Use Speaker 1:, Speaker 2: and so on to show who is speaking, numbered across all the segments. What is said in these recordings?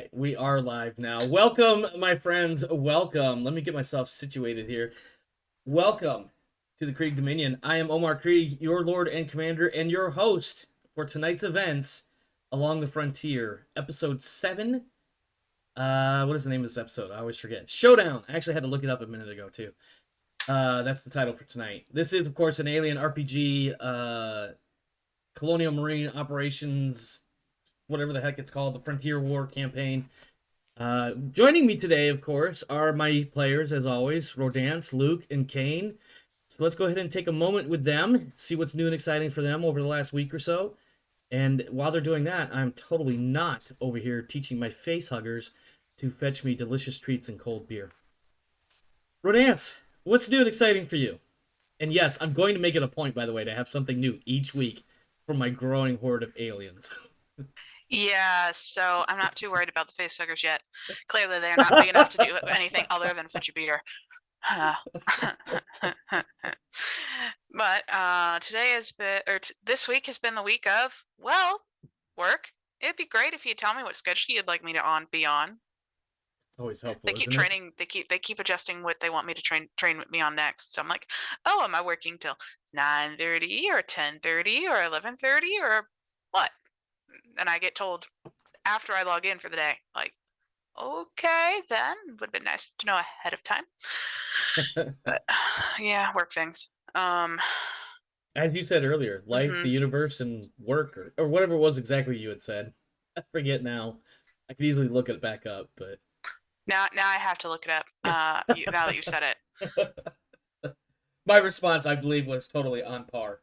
Speaker 1: right, we are live now. Welcome, my friends. Welcome. Let me get myself situated here. Welcome to the Krieg Dominion. I am Omar Krieg, your Lord and Commander, and your host for tonight's events along the frontier. Episode 7. What is the name of this episode? I always forget. Showdown. I actually had to look it up a minute ago, too. That's the title for tonight. This is, of course, an alien RPG, colonial marine operations, whatever the heck it's called, the Frontier War campaign. Joining me today, of course, are my players, as always, Rodance, Luke, and Kane. So let's go ahead and take a moment with them, see what's new and exciting for them over the last week or so. And while they're doing that, I'm totally not over here teaching my face huggers to fetch me delicious treats and cold beer. Rodance, what's new and exciting for you? And yes, I'm going to make it a point, by the way, to have something new each week from my growing horde of aliens.
Speaker 2: Yeah, so I'm not too worried about the facehuggers yet. Clearly, they're not big enough to do anything other than fetch a beer. But today has been, this week has been the week of, well, work. It'd be great if you'd tell me what schedule you'd like me to be on.
Speaker 1: Always helpful.
Speaker 2: They keep training. They keep adjusting what they want me to train with me on next. So I'm like, oh, am I working till 9:30 or 10:30 or 11:30 or what? And I get told after I log in for the day, like, okay, then would have been nice to know ahead of time. But yeah, work things.
Speaker 1: As you said earlier, life, the universe, and work, or whatever it was exactly you had said. I forget now. I could easily look it back up, but
Speaker 2: now I have to look it up. Now that you said it.
Speaker 1: My response, I believe, was totally on par.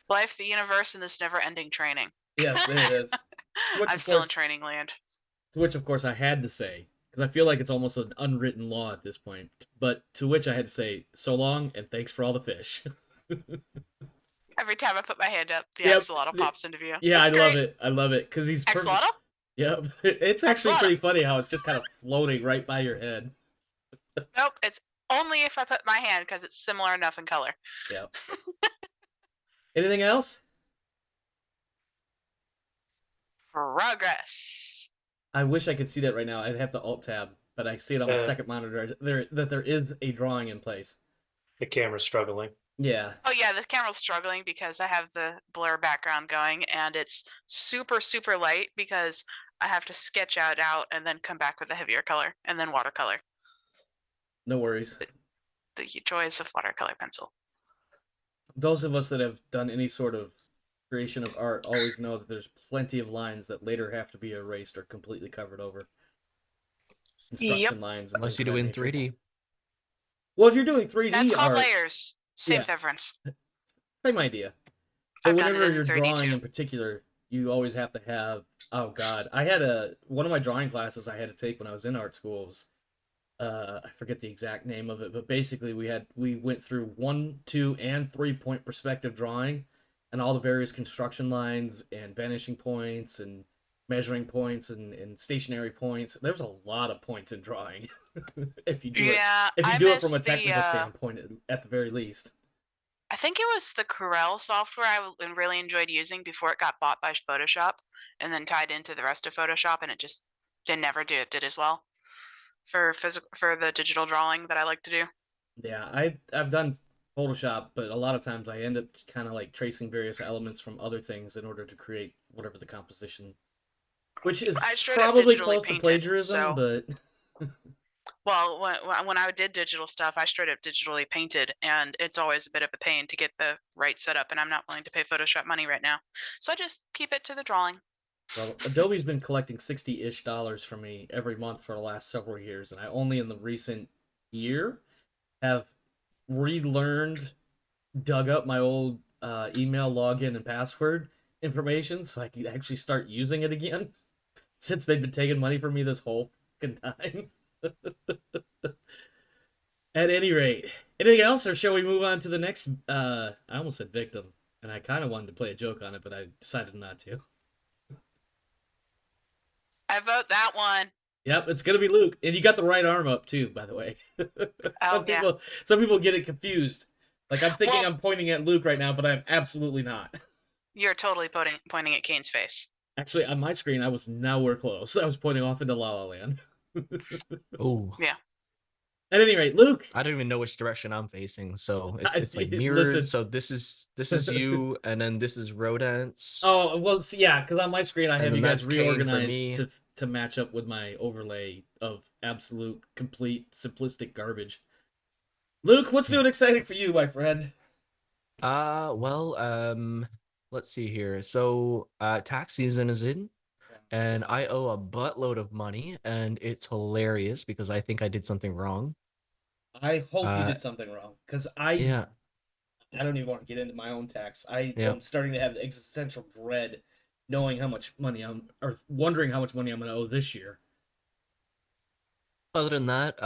Speaker 2: Life, the universe, and this never-ending training.
Speaker 1: Yes, there it is.
Speaker 2: I'm still in training land.
Speaker 1: To which, of course, I had to say, because I feel like it's almost an unwritten law at this point, but to which I had to say, so long, and thanks for all the fish.
Speaker 2: Every time I put my hand up, the axolotl pops into view.
Speaker 1: Yeah, I love it. I love it, because he's perfect.
Speaker 2: Axolotl?
Speaker 1: Yep. It's actually pretty funny how it's just kind of floating right by your head.
Speaker 2: Nope, it's only if I put my hand, because it's similar enough in color.
Speaker 1: Yep. Anything else?
Speaker 2: Progress.
Speaker 1: I wish I could see that right now. I'd have to Alt-Tab, but I see it on my second monitor. There is a drawing in place.
Speaker 3: The camera's struggling.
Speaker 1: Yeah.
Speaker 2: Oh yeah, the camera's struggling because I have the blur background going, and it's super, super light because I have to sketch out and then come back with a heavier color and then watercolor.
Speaker 1: No worries.
Speaker 2: The joys of watercolor pencil.
Speaker 1: Those of us that have done any sort of creation of art always know that there's plenty of lines that later have to be erased or completely covered over. Instruction lines.
Speaker 4: Unless you do in 3D.
Speaker 1: Well, if you're doing 3D
Speaker 2: that's called
Speaker 1: art,
Speaker 2: layers. Same difference.
Speaker 1: Same idea. But whenever you're drawing in particular, you always have to have. Oh God, I had one of my drawing classes I had to take when I was in art school was, I forget the exact name of it, but basically we went through 1, 2, and 3-point perspective drawing, and all the various construction lines and vanishing points and measuring points and stationary points. There's a lot of points in drawing. if you do it from a technical standpoint, at the very least.
Speaker 2: I think it was the Corel software I really enjoyed using before it got bought by Photoshop and then tied into the rest of Photoshop, and it just never did as well for the digital drawing that I like to do.
Speaker 1: Yeah, I've done Photoshop, but a lot of times I end up kind of like tracing various elements from other things in order to create whatever the composition, which is probably close to plagiarism, but...
Speaker 2: Well, when I did digital stuff, I straight up digitally painted, and it's always a bit of a pain to get the right setup, and I'm not willing to pay Photoshop money right now. So I just keep it to the drawing.
Speaker 1: Well, Adobe's been collecting $60-ish from me every month for the last several years, and I only in the recent year have relearned, dug up my old email login and password information so I can actually start using it again, since they've been taking money from me this whole fucking time. At any rate, anything else, or shall we move on to the next? I almost said victim, and I kind of wanted to play a joke on it, but I decided not to.
Speaker 2: I vote that one.
Speaker 1: Yep, it's gonna be Luke, and you got the right arm up too, by the way. Some people get it confused. Like I'm thinking I'm pointing at Luke right now, but I'm absolutely not.
Speaker 2: You're totally pointing at Kane's face.
Speaker 1: Actually, on my screen, I was nowhere close. I was pointing off into La La Land.
Speaker 4: Oh,
Speaker 2: Yeah.
Speaker 1: At any rate, Luke,
Speaker 4: I don't even know which direction I'm facing, so it's like mirrored.
Speaker 1: listen.
Speaker 4: So this is you, and then this is Rodance.
Speaker 1: Oh well, see, yeah, because on my screen I
Speaker 4: And
Speaker 1: have
Speaker 4: then
Speaker 1: you guys
Speaker 4: that's Kane for
Speaker 1: reorganized
Speaker 4: me.
Speaker 1: to match up with my overlay of absolute, complete, simplistic garbage. Luke, what's new and exciting for you, my friend?
Speaker 4: Let's see here. So, tax season is in, and I owe a buttload of money, and it's hilarious because I think I did something wrong.
Speaker 1: I hope you
Speaker 4: Uh,
Speaker 1: did something wrong, because
Speaker 4: Yeah,
Speaker 1: I don't even want to get into my own tax. I
Speaker 4: yeah.
Speaker 1: am starting to have existential dread, knowing how much money or wondering how much money I'm going to owe this year.
Speaker 4: Other than that,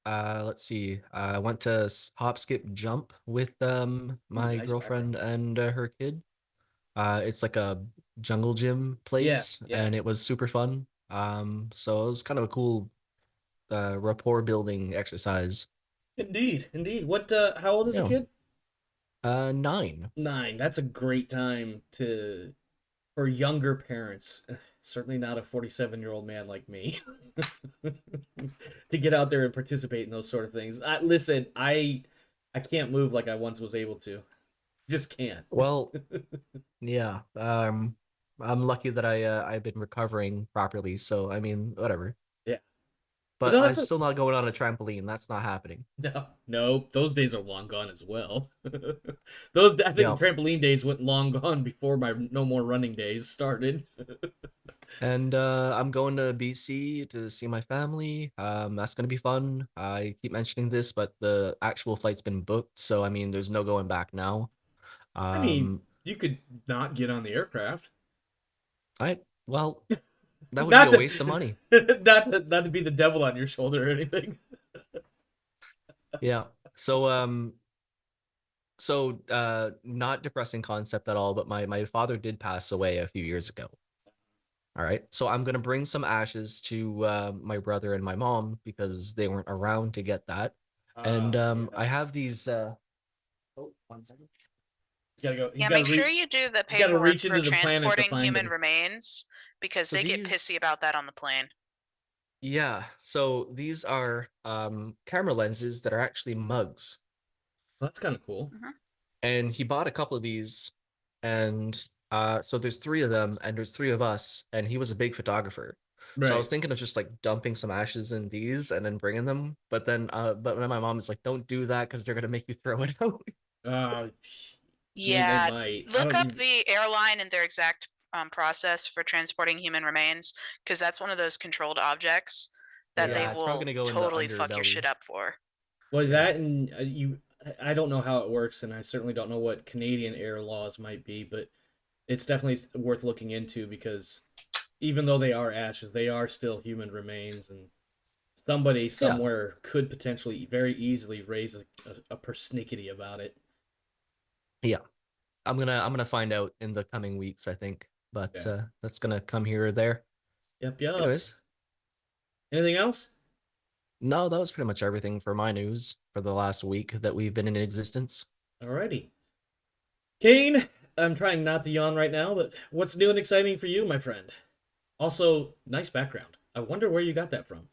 Speaker 4: let's see. I went to hop, skip, jump with my
Speaker 1: nice
Speaker 4: girlfriend
Speaker 1: background.
Speaker 4: and her kid. It's like a jungle gym
Speaker 1: Yeah,
Speaker 4: place,
Speaker 1: yeah.
Speaker 4: and it was super fun. So it was kind of a cool rapport building exercise.
Speaker 1: Indeed, indeed. What? How old is the
Speaker 4: Yeah.
Speaker 1: kid?
Speaker 4: 9.
Speaker 1: 9. That's a great time for younger parents. Certainly not a 47-year-old man like me to get out there and participate in those sort of things. Listen, I can't move like I once was able to. Just can't.
Speaker 4: Well, yeah. I'm lucky that I've been recovering properly, so I mean, whatever.
Speaker 1: Yeah. But
Speaker 4: But
Speaker 1: no,
Speaker 4: I'm still not going on a trampoline. That's not happening.
Speaker 1: no, those days are long gone as well. I think
Speaker 4: Yeah.
Speaker 1: the trampoline days went long gone before my no more running days started.
Speaker 4: And I'm going to BC to see my family. That's gonna be fun. I keep mentioning this, but the actual flight's been booked, so I mean, there's no going back now.
Speaker 1: I mean,
Speaker 4: Um,
Speaker 1: you could not get on the aircraft.
Speaker 4: well, that would be
Speaker 1: Not
Speaker 4: a waste of money.
Speaker 1: not to be the devil on your shoulder or anything.
Speaker 4: Yeah. Not depressing concept at all, but my father did pass away a few years ago. All right. So I'm gonna bring some ashes to my brother and my mom because they weren't around to get that. And I
Speaker 1: Yes.
Speaker 4: have these oh, 1 second.
Speaker 1: He's gotta go.
Speaker 2: Yeah, make sure you do the
Speaker 1: he's gotta
Speaker 2: paperwork
Speaker 1: reach
Speaker 2: for
Speaker 1: into the planet to
Speaker 2: transporting
Speaker 1: find
Speaker 2: human
Speaker 1: him.
Speaker 2: remains because
Speaker 4: So
Speaker 2: they get
Speaker 4: these
Speaker 2: pissy about that on the plane.
Speaker 4: Yeah, so these are camera lenses that are actually mugs.
Speaker 1: Well, that's kind of cool.
Speaker 4: And he bought a couple of these, and so there's 3 of them, and there's 3 of us, and he was a big photographer. So I was
Speaker 1: Right.
Speaker 4: thinking of just like dumping some ashes in these and then bringing them, but then my mom is like, don't do that because they're gonna make you throw it out.
Speaker 1: I mean, they
Speaker 2: Yeah,
Speaker 1: might. I
Speaker 2: look
Speaker 1: don't
Speaker 2: up
Speaker 1: even.
Speaker 2: the airline and their exact process for transporting human remains because that's one of those controlled objects that they
Speaker 4: Yeah, it's probably
Speaker 2: will
Speaker 4: gonna go in the
Speaker 2: totally fuck your shit
Speaker 4: underbelly.
Speaker 2: up for.
Speaker 1: Well,
Speaker 4: Yeah.
Speaker 1: that and I don't know how it works, and I certainly don't know what Canadian air laws might be, but it's definitely worth looking into because even though they are ashes, they are still human remains, and somebody
Speaker 4: Yeah.
Speaker 1: somewhere could potentially very easily raise a persnickety about it.
Speaker 4: Yeah. I'm gonna find out in the coming weeks, I think. But
Speaker 1: Yeah.
Speaker 4: that's gonna come here or there.
Speaker 1: Yep.
Speaker 4: Anyways.
Speaker 1: Anything else?
Speaker 4: No, that was pretty much everything for my news for the last week that we've been in existence.
Speaker 1: Alrighty. Kane, I'm trying not to yawn right now, but what's new and exciting for you, my friend? Also, nice background. I wonder where you got that from.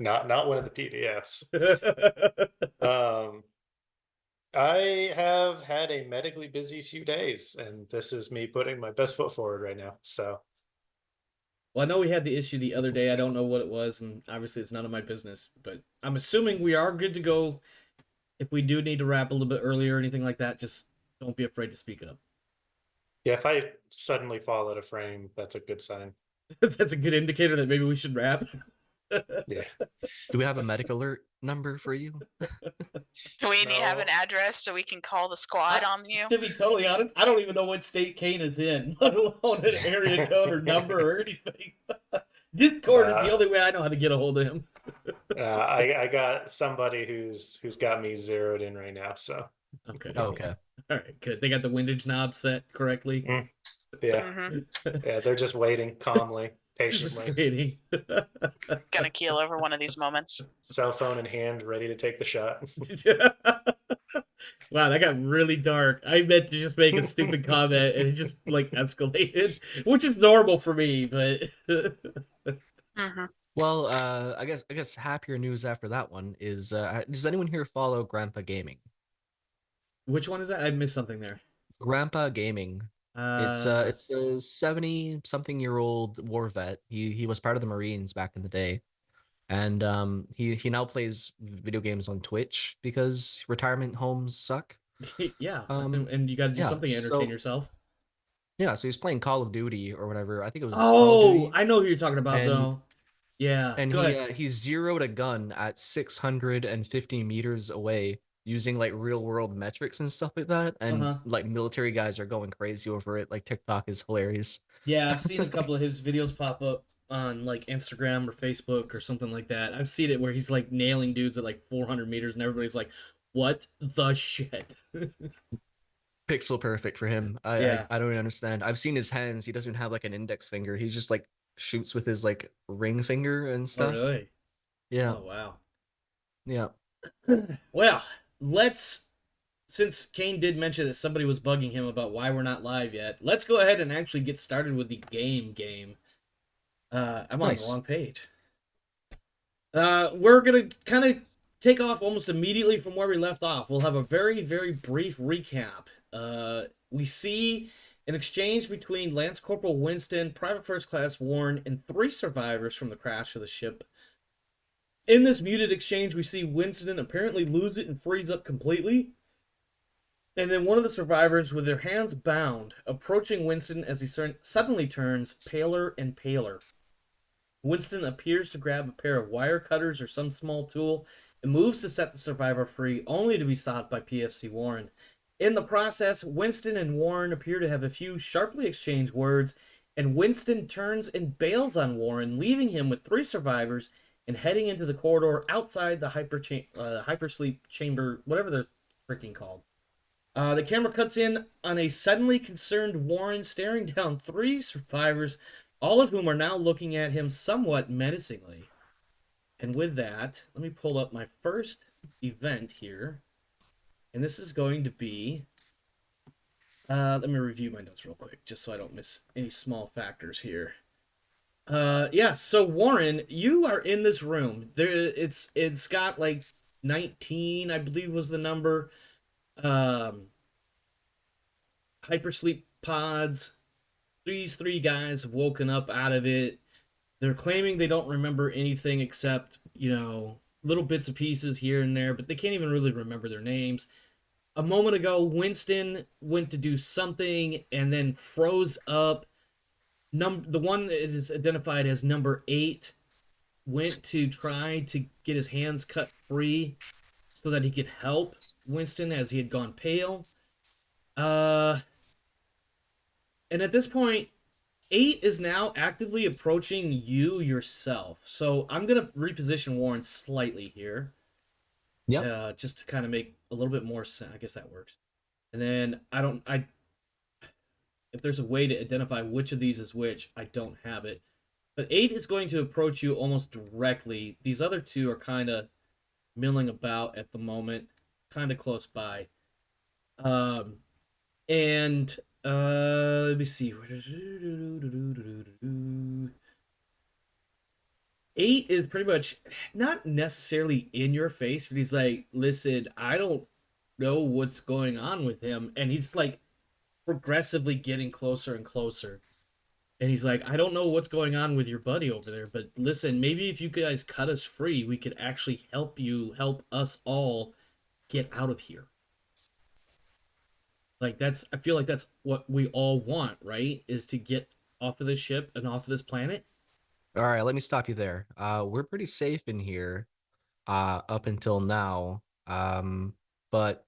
Speaker 3: Not one of the PDFs. I have had a medically busy few days, and this is me putting my best foot forward right now. So,
Speaker 1: Well, I know we had the issue the other day. I don't know what it was, and obviously it's none of my business, but I'm assuming we are good to go. If we do need to wrap a little bit earlier or anything like that, just don't be afraid to speak up.
Speaker 3: yeah, if I suddenly fall out of frame, that's a good sign.
Speaker 1: That's a good indicator that maybe we should wrap.
Speaker 3: Yeah.
Speaker 4: Do we have a medic alert number for you?
Speaker 2: Do we need to have
Speaker 3: No.
Speaker 2: an address so we can call the squad on you?
Speaker 1: To be totally honest, I don't even know what state Kane is in, let alone an area code or number or anything. Discord is the only way I know how to get a hold of him.
Speaker 3: I got somebody who's got me zeroed in right now. So,
Speaker 1: Okay.
Speaker 4: Okay.
Speaker 1: All right, good. They got the windage knob set correctly.
Speaker 3: yeah,
Speaker 2: Mhm.
Speaker 3: yeah, they're just waiting calmly,
Speaker 1: Just
Speaker 3: patiently,
Speaker 1: waiting.
Speaker 2: Gonna keel over one of these moments.
Speaker 3: cell phone in hand, ready to take the shot.
Speaker 1: Wow, that got really dark. I meant to just make a stupid comment and it just like escalated, which is normal for me, but
Speaker 2: Hmm.
Speaker 4: Well, I guess happier news after that one is does anyone here follow Grandpa Gaming?
Speaker 1: which one is that? I missed something there.
Speaker 4: Grandpa Gaming. It's a 70 something year old war vet. He was part of the Marines back in the day. And he now plays video games on Twitch because retirement homes suck.
Speaker 1: Yeah,
Speaker 4: Um
Speaker 1: and you got to do
Speaker 4: yeah,
Speaker 1: something to entertain yourself.
Speaker 4: so he's playing Call of Duty or whatever. I think it was Call of
Speaker 1: Oh,
Speaker 4: Duty.
Speaker 1: I know who you're talking about
Speaker 4: And
Speaker 1: though. Yeah,
Speaker 4: and
Speaker 1: go
Speaker 4: he
Speaker 1: ahead.
Speaker 4: he zeroed a gun at 650 meters away using like real world metrics and stuff like that. And
Speaker 1: Uh-huh.
Speaker 4: like military guys are going crazy over it. Like TikTok is hilarious.
Speaker 1: Yeah, I've seen a couple of his videos pop up on like Instagram or Facebook or something like that. I've seen it where he's like nailing dudes at like 400 meters and everybody's like, "What the shit?"
Speaker 4: Pixel perfect for him. I, I
Speaker 1: Yeah.
Speaker 4: I don't even understand. I've seen his hands. He doesn't have like an index finger. He just like shoots with his like ring finger and
Speaker 1: Oh,
Speaker 4: stuff.
Speaker 1: really?
Speaker 4: Yeah,
Speaker 1: Oh, wow.
Speaker 4: yeah.
Speaker 1: Well, let's since Kane did mention that somebody was bugging him about why we're not live yet, let's go ahead and actually get started with the game. I'm on the
Speaker 4: Nice.
Speaker 1: wrong page. We're gonna kind of take off almost immediately from where we left off. We'll have a very, very brief recap. We see an exchange between Lance Corporal Winston, Private First Class Warren, and 3 survivors from the crash of the ship. In this muted exchange, we see Winston apparently lose it and freeze up completely. And then one of the survivors, with their hands bound, approaching Winston as he suddenly turns paler and paler. Winston appears to grab a pair of wire cutters or some small tool and moves to set the survivor free, only to be stopped by PFC Warren. In the process, Winston and Warren appear to have a few sharply exchanged words, and Winston turns and bails on Warren, leaving him with 3 survivors and heading into the corridor outside the hypersleep chamber, whatever they're freaking called. The camera cuts in on a suddenly concerned Warren staring down 3 survivors, all of whom are now looking at him somewhat menacingly. And with that, let me pull up my first event here. And this is going to be... let me review my notes real quick, just so I don't miss any small factors here. Yeah, so Warren, you are in this room. It's got like 19, I believe was the number. Hypersleep pods. These 3 guys have woken up out of it. They're claiming they don't remember anything except, little bits and pieces here and there, but they can't even really remember their names. A moment ago, Winston went to do something and then froze up. The one that is identified as number 8 went to try to get his hands cut free so that he could help Winston as he had gone pale. And at this point, 8 is now actively approaching you yourself. So I'm going to reposition Warren slightly here.
Speaker 4: Yep.
Speaker 1: Just to kind of make a little bit more sense. I guess that works. And then if there's a way to identify which of these is which, I don't have it. But 8 is going to approach you almost directly. These other 2 are kind of milling about at the moment, kind of close by. And let me see. 8 is pretty much not necessarily in your face, but he's like, listen, I don't know what's going on with him. And he's like progressively getting closer and closer. And he's like, I don't know what's going on with your buddy over there, but listen, maybe if you guys cut us free, we could actually help us all get out of here. Like I feel like that's what we all want, right? Is to get off of this ship and off of this planet.
Speaker 4: All right, let me stop you there. We're pretty safe in here, up until now. But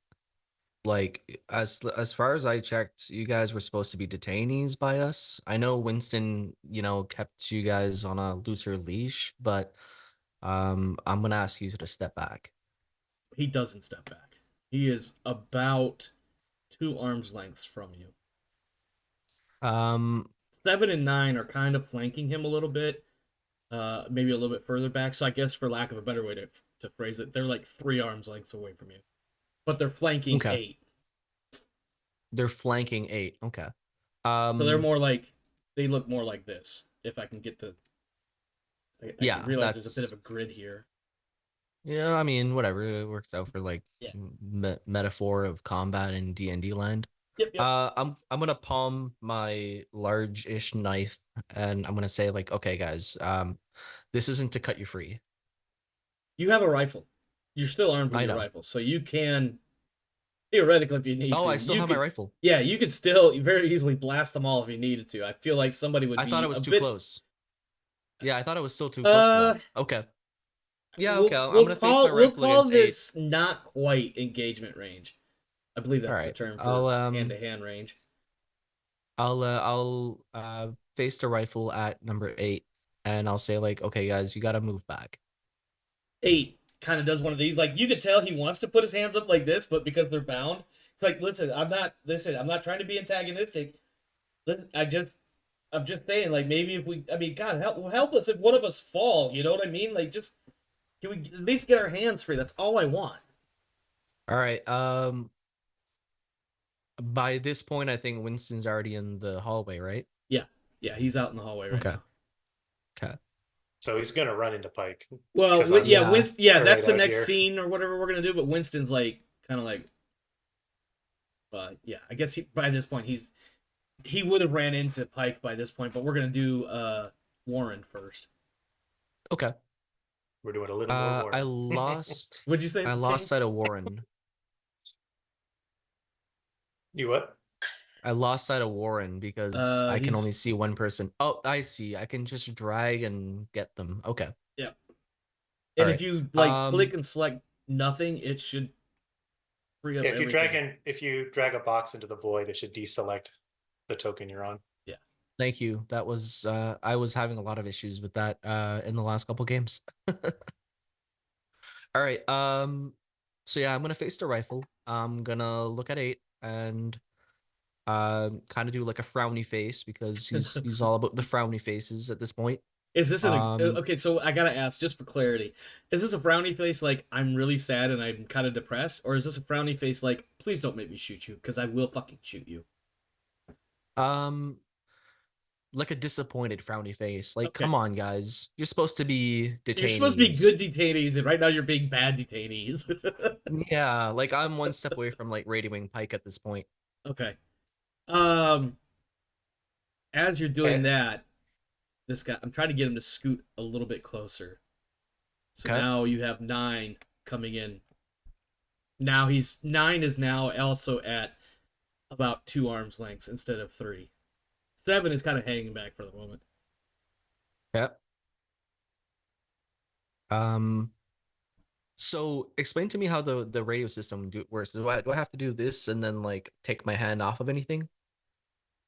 Speaker 4: like as far as I checked, you guys were supposed to be detainees by us. I know Winston, kept you guys on a looser leash, but I'm gonna ask you to step back.
Speaker 1: He doesn't step back. He is about 2 arms lengths from you.
Speaker 4: Um,
Speaker 1: 7 and 9 are kind of flanking him a little bit, maybe a little bit further back. So I guess, for lack of a better way to phrase it, they're like 3 arms lengths away from you, but they're flanking
Speaker 4: Okay.
Speaker 1: 8.
Speaker 4: They're flanking 8. Okay.
Speaker 1: So they're more like, they look more like this. If I can get the, I realize there's a bit of a grid here.
Speaker 4: Yeah, I mean, whatever. It works out for like
Speaker 1: Yeah.
Speaker 4: metaphor of combat in D&D land.
Speaker 1: Yep.
Speaker 4: I'm gonna palm my large-ish knife, and I'm gonna say like, okay, guys, this isn't to cut you free.
Speaker 1: You have a rifle. You're still armed with
Speaker 4: I
Speaker 1: your
Speaker 4: know.
Speaker 1: rifle, so you can, theoretically, if you need to.
Speaker 4: Oh, I still have my rifle.
Speaker 1: Yeah, you could still very easily blast them all if you needed to. I feel like somebody would
Speaker 4: I
Speaker 1: be
Speaker 4: thought it was
Speaker 1: a
Speaker 4: too
Speaker 1: bit
Speaker 4: close. Yeah, I thought it was still too close for that. Okay. Yeah, okay. I'm
Speaker 1: We'll
Speaker 4: gonna face my rifle
Speaker 1: call
Speaker 4: against 8.
Speaker 1: this not quite engagement range. I believe that's the
Speaker 4: Alright,
Speaker 1: term for
Speaker 4: I'll
Speaker 1: hand-to-hand range.
Speaker 4: I'll face the rifle at number 8, and I'll say like, okay, guys, you gotta move back.
Speaker 1: 8 kind of does one of these. Like, you could tell he wants to put his hands up like this, but because they're bound, it's like, listen, I'm not trying to be antagonistic. Listen, I'm just saying, like, maybe if we, I mean, God, help us if one of us fall. You know what I mean? Like, just, can we at least get our hands free? That's all I want.
Speaker 4: All right. By this point, I think Winston's already in the hallway, right?
Speaker 1: Yeah, he's out in the hallway right now.
Speaker 4: Okay.
Speaker 3: So he's gonna run into Pike.
Speaker 1: Well,
Speaker 3: 'Cause I'm-
Speaker 1: yeah,
Speaker 3: right
Speaker 1: that's the
Speaker 3: out
Speaker 1: next
Speaker 3: here.
Speaker 1: scene or whatever we're gonna do. But Winston's like, kind of like, yeah, I guess by this point he would have ran into Pike by this point. But we're gonna do Warren first.
Speaker 4: Okay.
Speaker 3: We're doing a little more.
Speaker 4: I lost.
Speaker 1: What'd you say?
Speaker 4: I lost sight of Warren.
Speaker 3: You what?
Speaker 4: I lost sight of Warren because I can only see one person. Oh, I see. I can just drag and get them. Okay.
Speaker 1: Yeah. And
Speaker 4: All
Speaker 1: if
Speaker 4: right.
Speaker 1: you like click and select nothing, it should free up
Speaker 3: If you
Speaker 1: everything.
Speaker 3: if you drag a box into the void, it should deselect the token you're on.
Speaker 1: Yeah.
Speaker 4: Thank you. That was I was having a lot of issues with that in the last couple games. All right. So yeah, I'm gonna face the rifle. I'm gonna look at 8 and kind of do like a frowny face because he's all about the frowny faces at this point.
Speaker 1: Is this okay? So I gotta ask, just for clarity, is this a frowny face like I'm really sad and I'm kind of depressed, or is this a frowny face like please don't make me shoot you because I will fucking shoot you?
Speaker 4: Like a disappointed frowny face. Like,
Speaker 1: Okay.
Speaker 4: come on, guys, you're supposed to be detainees.
Speaker 1: You're supposed to be good detainees, and right now you're being bad detainees.
Speaker 4: Yeah, like I'm one step away from like radioing Pike at this point.
Speaker 1: Okay. As you're doing that, this guy, I'm trying to get him to scoot a little bit closer. So now you have 9 coming in. Now 9 is now also at about 2 arms lengths instead of 3. 7 is kind of hanging back for the moment.
Speaker 4: Yep. So explain to me how the radio system works. Do I have to do this and then like take my hand off of anything?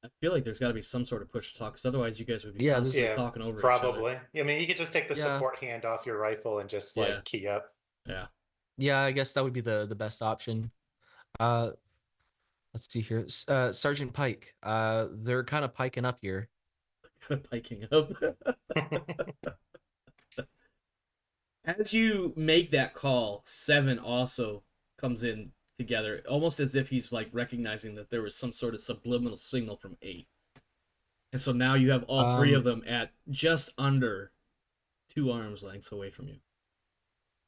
Speaker 1: I feel like there's got to be some sort of push to talk, because otherwise you guys would be constantly talking over each other.
Speaker 3: Probably. I mean, you could just take the support hand off your rifle and just like key up.
Speaker 1: Yeah.
Speaker 4: Yeah, I guess that would be the best option. Let's see here. Sergeant Pike. They're kind of piking up here.
Speaker 1: Kind of piking up. As you make that call, 7 also comes in together, almost as if he's like recognizing that there was some sort of subliminal signal from 8. And so now you have all 3 of them at just under 2 arms lengths away from you.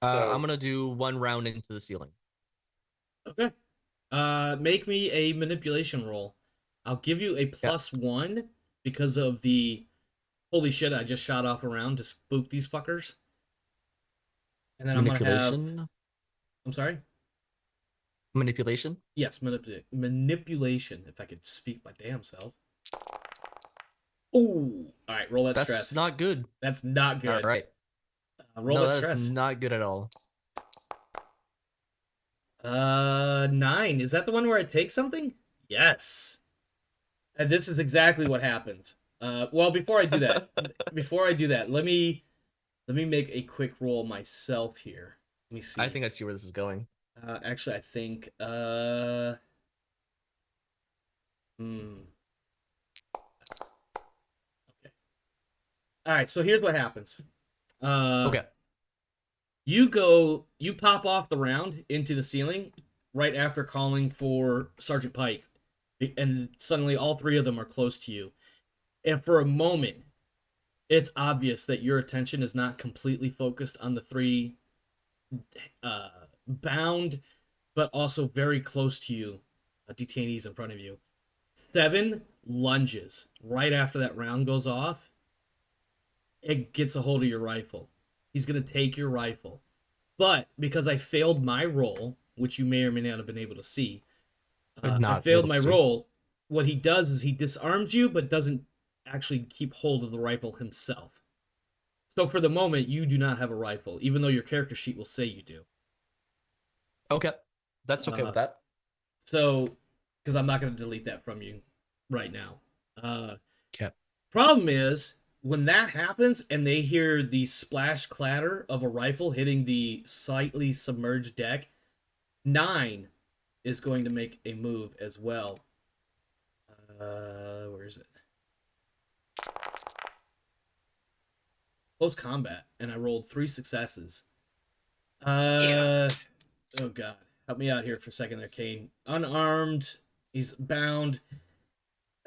Speaker 4: I'm gonna do 1 round into the ceiling.
Speaker 1: Okay. Make me a manipulation roll. I'll give you a +1 because of the holy shit I just shot off around to spook these fuckers. And then I'm gonna have. I'm sorry.
Speaker 4: Manipulation?
Speaker 1: Yes, manipulation. If I could speak my damn self. Ooh. All right, roll that stress.
Speaker 4: That's not good.
Speaker 1: That's not good.
Speaker 4: All right.
Speaker 1: Roll that stress.
Speaker 4: That's not good at all.
Speaker 1: 9. Is that the one where I take something? Yes. And this is exactly what happens. Well, before I do that, let me make a quick roll myself here. Let me see.
Speaker 4: I think I see where this is going.
Speaker 1: Actually, I think All right, so here's what happens.
Speaker 4: Okay.
Speaker 1: You pop off the round into the ceiling right after calling for Sergeant Pike, and suddenly all three of them are close to you. And for a moment, it's obvious that your attention is not completely focused on the three bound, but also very close to you, detainees in front of you. 7 lunges right after that round goes off. It gets a hold of your rifle. He's going to take your rifle. But because I failed my roll, which you may or may not have been able to see, I failed my roll. What he does is he disarms you, but doesn't actually keep hold of the rifle himself. So for the moment, you do not have a rifle, even though your character sheet will say you do.
Speaker 4: Okay. That's okay with that.
Speaker 1: So, because I'm not going to delete that from you right now.
Speaker 4: Okay.
Speaker 1: Problem is, when that happens and they hear the splash clatter of a rifle hitting the slightly submerged deck, 9 is going to make a move as well. Where is it? Close combat, and I rolled 3 successes. Oh god, help me out here for a second there, Kane. Unarmed, he's bound.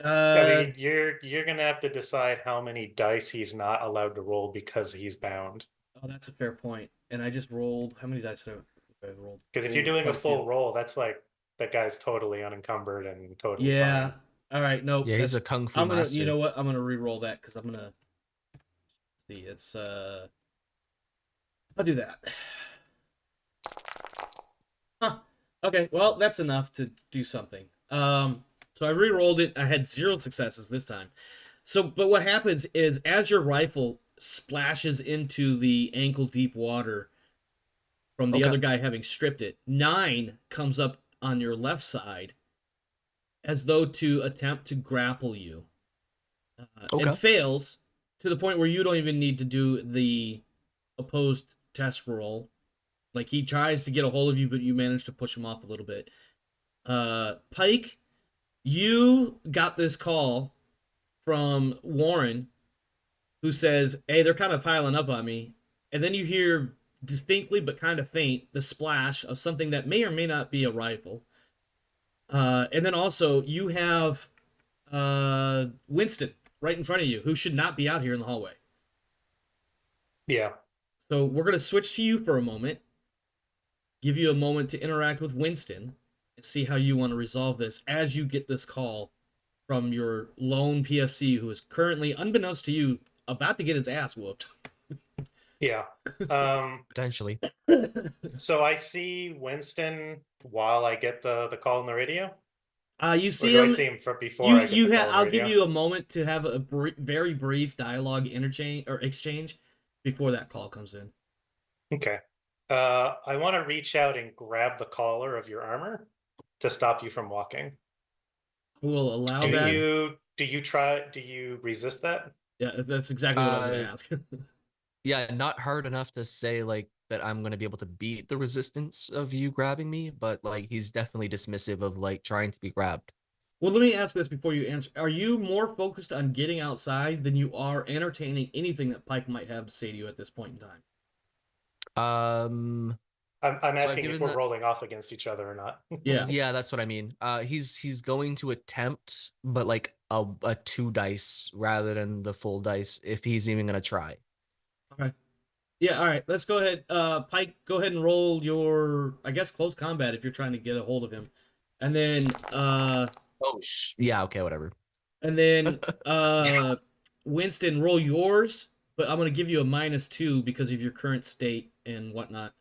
Speaker 3: I mean, you're gonna have to decide how many dice he's not allowed to roll because he's bound.
Speaker 1: Oh, that's a fair point. And I just rolled. How many dice did I roll?
Speaker 3: Because if you're doing a full roll, that's like that guy's totally unencumbered and totally fine.
Speaker 1: All right. No.
Speaker 4: Yeah, he's a kung fu master.
Speaker 1: You know what? I'm gonna re-roll that because I'm gonna see. It's I'll do that. Huh. Okay. Well, that's enough to do something. So I re-rolled it. I had 0 successes this time. So, but what happens is as your rifle splashes into the ankle-deep water from the other guy having stripped it, 9 comes up on your left side as though to attempt to grapple you. And fails to the point where you don't even need to do the opposed test roll. Like, he tries to get a hold of you, but you manage to push him off a little bit. Pike, you got this call from Warren, who says, hey, they're kind of piling up on me. And then you hear distinctly but kind of faint the splash of something that may or may not be a rifle. And then also you have Winston right in front of you, who should not be out here in the hallway.
Speaker 3: Yeah.
Speaker 1: So we're going to switch to you for a moment, give you a moment to interact with Winston, and see how you want to resolve this as you get this call from your lone PFC, who is currently, unbeknownst to you, about to get his ass whooped.
Speaker 3: Yeah.
Speaker 4: Potentially.
Speaker 3: So I see Winston while I get the call on the radio.
Speaker 1: You see him.
Speaker 3: I see him before I get the call on the
Speaker 1: I'll
Speaker 3: radio?
Speaker 1: give you a moment to have a very brief dialogue exchange before that call comes in.
Speaker 3: Okay. I want to reach out and grab the collar of your armor to stop you from walking.
Speaker 1: We'll allow that.
Speaker 3: Do you resist that?
Speaker 1: Yeah, that's exactly what I was going to ask.
Speaker 4: Yeah, not hard enough to say like that I'm gonna be able to beat the resistance of you grabbing me, but like he's definitely dismissive of like trying to be grabbed.
Speaker 1: Well, let me ask this before you answer. Are you more focused on getting outside than you are entertaining anything that Pike might have to say to you at this point in time?
Speaker 3: I'm asking if we're rolling off against each other or not.
Speaker 4: Yeah, that's what I mean. He's going to attempt, but like a 2 dice rather than the full dice if he's even gonna try.
Speaker 1: Okay. Yeah, all right. Let's go ahead. Pike, go ahead and roll your, I guess, close combat if you're trying to get a hold of him. And then
Speaker 4: yeah, okay, whatever.
Speaker 1: And then Winston, roll yours, but I'm going to give you a -2 because of your current state and whatnot.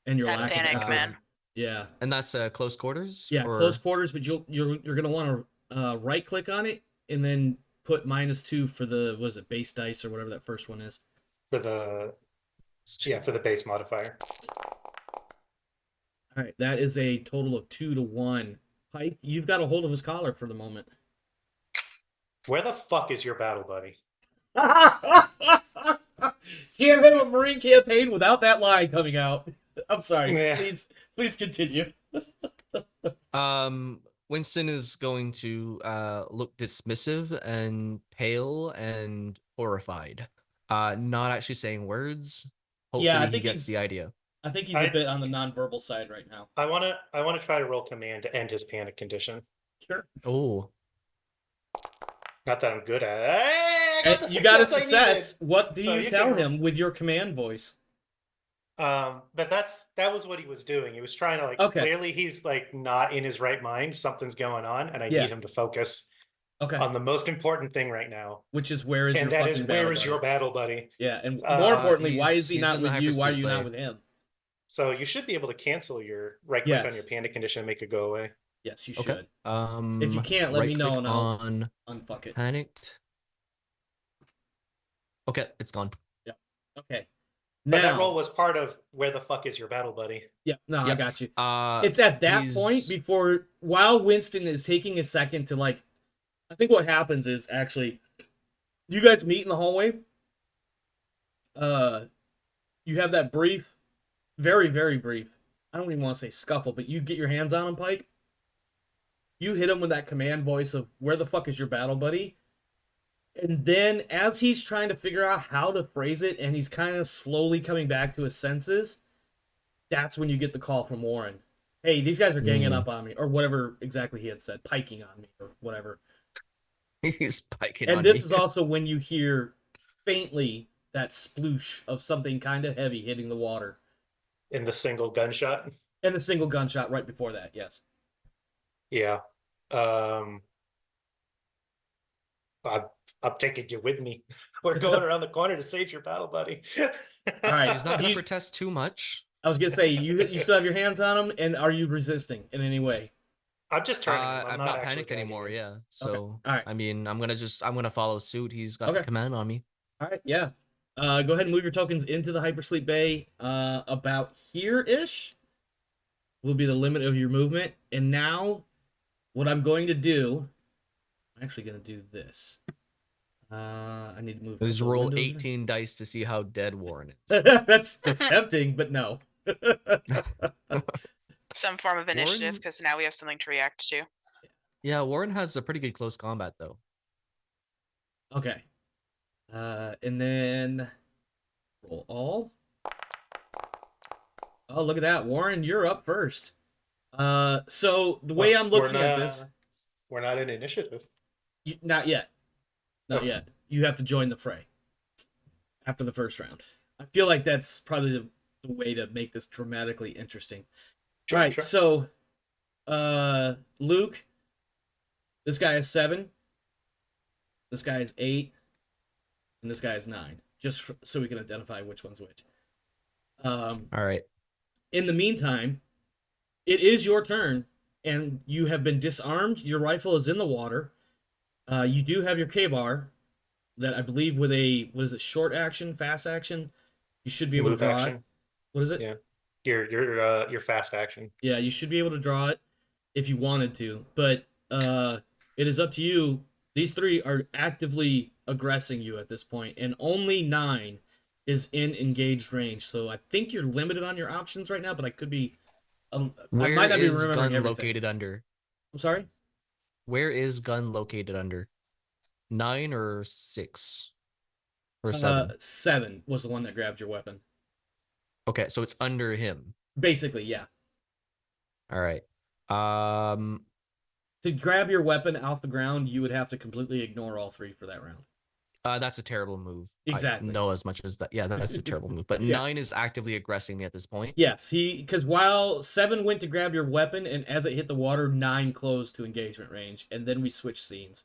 Speaker 1: And your lack
Speaker 2: panic,
Speaker 1: of
Speaker 2: man.
Speaker 1: Yeah.
Speaker 4: And that's close quarters?
Speaker 1: Yeah, close quarters, but you're going to want to right click on it and then put -2 for the, what is it, base dice or whatever that first one is.
Speaker 3: For the base modifier.
Speaker 1: All right, that is a total of 2 to 1. Pike, you've got a hold of his collar for the moment.
Speaker 3: Where the fuck is your battle buddy?
Speaker 1: Can't have a Marine campaign without that line coming out. I'm sorry.
Speaker 3: Yeah.
Speaker 1: Please continue.
Speaker 4: Winston is going to look dismissive and pale and horrified. Not actually saying words.
Speaker 1: Yeah,
Speaker 4: Hopefully he gets the idea.
Speaker 1: I think he's a bit on the nonverbal side right now.
Speaker 3: I wanna try to roll command to end his panic condition.
Speaker 1: Sure.
Speaker 4: Oh,
Speaker 3: Not that I'm good at it. Hey, I got the
Speaker 1: You got a
Speaker 3: success I
Speaker 1: success. What do
Speaker 3: So
Speaker 1: you
Speaker 3: you
Speaker 1: tell
Speaker 3: can-
Speaker 1: him with your command voice?
Speaker 3: But that was what he was doing. He was trying to like
Speaker 1: Okay.
Speaker 3: clearly he's like not in his right mind. Something's going on, and I
Speaker 1: Yeah.
Speaker 3: need him to focus
Speaker 1: Okay.
Speaker 3: on the most important thing right now.
Speaker 1: Which is where is
Speaker 3: And
Speaker 1: your
Speaker 3: that is
Speaker 1: fucking
Speaker 3: where
Speaker 1: battle
Speaker 3: is
Speaker 1: buddy?
Speaker 3: your battle buddy?
Speaker 1: Yeah, and more importantly, why is he
Speaker 4: he's
Speaker 1: not
Speaker 4: in the
Speaker 1: with you? Why are
Speaker 4: hypersleep
Speaker 1: you not
Speaker 4: bay.
Speaker 1: with him?
Speaker 3: So you should be able to cancel your right click on
Speaker 1: Yes.
Speaker 3: your panic condition and make it go away.
Speaker 1: Yes, you
Speaker 4: okay.
Speaker 1: should.
Speaker 4: If
Speaker 1: you can't, let me know
Speaker 4: right-click
Speaker 1: and I'll
Speaker 4: on
Speaker 1: unfuck it.
Speaker 4: panicked. Okay, it's gone.
Speaker 1: Okay.
Speaker 3: But that
Speaker 1: Now,
Speaker 3: roll was part of where the fuck is your battle buddy?
Speaker 1: yeah, no, I
Speaker 4: Yep.
Speaker 1: got you.
Speaker 4: Uh,
Speaker 1: It's at that
Speaker 4: he's-
Speaker 1: point before, while Winston is taking a second to like, I think what happens is actually, you guys meet in the hallway. You have that brief, very, very brief, I don't even want to say scuffle, but you get your hands on him, Pike. You hit him with that command voice of, where the fuck is your battle buddy? And then as he's trying to figure out how to phrase it, and he's kind of slowly coming back to his senses, that's when you get the call from Warren. Hey, these guys are ganging up on me, or whatever exactly he had said, piking on me, or whatever.
Speaker 4: He's piking
Speaker 1: And
Speaker 4: on
Speaker 1: this
Speaker 4: me.
Speaker 1: is also when you hear faintly that sploosh of something kind of heavy hitting the water.
Speaker 3: In the single gunshot?
Speaker 1: And the single gunshot right before that, yes.
Speaker 3: Yeah. I'm taking you with me. We're going around the corner to save your battle buddy.
Speaker 1: All right,
Speaker 4: He's not going to
Speaker 1: he's-
Speaker 4: protest too much.
Speaker 1: I was gonna say, you still have your hands on him, and are you resisting in any way?
Speaker 3: I'm just turning him.
Speaker 4: I'm not
Speaker 3: actually
Speaker 4: panicked
Speaker 3: dragging
Speaker 4: anymore.
Speaker 3: him.
Speaker 4: Yeah. So
Speaker 1: All right.
Speaker 4: I mean, I'm gonna follow suit. He's got the
Speaker 1: Okay.
Speaker 4: command on me.
Speaker 1: All right, yeah. Go ahead and move your tokens into the hypersleep bay. About here-ish will be the limit of your movement. And now, what I'm going to do, I'm actually going to do this. I need to move. a
Speaker 4: Let's
Speaker 1: couple
Speaker 4: roll
Speaker 1: windows.
Speaker 4: 18 dice to see how dead Warren is.
Speaker 1: that's tempting, but no.
Speaker 2: Some form of initiative,
Speaker 4: Warren-
Speaker 2: because now we have something to react to.
Speaker 4: Yeah, Warren has a pretty good close combat though.
Speaker 1: Okay. And then roll all. Oh, look at that. Warren, you're up first. So the way I'm looking at this,
Speaker 3: We're not in initiative.
Speaker 1: not yet. Not
Speaker 3: Okay.
Speaker 1: yet. You have to join the fray after the first round. I feel like that's probably the way to make this dramatically interesting.
Speaker 3: Sure,
Speaker 1: All right,
Speaker 3: sure.
Speaker 1: so Luke, this guy is 7. This guy is 8. And this guy is 9. Just so we can identify which one's which.
Speaker 4: All right.
Speaker 1: In the meantime, it is your turn, and you have been disarmed. Your rifle is in the water. You do have your K-bar that I believe with a, what is it, short action, fast action? You should be able
Speaker 3: Move
Speaker 1: to draw
Speaker 3: action.
Speaker 1: it. What is it?
Speaker 3: Yeah. Your fast action.
Speaker 1: Yeah, you should be able to draw it if you wanted to, but it is up to you. These 3 are actively aggressing you at this point, and only 9 is in engaged range. So I think you're limited on your options right now, but I could be. I
Speaker 4: Where
Speaker 1: might not be
Speaker 4: is
Speaker 1: remembering
Speaker 4: gun
Speaker 1: everything.
Speaker 4: located under?
Speaker 1: I'm sorry.
Speaker 4: Where is gun located under? 9 or 6? Or 7?
Speaker 1: 7 was the one that grabbed your weapon.
Speaker 4: Okay, so it's under him.
Speaker 1: Basically, yeah.
Speaker 4: All right.
Speaker 1: To grab your weapon off the ground, you would have to completely ignore all 3 for that round.
Speaker 4: That's a terrible move.
Speaker 1: Exactly.
Speaker 4: I know as much as that. Yeah, that's a terrible move. But
Speaker 1: Yeah.
Speaker 4: 9 is actively aggressing me at this point.
Speaker 1: Yes, because while 7 went to grab your weapon, and as it hit the water, 9 closed to engagement range, and then we switched scenes.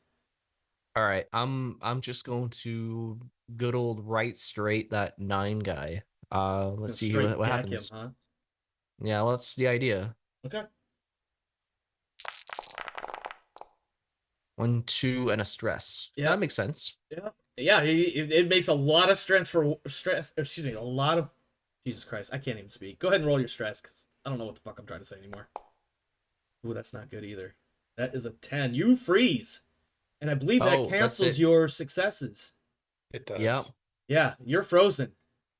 Speaker 4: All right, I'm just going to good old right straight that 9 guy. Let's see
Speaker 1: Straight
Speaker 4: what
Speaker 1: deck
Speaker 4: happens.
Speaker 1: him, huh?
Speaker 4: Yeah, well, that's the idea.
Speaker 1: Okay.
Speaker 4: 1, 2, and a stress.
Speaker 1: Yeah.
Speaker 4: That makes sense.
Speaker 1: Yeah, it makes a lot of stress. Excuse me, a lot of. Jesus Christ, I can't even speak. Go ahead and roll your stress, because I don't know what the fuck I'm trying to say anymore. Ooh, that's not good either. That is a 10. You freeze, and I believe that
Speaker 4: Oh, that's
Speaker 1: cancels
Speaker 4: it.
Speaker 1: your successes.
Speaker 3: It does.
Speaker 4: Yeah.
Speaker 1: Yeah, you're frozen.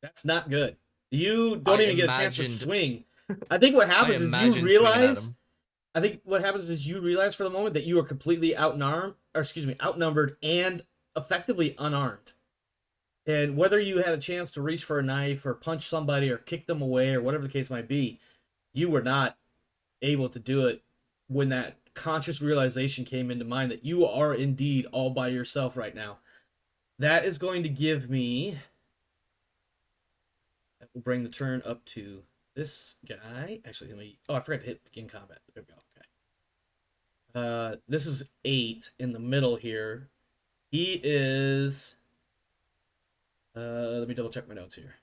Speaker 1: That's not good. You don't
Speaker 4: I
Speaker 1: even get a chance to
Speaker 4: imagined-
Speaker 1: swing. I think what
Speaker 4: I
Speaker 1: happens is you
Speaker 4: imagine swinging at
Speaker 1: realize
Speaker 4: him.
Speaker 1: I think what happens is you realize for the moment that you are completely outnumbered and effectively unarmed. And whether you had a chance to reach for a knife or punch somebody or kick them away or whatever the case might be, you were not able to do it when that conscious realization came into mind that you are indeed all by yourself right now. That is going to give me. That will bring the turn up to this guy. Actually, let me. Oh, I forgot to hit begin combat. There we go. Okay. This is 8 in the middle here. He is. Let me double check my notes here.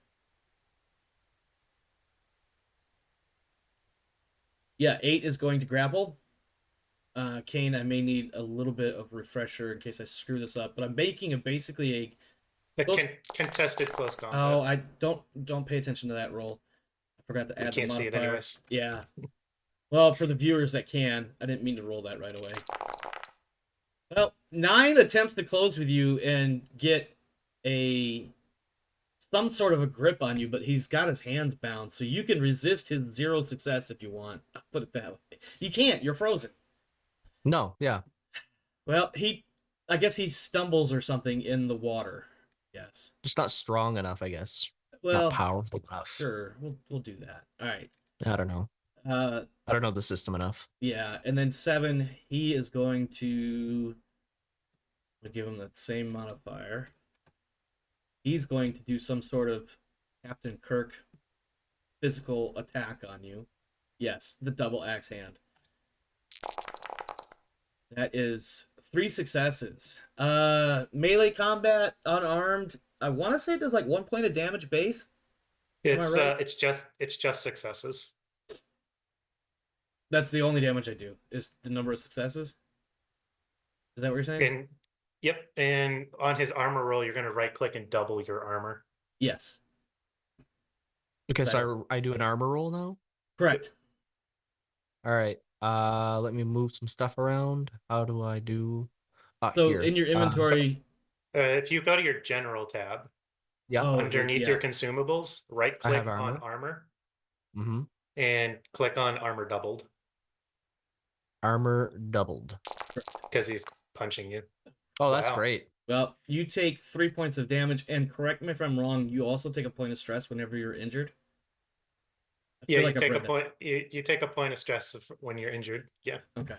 Speaker 1: Yeah, 8 is going to grapple. Kane, I may need a little bit of refresher in case I screw this up, but I'm making basically
Speaker 3: a contested close combat.
Speaker 1: Oh, I don't pay attention to that roll. I forgot to add the modifier.
Speaker 3: You can't see it anyways.
Speaker 1: Yeah. Well, for the viewers that can, I didn't mean to roll that right away. Well, 9 attempts to close with you and get some sort of a grip on you, but he's got his hands bound, so you can resist his 0 success if you want. I'll put it that way. You can't. You're frozen.
Speaker 4: No, yeah.
Speaker 1: Well, I guess he stumbles or something in the water. Yes.
Speaker 4: Just not strong enough, I guess.
Speaker 1: Well,
Speaker 4: not powerful enough.
Speaker 1: Sure, we'll do that. All right.
Speaker 4: I don't know. I don't know the system enough.
Speaker 1: Yeah, and then 7, he is going to give him that same modifier. He's going to do some sort of Captain Kirk physical attack on you. Yes, the double axe hand. That is 3 successes. Melee combat, unarmed. I want to say it does like 1 point of damage base.
Speaker 3: It's
Speaker 1: right?
Speaker 3: it's just successes.
Speaker 1: That's the only damage I do, is the number of successes? Is that what you're saying?
Speaker 3: Yep, and on his armor roll, you're going to right-click and double your armor.
Speaker 1: Yes.
Speaker 4: Okay, so I do an armor roll now?
Speaker 1: Correct.
Speaker 4: All right. Let me move some stuff around. How do I do?
Speaker 1: So
Speaker 4: here.
Speaker 1: in your inventory...
Speaker 3: if you go to your general tab, underneath your consumables, right-click on armor, and click on armor doubled.
Speaker 4: Armor doubled.
Speaker 3: Because he's punching you.
Speaker 4: Oh, that's great.
Speaker 1: Well, you take 3 points of damage, and correct me if I'm wrong, you also take a point of stress whenever you're injured.
Speaker 3: Yeah, you take a point. You take a point of stress when you're injured. Yeah.
Speaker 1: Okay.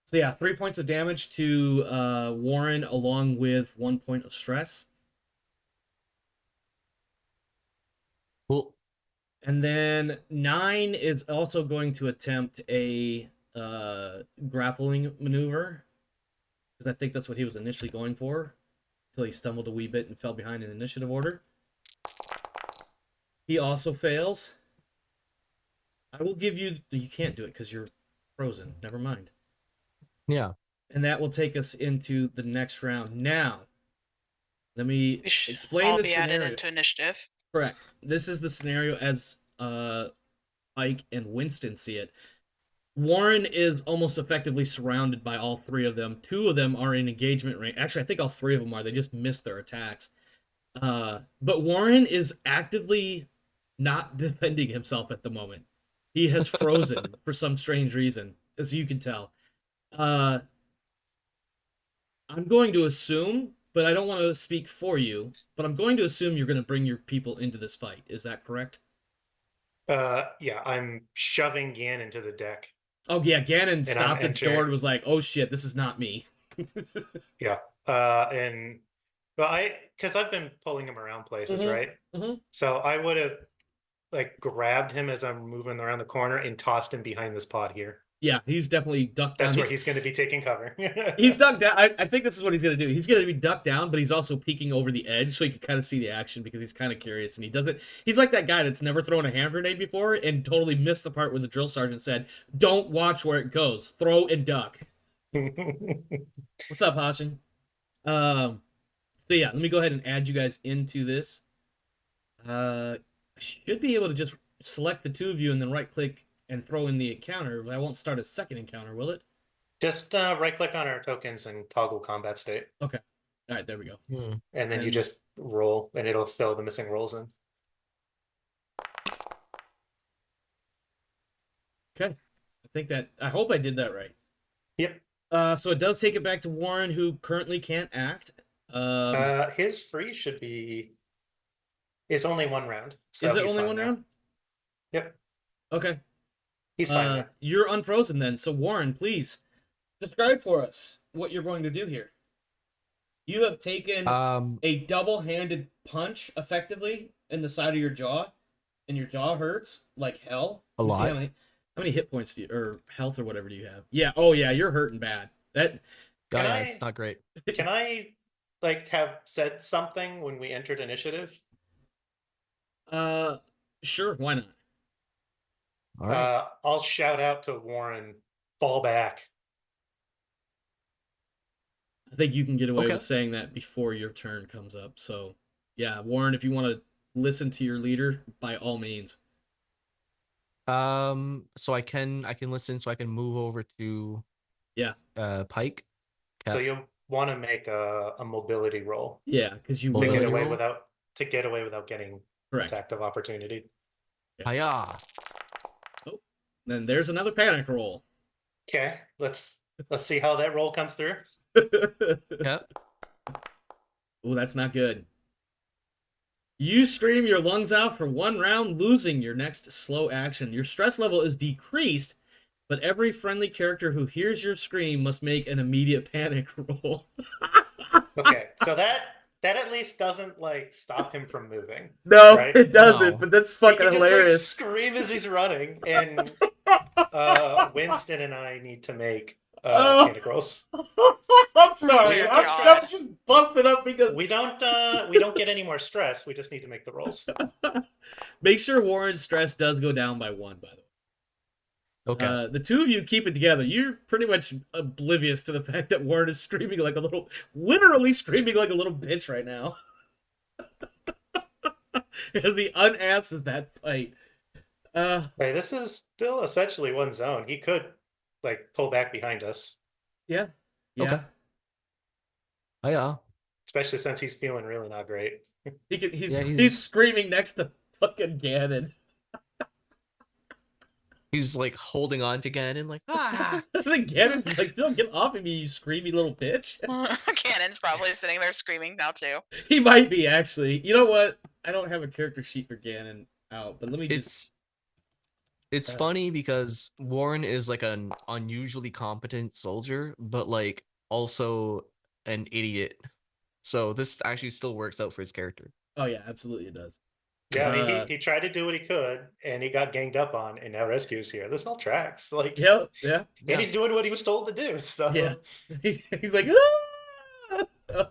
Speaker 1: So yeah, 3 points of damage to Warren, along with 1 point of stress.
Speaker 4: Cool.
Speaker 1: And then 9 is also going to attempt a grappling maneuver, because I think that's what he was initially going for, until he stumbled a wee bit and fell behind in initiative order. He also fails. I will give you... You can't do it because you're frozen. Never mind.
Speaker 4: Yeah.
Speaker 1: And that will take us into the next round. Now, let me explain the scenario.
Speaker 2: Added into initiative.
Speaker 1: Correct. This is the scenario as Pike and Winston see it. Warren is almost effectively surrounded by all 3 of them. 2 of them are in engagement range. Actually, I think all 3 of them are. They just missed their attacks. But Warren is actively not defending himself at the moment. He has frozen for some strange reason, as you can tell. I'm going to assume, but I don't want to speak for you, but I'm going to assume you're going to bring your people into this fight. Is that correct?
Speaker 3: Yeah, I'm shoving Gannon into the deck.
Speaker 1: Oh, yeah, Gannon stopped at the door and was like, oh, shit, this is not me.
Speaker 3: Yeah, because I've been pulling him around places, right? So I would have grabbed him as I'm moving around the corner and tossed him behind this pod here.
Speaker 1: Yeah, he's definitely ducked down.
Speaker 3: That's where he's going to be taking cover.
Speaker 1: He's ducked down. I think this is what he's going to do. He's going to be ducked down, but he's also peeking over the edge so he can kind of see the action because he's kind of curious. And he doesn't. He's like that guy that's never thrown a hand grenade before and totally missed the part where the drill sergeant said, "Don't watch where it goes. Throw and duck." What's up, Hashin? So yeah, let me go ahead and add you guys into this. I should be able to just select the 2 of you and then right-click and throw in the encounter. I won't start a second encounter, will it?
Speaker 3: Just right-click on our tokens and toggle combat state.
Speaker 1: Okay. All right, there we go.
Speaker 3: And then you just roll, and it'll fill the missing rolls in.
Speaker 1: Okay. I I hope I did that right.
Speaker 3: Yep.
Speaker 1: So it does take it back to Warren, who currently can't act.
Speaker 3: His freeze should be is only 1 round. So
Speaker 1: is it
Speaker 3: he's
Speaker 1: only
Speaker 3: fine
Speaker 1: 1
Speaker 3: now.
Speaker 1: round?
Speaker 3: Yep.
Speaker 1: Okay.
Speaker 3: He's fine now.
Speaker 1: You're unfrozen then. So Warren, please describe for us what you're going to do here. You have taken a double-handed punch effectively in the side of your jaw, and your jaw hurts like hell.
Speaker 4: A lot.
Speaker 1: How many hit points do you, or health or whatever do you have? Yeah. Oh yeah, you're hurting bad.
Speaker 4: It's not great.
Speaker 3: Can I have said something when we entered initiative?
Speaker 1: Sure. Why not?
Speaker 4: All right.
Speaker 3: I'll shout out to Warren, fall back.
Speaker 1: I think you can get away with saying that before your turn comes up. So, yeah, Warren, if you want to listen to your leader, by all means.
Speaker 4: So I can listen. So I can move over to Pike.
Speaker 3: So you'll want to make a mobility roll.
Speaker 1: Yeah, because you
Speaker 3: to get away without getting attack of opportunity.
Speaker 4: Yeah. Hiya.
Speaker 1: Oh, then there's another panic roll.
Speaker 3: Okay, let's see how that roll comes through.
Speaker 4: Yep.
Speaker 1: Oh, that's not good. You scream your lungs out for 1 round, losing your next slow action. Your stress level is decreased, but every friendly character who hears your scream must make an immediate panic roll.
Speaker 3: Okay, so that at least doesn't stop him from moving.
Speaker 1: No,
Speaker 3: right?
Speaker 1: it doesn't. But that's fucking hilarious.
Speaker 3: Just scream as he's running, and Winston and I need to make panic rolls.
Speaker 1: I'm sorry. I'm just busted up because
Speaker 3: we don't get any more stress. We just need to make the rolls.
Speaker 1: Make sure Warren's stress does go down by 1, by the way.
Speaker 4: Okay.
Speaker 1: The two of you keep it together. You're pretty much oblivious to the fact that Warren is screaming literally screaming like a little bitch right now. As he unasses that fight.
Speaker 3: Hey, this is still essentially 1 zone. He could pull back behind us.
Speaker 1: Yeah. Yeah.
Speaker 4: Okay. Oh yeah.
Speaker 3: Especially since he's feeling really not great.
Speaker 1: He's screaming next to fucking Gannon.
Speaker 4: He's holding on to Gannon, ah.
Speaker 1: And Gannon's don't get off of me, you screamy little bitch.
Speaker 2: Gannon's probably sitting there screaming now too.
Speaker 1: He might be, actually. You know what? I don't have a character sheet for Gannon out, but let me just.
Speaker 4: It's funny because Warren is an unusually competent soldier, but also an idiot. So this actually still works out for his character.
Speaker 1: Oh yeah, absolutely it does.
Speaker 3: Yeah, he tried to do what he could, and he got ganged up on, and now rescue's here. This all tracks.
Speaker 1: Yeah.
Speaker 3: And he's doing what he was told to do. So
Speaker 1: yeah, he's like. Ah!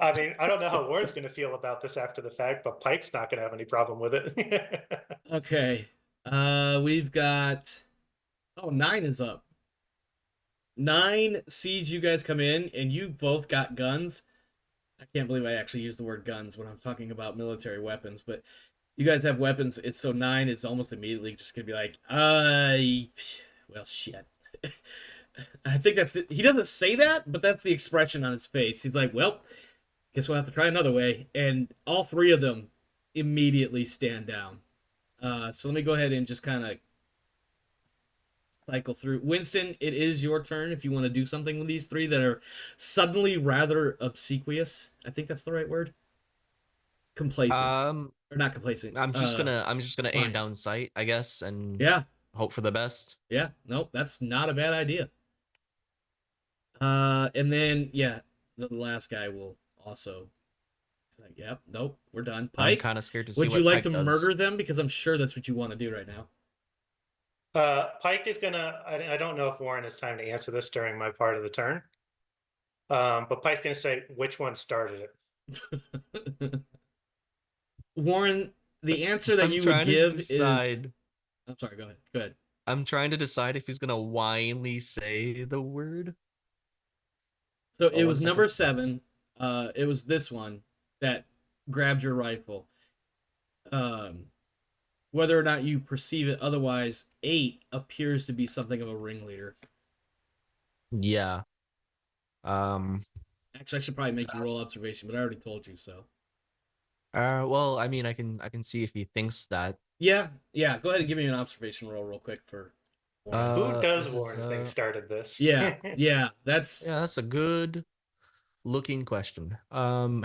Speaker 3: I mean, I don't know how Warren's going to feel about this after the fact, but Pike's not going to have any problem with it.
Speaker 1: Okay, we've got. Oh, 9 is up. 9 sees you guys come in, and you both got guns. I can't believe I actually used the word guns when I'm talking about military weapons, but you guys have weapons. It's so 9 is almost immediately just gonna be like, well, shit. I think he doesn't say that, but that's the expression on his face. He's like, well, guess we'll have to try another way. And all 3 of them immediately stand down. So let me go ahead and just kind of cycle through. Winston, it is your turn if you want to do something with these 3 that are suddenly rather obsequious. I think that's the right word. Complacent. Or not complacent.
Speaker 4: I'm just gonna aim down sight, I guess, and hope for the best.
Speaker 1: Yeah, nope, that's not a bad idea. And then the last guy will also. He's like, yep, nope, we're done. Pike,
Speaker 4: I'm kind of scared to see.
Speaker 1: Would you like to murder them? Because I'm sure that's what you want to do right now.
Speaker 3: Pike is gonna. I don't know if Warren has time to answer this during my part of the turn. But Pike's gonna say which one started it.
Speaker 1: Warren, the answer that you would give is. I'm sorry. Go ahead.
Speaker 4: I'm trying to decide if he's gonna whiningly say the word.
Speaker 1: So it was number 7. It was this one that grabbed your rifle. Whether or not you perceive it otherwise, 8 appears to be something of a ringleader.
Speaker 4: Yeah.
Speaker 1: Actually, I should probably make you roll observation, but I already told you so.
Speaker 4: Well, I mean, I can see if he thinks that.
Speaker 1: Yeah. Go ahead and give me an observation roll real quick for
Speaker 3: Who does
Speaker 4: this
Speaker 3: Warren
Speaker 4: is,
Speaker 3: think started this?
Speaker 1: Yeah, that's
Speaker 4: Yeah, that's a good looking question.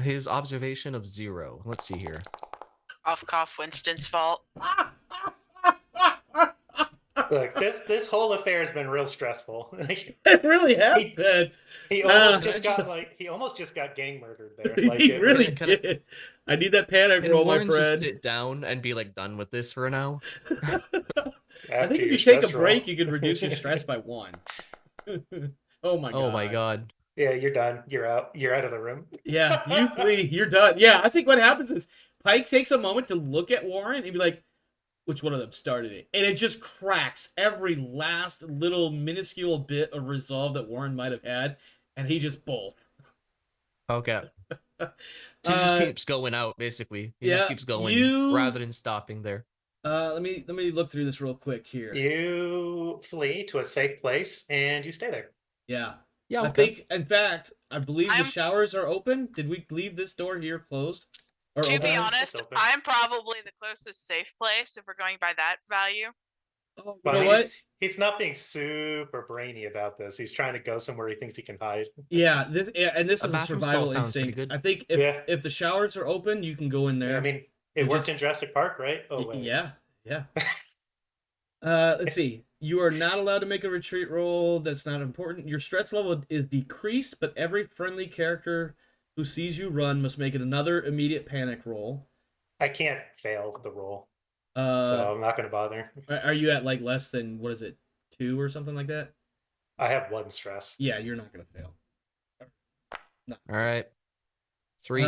Speaker 4: His observation of 0. Let's see here.
Speaker 2: Cough, Winston's fault.
Speaker 3: Look, this whole affair has been real stressful.
Speaker 1: it really has
Speaker 3: He-
Speaker 1: been.
Speaker 3: He almost
Speaker 4: Can I
Speaker 3: just got
Speaker 4: just-
Speaker 3: like he almost just got gang murdered there.
Speaker 1: He
Speaker 3: Like it
Speaker 1: really
Speaker 4: Can I-
Speaker 1: did. I need that panic
Speaker 4: Can
Speaker 1: roll, my
Speaker 4: Warren just
Speaker 1: friend.
Speaker 4: sit down and be like done with this for now?
Speaker 1: I
Speaker 3: after
Speaker 1: think if
Speaker 3: your
Speaker 1: you take a
Speaker 3: stress
Speaker 1: break,
Speaker 3: roll.
Speaker 1: you can reduce your stress by 1. Oh my god.
Speaker 4: Oh my god.
Speaker 3: Yeah, you're done. You're out. You're out of the room.
Speaker 1: Yeah, you flee. You're done. Yeah, I think what happens is Pike takes a moment to look at Warren and be like, which one of them started it? And it just cracks every last little minuscule bit of resolve that Warren might have had, and he just bolt.
Speaker 4: Okay. He just keeps going out, basically. He just keeps going rather than stopping there.
Speaker 1: Let me look through this real quick here.
Speaker 3: You flee to a safe place and you stay there.
Speaker 1: Yeah.
Speaker 4: Yeah,
Speaker 1: I
Speaker 4: okay.
Speaker 1: think, in fact, I believe the showers are open. Did we leave this door here closed? Or
Speaker 2: To
Speaker 1: open?
Speaker 2: be
Speaker 3: It's
Speaker 2: honest,
Speaker 3: open.
Speaker 2: I'm probably the closest safe place if we're going by that value.
Speaker 1: Oh, you
Speaker 3: But
Speaker 1: know
Speaker 3: I mean,
Speaker 1: what?
Speaker 3: he's not being super brainy about this. He's trying to go somewhere he thinks he can hide.
Speaker 1: Yeah, this is a
Speaker 4: bathroom stall
Speaker 1: survival
Speaker 4: sounds pretty
Speaker 1: instinct.
Speaker 4: good.
Speaker 1: I think if the showers are open, you can go in there.
Speaker 3: Yeah, I mean, it
Speaker 1: You
Speaker 3: worked
Speaker 1: just-
Speaker 3: in Jurassic Park, right? Oh wait.
Speaker 1: Yeah. Let's see. You are not allowed to make a retreat roll. That's not important. Your stress level is decreased, but every friendly character who sees you run must make another immediate panic roll.
Speaker 3: I can't fail the roll, so
Speaker 1: Uh,
Speaker 3: I'm not going to bother.
Speaker 1: are you at like less than, what is it, 2 or something like that?
Speaker 3: I have 1 stress.
Speaker 1: Yeah, you're not gonna fail. No.
Speaker 4: All right. 3.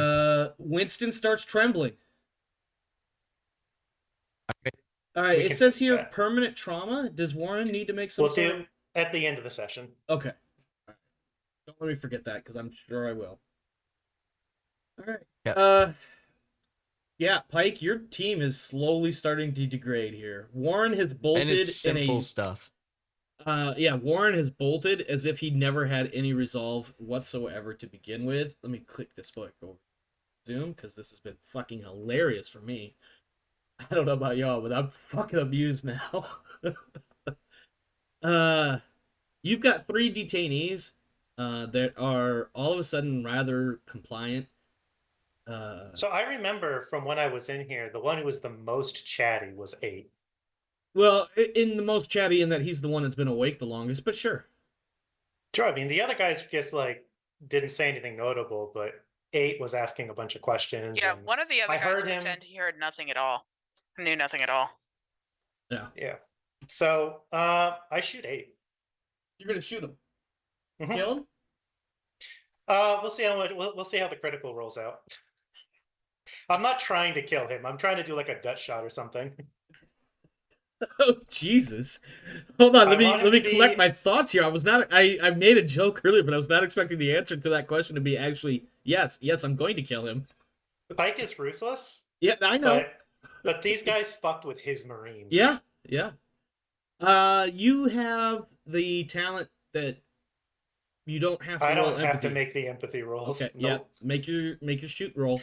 Speaker 1: Winston starts trembling.
Speaker 4: Okay.
Speaker 1: All right,
Speaker 3: We
Speaker 1: it
Speaker 3: can
Speaker 1: says
Speaker 3: fix
Speaker 1: here
Speaker 3: that.
Speaker 1: permanent trauma. Does Warren need to make some
Speaker 3: We'll
Speaker 1: sort
Speaker 3: do
Speaker 1: of...
Speaker 3: at the end of the session.
Speaker 1: Okay. Don't let me forget that, because I'm sure I will. All right.
Speaker 4: Yep.
Speaker 1: Yeah, Pike, your team is slowly starting to degrade here. Warren has bolted
Speaker 4: And it's simple
Speaker 1: in
Speaker 4: stuff.
Speaker 1: Warren has bolted as if he never had any resolve whatsoever to begin with. Let me click this book over Zoom, because this has been fucking hilarious for me. I don't know about y'all, but I'm fucking amused now. You've got 3 detainees that are all of a sudden rather compliant.
Speaker 3: So I remember from when I was in here, the one who was the most chatty was 8.
Speaker 1: Well, in the most chatty in that he's the one that's been awake the longest, but sure.
Speaker 3: Sure, I mean, the other guys just like didn't say anything notable, but 8 was asking a bunch of questions.
Speaker 2: Yeah,
Speaker 3: and
Speaker 2: one of the other
Speaker 3: I
Speaker 2: guys
Speaker 3: heard him-
Speaker 2: pretend he heard nothing at all. Knew nothing at all.
Speaker 3: Yeah. So I shoot 8.
Speaker 1: You're gonna shoot him.
Speaker 3: Mhm.
Speaker 1: Kill him?
Speaker 3: We'll see how much. We'll see how the critical rolls out. I'm not trying to kill him. I'm trying to do like a gut shot or something.
Speaker 1: Oh Jesus! Hold on,
Speaker 3: I
Speaker 1: let
Speaker 3: want him
Speaker 1: me
Speaker 3: to
Speaker 1: collect
Speaker 3: be-
Speaker 1: my thoughts here. I was not. I made a joke earlier, but I was not expecting the answer to that question to be actually yes. I'm going to kill him.
Speaker 3: Pike is ruthless,
Speaker 1: Yeah, I know.
Speaker 3: but these guys fucked with his Marines.
Speaker 1: Yeah. You have the talent that you don't have to.
Speaker 3: I
Speaker 1: roll
Speaker 3: don't have
Speaker 1: empathy.
Speaker 3: to make the empathy rolls.
Speaker 1: Okay.
Speaker 3: Nope.
Speaker 1: Yeah. Make your shoot roll.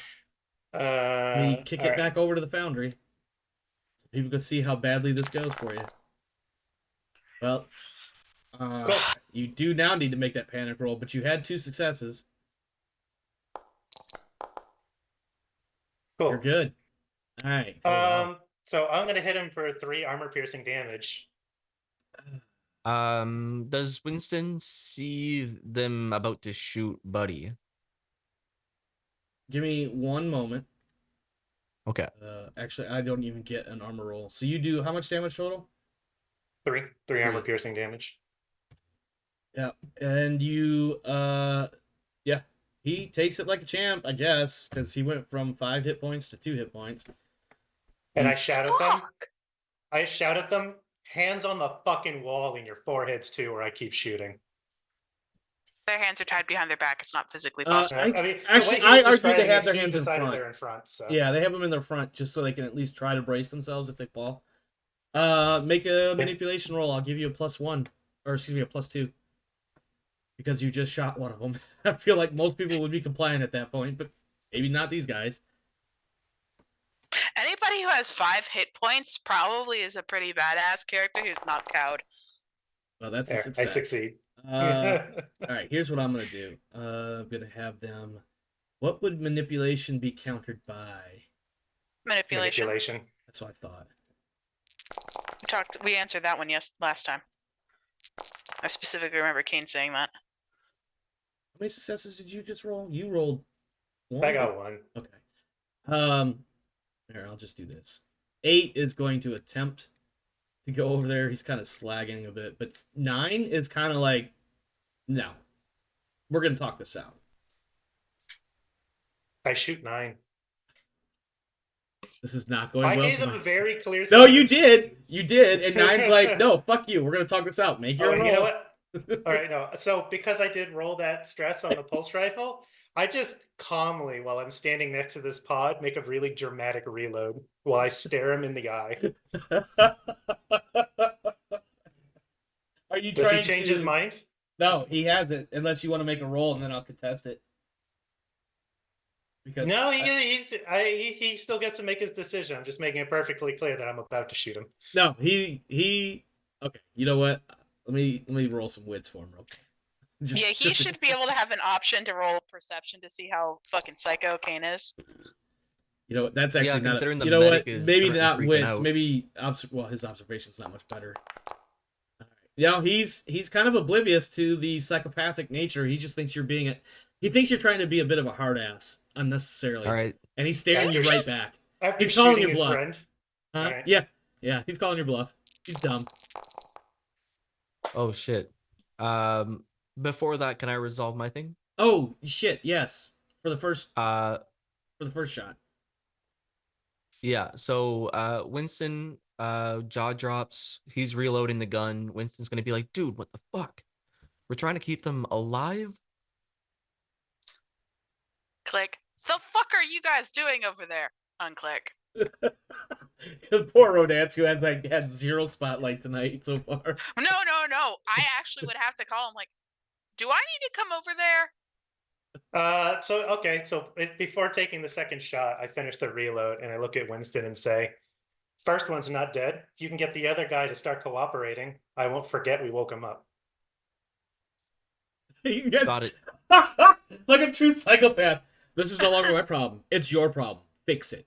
Speaker 1: Let me kick
Speaker 3: all
Speaker 1: it
Speaker 3: right.
Speaker 1: back over to the foundry, so people can see how badly this goes for you. Well,
Speaker 3: Cool.
Speaker 1: you do now need to make that panic roll, but you had 2 successes.
Speaker 3: Cool.
Speaker 1: You're good. All right.
Speaker 3: So I'm gonna hit him for 3 armor piercing damage.
Speaker 4: Does Winston see them about to shoot Buddy?
Speaker 1: Give me 1 moment.
Speaker 4: Okay.
Speaker 1: Actually, I don't even get an armor roll. So you do how much damage total?
Speaker 3: 3 armor
Speaker 1: 3.
Speaker 3: piercing damage.
Speaker 1: Yeah, and you, he takes it like a champ, I guess, because he went from 5 hit points to 2 hit points.
Speaker 3: And I
Speaker 1: He's-
Speaker 3: shout at them.
Speaker 2: Fuck!
Speaker 3: I shout at them. Hands on the fucking wall in your foreheads too, or I keep shooting.
Speaker 2: Their hands are tied behind their back. It's not physically
Speaker 1: Uh,
Speaker 2: possible.
Speaker 1: I-
Speaker 3: I mean, the
Speaker 1: actually,
Speaker 3: way he
Speaker 1: I
Speaker 3: was
Speaker 1: argue they
Speaker 3: describing
Speaker 1: have
Speaker 3: it,
Speaker 1: their
Speaker 3: he
Speaker 1: hands in
Speaker 3: decided
Speaker 1: front.
Speaker 3: they're in front. So
Speaker 1: Yeah, they have them in their front just so they can at least try to brace themselves if they fall. Make a manipulation roll. I'll give you a +1, or excuse me, a +2, because you just shot one of them. I feel like most people would be compliant at that point, but maybe not these guys.
Speaker 2: Anybody who has 5 hit points probably is a pretty badass character who's not cowed.
Speaker 1: Well, that's a
Speaker 3: There, I
Speaker 1: success.
Speaker 3: succeed.
Speaker 1: All right, here's what I'm gonna do. I'm gonna have them. What would manipulation be countered by?
Speaker 2: Manipulation.
Speaker 3: Manipulation.
Speaker 1: That's what I thought.
Speaker 2: We answered that one last time. I specifically remember Kane saying that.
Speaker 1: How many successes did you just roll? You rolled one.
Speaker 3: I got one.
Speaker 1: Okay. Here, I'll just do this. 8 is going to attempt to go over there. He's kind of slagging a bit, but 9 is kind of like, no, we're gonna talk this out.
Speaker 3: I shoot 9.
Speaker 1: This is not going
Speaker 3: I
Speaker 1: well.
Speaker 3: gave them a very clear.
Speaker 1: No, you did. You did. And 9's like, no, fuck you. We're gonna talk this out. Make your roll.
Speaker 3: You know what? All right, no. So because I did roll that stress on the pulse rifle, I just calmly, while I'm standing next to this pod, make a really dramatic reload while I stare him in the eye.
Speaker 1: Are you
Speaker 3: Does
Speaker 1: trying
Speaker 3: he change
Speaker 1: to...
Speaker 3: his mind?
Speaker 1: No, he hasn't. Unless you want to make a roll, and then I'll contest it. Because
Speaker 3: no, he still gets to make his decision. I'm just making it perfectly clear that I'm about to shoot him.
Speaker 1: No, he. Okay, you know what? Let me roll some wits for him real quick.
Speaker 2: He should be able to have an option to roll perception to see how fucking psycho Kane is.
Speaker 1: You know, that's actually not.
Speaker 4: Considering the
Speaker 1: you know what?
Speaker 4: medic is
Speaker 1: Maybe
Speaker 4: currently
Speaker 1: not
Speaker 4: freaking
Speaker 1: wits.
Speaker 4: out.
Speaker 1: Maybe well, his observation's not much better. All right. You know, he's kind of oblivious to the psychopathic nature. He just thinks you're being he thinks you're trying to be a bit of a hard ass unnecessarily.
Speaker 4: All right.
Speaker 1: And he's staring you right back.
Speaker 3: After
Speaker 1: He's calling
Speaker 3: shooting
Speaker 1: your
Speaker 3: his
Speaker 1: bluff.
Speaker 3: friend. Right.
Speaker 1: Yeah, he's calling your bluff. He's dumb.
Speaker 4: Oh shit. Before that, can I resolve my thing?
Speaker 1: Oh shit! Yes, for the first shot.
Speaker 4: Yeah. So Winston jaw drops. He's reloading the gun. Winston's gonna be like, dude, what the fuck? We're trying to keep them alive.
Speaker 2: Click. The fuck are you guys doing over there? Unclick.
Speaker 1: Poor Rodance, who has had 0 spotlight tonight so far.
Speaker 2: No. I actually would have to call him. Like, do I need to come over there?
Speaker 3: So before taking the second shot, I finish the reload and I look at Winston and say, first one's not dead. If you can get the other guy to start cooperating, I won't forget we woke him up.
Speaker 4: Got it.
Speaker 1: Like a true psychopath. This is no longer my problem. It's your problem. Fix it.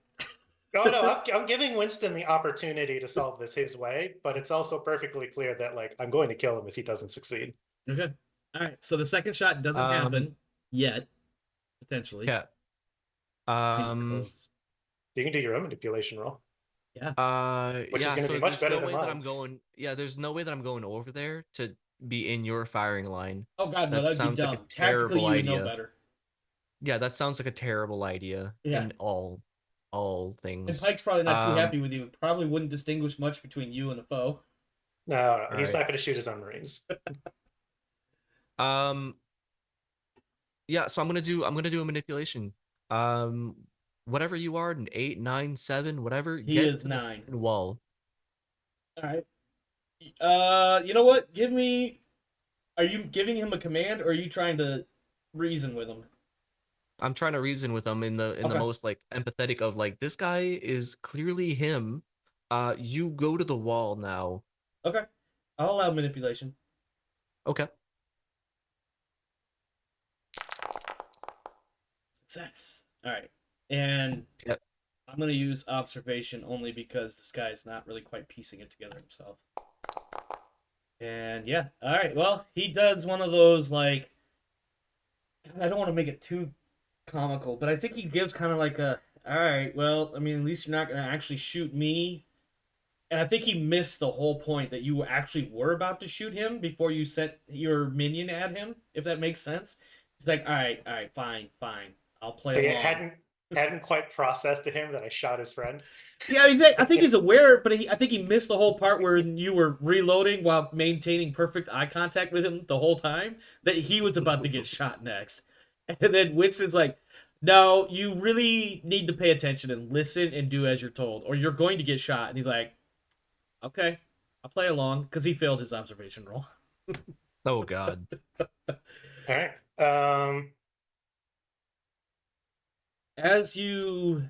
Speaker 3: No, I'm giving Winston the opportunity to solve this his way, but it's also perfectly clear that like I'm going to kill him if he doesn't succeed.
Speaker 1: Okay. All right. So the second shot doesn't happen yet, potentially.
Speaker 4: Yeah.
Speaker 3: You can do your own manipulation roll.
Speaker 1: Yeah.
Speaker 3: Which is going to be much better than mine.
Speaker 4: There's no way that I'm going over there to be in your firing line.
Speaker 1: Oh god, no,
Speaker 4: That
Speaker 1: that'd be
Speaker 4: sounds like
Speaker 1: dumb.
Speaker 4: a terrible
Speaker 1: Tactically, you would know
Speaker 4: idea.
Speaker 1: better.
Speaker 4: Yeah, that sounds like a terrible idea.
Speaker 1: Yeah.
Speaker 4: In all
Speaker 1: And
Speaker 4: things.
Speaker 1: Pike's probably not too happy with you. It probably wouldn't distinguish much between you and a foe.
Speaker 3: No, he's
Speaker 4: right.
Speaker 3: not going to shoot his own Marines.
Speaker 4: Yeah, so I'm gonna do a manipulation. Whatever you are, an 8, 9, 7, whatever.
Speaker 1: He
Speaker 4: get
Speaker 1: is
Speaker 4: to the
Speaker 1: 9.
Speaker 4: wall.
Speaker 1: All right. You know what? Are you giving him a command, or are you trying to reason with him?
Speaker 4: I'm trying to reason with him in the most like empathetic of like, this guy is clearly him. You go to the wall now.
Speaker 1: Okay. I'll allow manipulation.
Speaker 4: Okay.
Speaker 1: Success. All right. And
Speaker 4: Yep.
Speaker 1: I'm going to use observation only because this guy's not really quite piecing it together himself. And yeah. All right. Well, he does one of those, like, I don't want to make it too comical, but I think he gives kind of like a, all right, well, I mean, at least you're not going to actually shoot me. And I think he missed the whole point that you actually were about to shoot him before you sent your minion at him, if that makes sense. He's like, all right, fine. I'll play along.
Speaker 3: Hadn't quite processed to him that I shot his friend.
Speaker 1: Yeah, I think he's aware, but I think he missed the whole part where you were reloading while maintaining perfect eye contact with him the whole time, that he was about to get shot next. And then Winston's like, no, you really need to pay attention and listen and do as you're told, or you're going to get shot. And he's like, okay, I'll play along, because he failed his observation roll.
Speaker 4: Oh, God.
Speaker 3: All right.
Speaker 1: As you...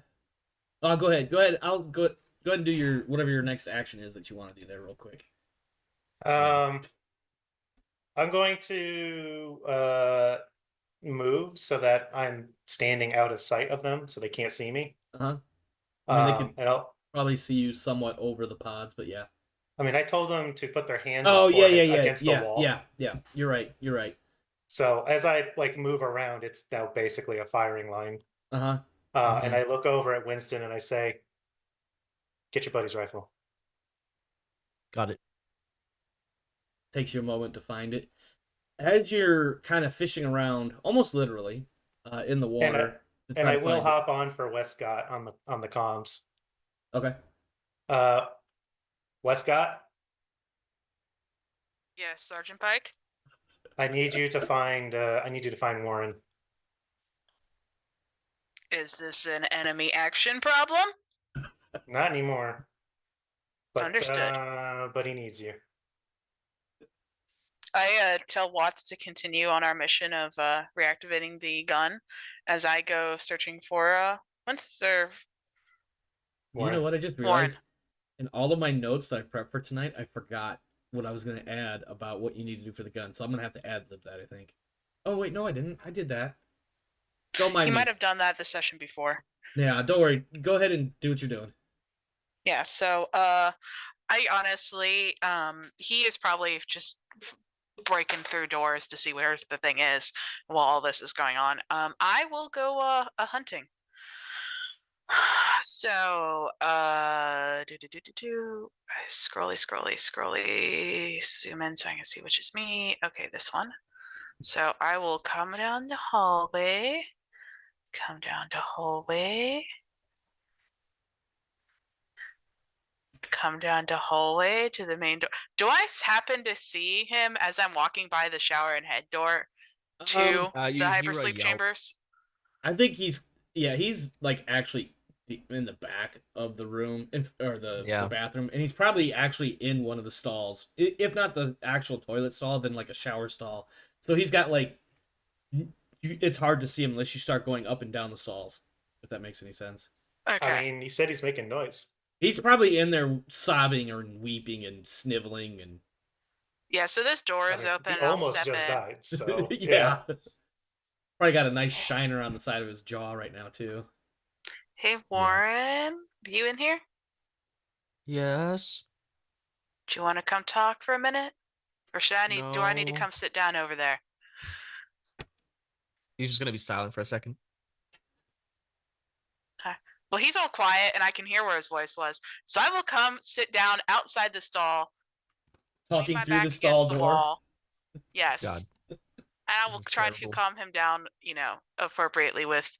Speaker 1: Oh, go ahead. I'll go ahead and do your whatever your next action is that you want to do there real quick.
Speaker 3: I'm going to move so that I'm standing out of sight of them, so they can't see me.
Speaker 1: Uh-huh. I mean, they could
Speaker 3: And I'll.
Speaker 1: probably see you somewhat over the pods, but yeah.
Speaker 3: I mean, I told them to put their hands and
Speaker 1: Oh,
Speaker 3: foreheads against the wall.
Speaker 1: yeah. You're right. You're right.
Speaker 3: So as I like move around, it's now basically a firing line.
Speaker 1: Uh-huh.
Speaker 3: And I look over at Winston and I say, "Get your buddy's rifle."
Speaker 4: Got it.
Speaker 1: Takes you a moment to find it. As you're kind of fishing around, almost literally, in the water.
Speaker 3: And I will hop on for Wescott on the comms.
Speaker 1: Okay.
Speaker 3: Wescott,
Speaker 2: Yes, Sergeant Pike.
Speaker 3: I need you to find Warren.
Speaker 2: Is this an enemy action problem?
Speaker 3: Not anymore. But,
Speaker 2: Understood.
Speaker 3: But he needs you.
Speaker 2: I tell Watts to continue on our mission of reactivating the gun as I go searching for Winston.
Speaker 1: You know what? I just
Speaker 2: Warren.
Speaker 1: realized in all of my notes that I prepped for tonight, I forgot what I was going to add about what you need to do for the gun. So I'm going to have to ad-lib that, I think. Oh, wait, no, I didn't. I did that. Don't mind
Speaker 2: You
Speaker 1: me.
Speaker 2: might have done that the session before.
Speaker 1: Yeah, don't worry. Go ahead and do what you're doing.
Speaker 2: Yeah, so I honestly, he is probably just breaking through doors to see where the thing is while all this is going on. I will go hunting. So scrolly, zoom in so I can see which is me. Okay, this one. So I will come down the hallway. Come down the hallway. Come down the hallway to the main door. Do I happen to see him as I'm walking by the shower and head door to the hypersleep chambers?
Speaker 1: I think he's like actually in the back of the room or the bathroom, and he's probably actually in one of the stalls, if not the actual toilet stall, then like a shower stall. So he's got like, it's hard to see him unless you start going up and down the stalls, if that makes any sense.
Speaker 2: Okay.
Speaker 3: I mean, he said he's making noise.
Speaker 1: He's probably in there sobbing or weeping and sniveling and.
Speaker 2: Yeah, so this door is open.
Speaker 3: He almost just died. So
Speaker 1: yeah. Probably got a nice shiner on the side of his jaw right now too.
Speaker 2: Hey Warren, you in here?
Speaker 4: Yes.
Speaker 2: Do you want to come talk for a minute, or do I need to come sit down over there?
Speaker 4: He's just gonna be silent for a second.
Speaker 2: Okay. Well, he's all quiet, and I can hear where his voice was. So I will come sit down outside the stall,
Speaker 1: talking through the stall door.
Speaker 2: Wall. Yes.
Speaker 4: God.
Speaker 2: And I will try to calm him down, appropriately with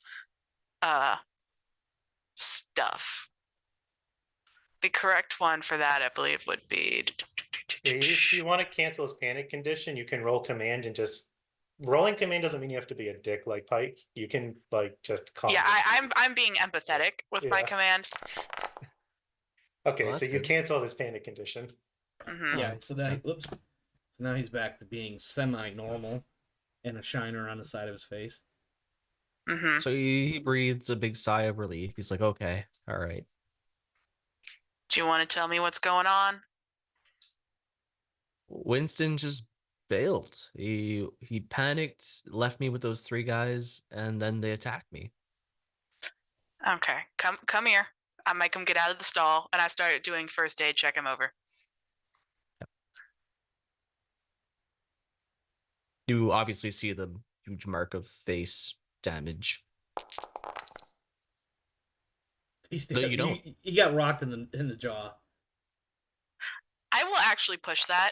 Speaker 2: stuff. The correct one for that, I believe, would be.
Speaker 3: If you want to cancel his panic condition, you can roll command and just. Rolling command doesn't mean you have to be a dick like Pike. You can just calm.
Speaker 2: Yeah, I'm being empathetic with my command.
Speaker 3: Okay, so you cancel this panic condition.
Speaker 2: Mm-hmm.
Speaker 1: Yeah, so now he's back to being semi-normal and a shiner on the side of his face.
Speaker 2: Mm-hmm.
Speaker 4: So he breathes a big sigh of relief. He's like, okay, all right.
Speaker 2: Do you want to tell me what's going on?
Speaker 4: Winston just bailed. He panicked, left me with those 3 guys, and then they attacked me.
Speaker 2: Okay, come here. I make him get out of the stall, and I start doing first aid, check him over.
Speaker 4: Yep. You obviously see the huge mark of face damage.
Speaker 1: No, you don't. He got rocked in the jaw.
Speaker 2: I will actually push that.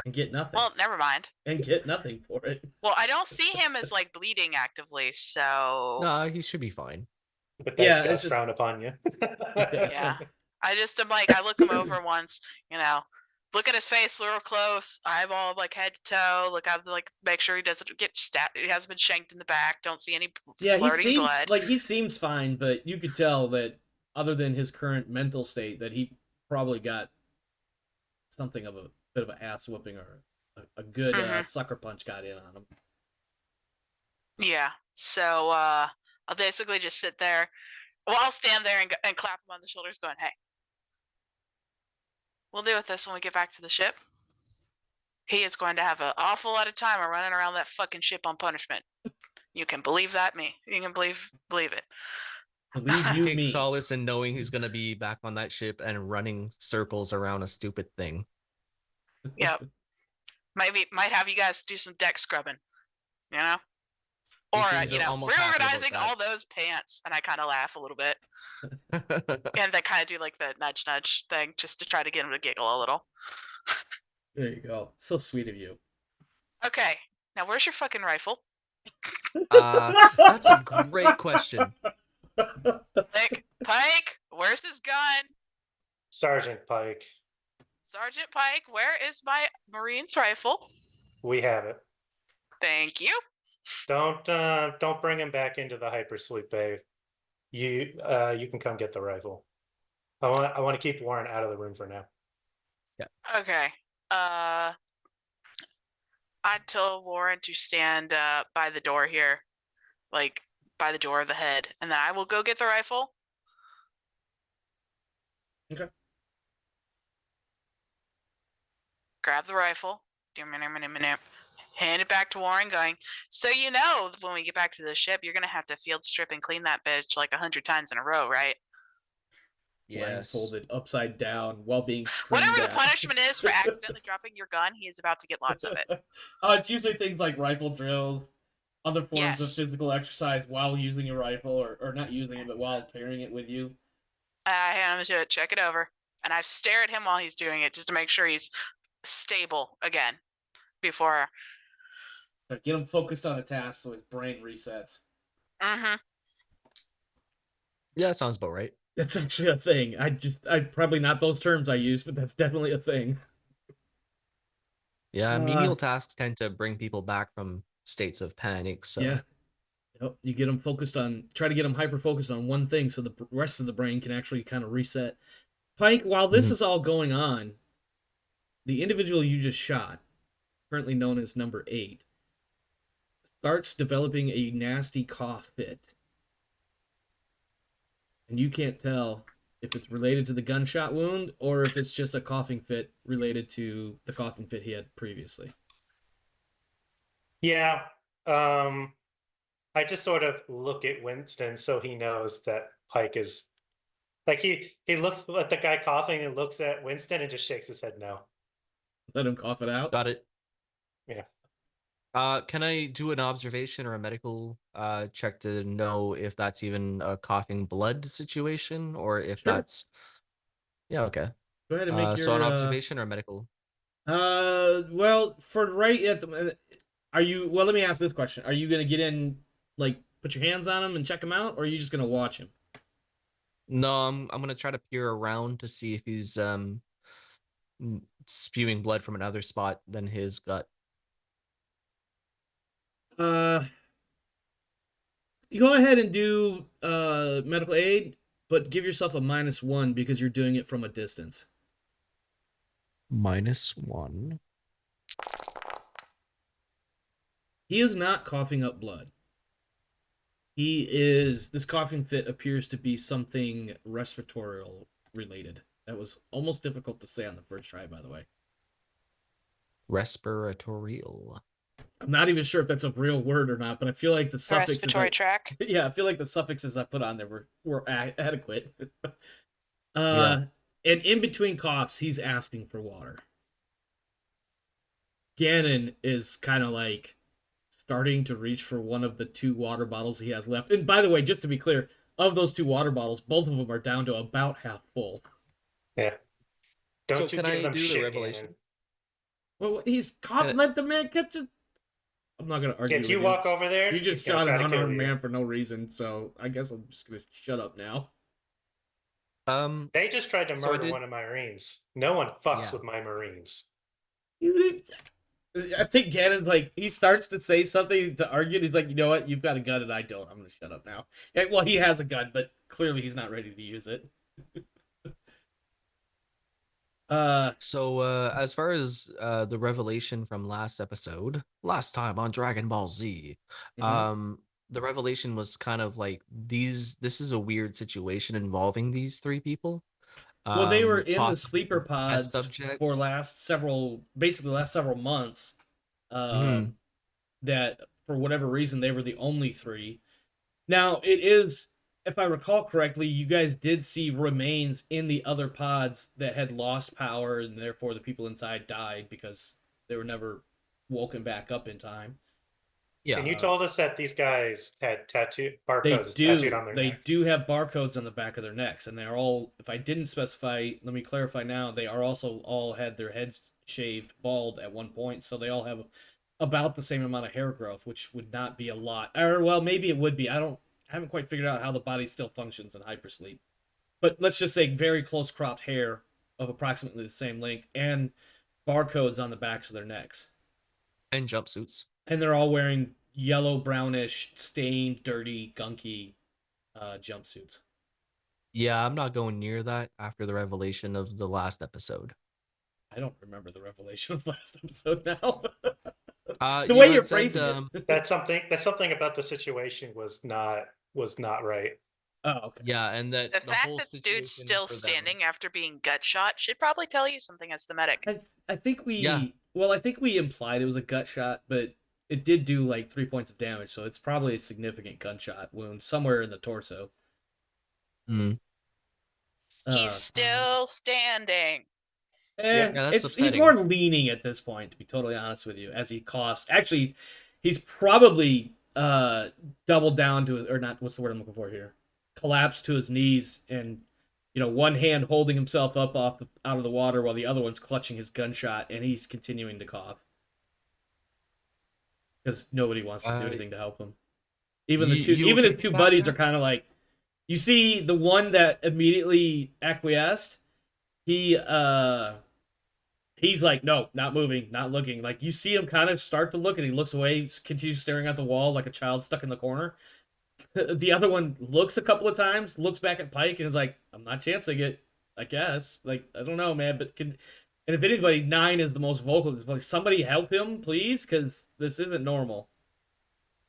Speaker 1: And get nothing.
Speaker 2: Well, never mind.
Speaker 1: And get nothing for it.
Speaker 2: Well, I don't see him as like bleeding actively, so.
Speaker 4: No, he should be fine.
Speaker 3: But that's just frown upon you.
Speaker 2: Yeah. I look him over once, look at his face real close, eyeball like head to toe, look out, make sure he doesn't get stabbed. He hasn't been shanked in the back. Don't see any splurting blood.
Speaker 1: Like he seems fine, but you could tell that other than his current mental state, that he probably got something of a bit of an ass whooping or a good sucker punch got in on him.
Speaker 2: Yeah. So I'll basically just sit there. Well, I'll stand there and clap him on the shoulders, going, "Hey, we'll deal with this when we get back to the ship." he is going to have an awful lot of time running around that fucking ship on punishment. You can believe that, me. You can believe it.
Speaker 1: Believe you
Speaker 4: Take
Speaker 1: me.
Speaker 4: solace in knowing he's gonna be back on that ship and running circles around a stupid thing.
Speaker 2: Yep. Might have you guys do some deck scrubbing, you know?
Speaker 4: He
Speaker 2: Or,
Speaker 4: seems
Speaker 2: you know,
Speaker 4: almost happy about
Speaker 2: reorganizing
Speaker 4: that.
Speaker 2: all those pants. And I kind of laugh a little bit. And they kind of do like the nudge thing just to try to get him to giggle a little.
Speaker 1: There you go. So sweet of you.
Speaker 2: Okay. Now, where's your fucking rifle?
Speaker 4: That's a great question.
Speaker 2: Pike, where's his gun?
Speaker 3: Sergeant Pike,
Speaker 2: Sergeant Pike, where is my Marine's rifle?
Speaker 3: we have it.
Speaker 2: Thank you.
Speaker 3: Don't bring him back into the hypersleep bay. You can come get the rifle. I want to keep Warren out of the room for now.
Speaker 2: Okay. I'd tell Warren to stand by the door here, like by the door of the head, and then I will go get the rifle.
Speaker 1: Okay.
Speaker 2: Grab the rifle. Hand it back to Warren, going, so you know, when we get back to the ship, you're going to have to field strip and clean that bitch like 100 times in a row, right?
Speaker 4: Yes.
Speaker 1: Blindfolded upside down while being screamed
Speaker 2: Whatever the
Speaker 1: at.
Speaker 2: punishment is for accidentally dropping your gun, he is about to get lots of it.
Speaker 1: It's usually things like rifle drills, other forms of
Speaker 2: Yes.
Speaker 1: physical exercise while using a rifle, or not using it, but while carrying it with you.
Speaker 2: I hand him to it, check it over, and I stare at him while he's doing it just to make sure he's stable again before.
Speaker 1: Get him focused on a task so his brain resets.
Speaker 2: Mm-hmm.
Speaker 4: Yeah, that sounds about right.
Speaker 1: That's actually a thing. I probably not those terms I use, but that's definitely a thing.
Speaker 4: Yeah, menial tasks tend to bring people back from states of panic. So
Speaker 1: Yeah. Yep. You get them focused on, try to get them hyper focused on one thing so the rest of the brain can actually kind of reset. Pike, while this is all going on, the individual you just shot, currently known as number 8, starts developing a nasty cough fit. And you can't tell if it's related to the gunshot wound or if it's just a coughing fit related to the coughing fit he had previously.
Speaker 3: Yeah. I just sort of look at Winston so he knows that Pike is like he looks at the guy coughing and looks at Winston and just shakes his head no.
Speaker 1: Let him cough it out.
Speaker 4: got it.
Speaker 3: Yeah.
Speaker 4: Can I do an observation or a medical check to know if that's even a coughing blood situation or if
Speaker 1: Sure.
Speaker 4: that's okay.
Speaker 1: Go ahead and make your
Speaker 4: so an observation or a medical?
Speaker 1: Well, for right at the minute, are you? Well, let me ask this question: are you gonna get in, like, put your hands on him and check him out, or are you just gonna watch him?
Speaker 4: No, I'm gonna try to peer around to see if he's spewing blood from another spot than his gut.
Speaker 1: You go ahead and do medical aid, but give yourself a -1 because you're doing it from a distance.
Speaker 4: -1.
Speaker 1: He is not coughing up blood. This coughing fit appears to be something respiratory related. That was almost difficult to say on the first try, by the way.
Speaker 4: Respiratorial.
Speaker 1: I'm not even sure if that's a real word or not, but I feel like the suffixes.
Speaker 2: Respiratory tract.
Speaker 1: Yeah, I feel like the suffixes I put on there were adequate.
Speaker 4: Yeah.
Speaker 1: And in between coughs, he's asking for water. Gannon is kind of like starting to reach for one of the 2 water bottles he has left. And by the way, just to be clear, of those 2 water bottles, both of them are down to about half full.
Speaker 3: Yeah. Don't
Speaker 4: So
Speaker 3: you
Speaker 4: can
Speaker 3: give
Speaker 4: I
Speaker 3: them
Speaker 4: do the
Speaker 3: shit,
Speaker 4: revelation?
Speaker 3: Gannon.
Speaker 1: Well, he's coughing. Let the man catch it. I'm not gonna argue.
Speaker 3: If you
Speaker 1: with
Speaker 3: walk over there,
Speaker 1: you
Speaker 3: he's
Speaker 1: just
Speaker 3: gonna
Speaker 1: shot
Speaker 3: try
Speaker 1: an
Speaker 3: to kill
Speaker 1: unarmed
Speaker 3: you.
Speaker 1: man for no reason, so I guess I'm just gonna shut up now.
Speaker 3: They just tried to
Speaker 4: So I
Speaker 3: murder
Speaker 4: did-
Speaker 3: one of my Marines. No one fucks
Speaker 4: Yeah.
Speaker 3: with my Marines.
Speaker 1: I think Gannon's like, he starts to say something to argue, and he's like, you know what, you've got a gun and I don't. I'm gonna shut up now. And, well, he has a gun, but clearly he's not ready to use it.
Speaker 4: So as far as the revelation from last time on Dragon Ball Z, the revelation was kind of like this is a weird situation involving these 3 people.
Speaker 1: Well, they were in the
Speaker 4: possibly
Speaker 1: sleeper
Speaker 4: test
Speaker 1: pods
Speaker 4: subjects.
Speaker 1: for basically the last several months.
Speaker 4: Mhm.
Speaker 1: That for whatever reason they were the only 3. Now it is, if I recall correctly, you guys did see remains in the other pods that had lost power, and therefore the people inside died because they were never woken back up in time.
Speaker 4: Yeah.
Speaker 3: And you told us that these guys had
Speaker 1: They
Speaker 3: barcodes tattooed on their
Speaker 1: They
Speaker 3: neck.
Speaker 1: do have barcodes on the back of their necks, and they're all. If I didn't specify, let me clarify now. They are also all had their heads shaved bald at one point, so they all have about the same amount of hair growth, which would not be a lot. Or well, maybe it would be. I haven't quite figured out how the body still functions in hypersleep. But let's just say very close cropped hair of approximately the same length and barcodes on the backs of their necks.
Speaker 4: And jumpsuits.
Speaker 1: And they're all wearing yellow, brownish, stained, dirty, gunky jumpsuits.
Speaker 4: Yeah, I'm not going near that after the revelation of the last episode.
Speaker 1: I don't remember the revelation of the last episode now.
Speaker 4: The
Speaker 1: way you're phrasing it.
Speaker 3: That's something about the situation was not right.
Speaker 1: Oh, okay.
Speaker 4: Yeah, and that
Speaker 2: The
Speaker 4: the
Speaker 2: fact
Speaker 4: whole
Speaker 2: that the
Speaker 4: situation
Speaker 2: dude's still
Speaker 4: for them-
Speaker 2: standing after being gut shot should probably tell you something as the medic.
Speaker 1: I think we
Speaker 4: Yeah.
Speaker 1: I think we implied it was a gut shot, but it did do like 3 points of damage, so it's probably a significant gunshot wound somewhere in the torso.
Speaker 4: Mm.
Speaker 2: He's still standing.
Speaker 4: Yeah, that's
Speaker 1: He's
Speaker 4: upsetting.
Speaker 1: more leaning at this point, to be totally honest with you, as he coughs. Actually, he's probably doubled down to, or not, what's the word I'm looking for here? Collapsed to his knees, and one hand holding himself up out of the water while the other one's clutching his gunshot, and he's continuing to cough because nobody wants to do anything to help him. Even his two buddies are kind of like, you see the one that immediately acquiesced. He's like, no, not moving, not looking. Like, you see him kind of start to look, and he looks away, continues staring at the wall like a child stuck in the corner. The other one looks a couple of times, looks back at Pike, and is like, I'm not chancing it, I guess. Like, I don't know, man, but and if anybody, 9 is the most vocal. It's like, somebody help him, please, because this isn't normal.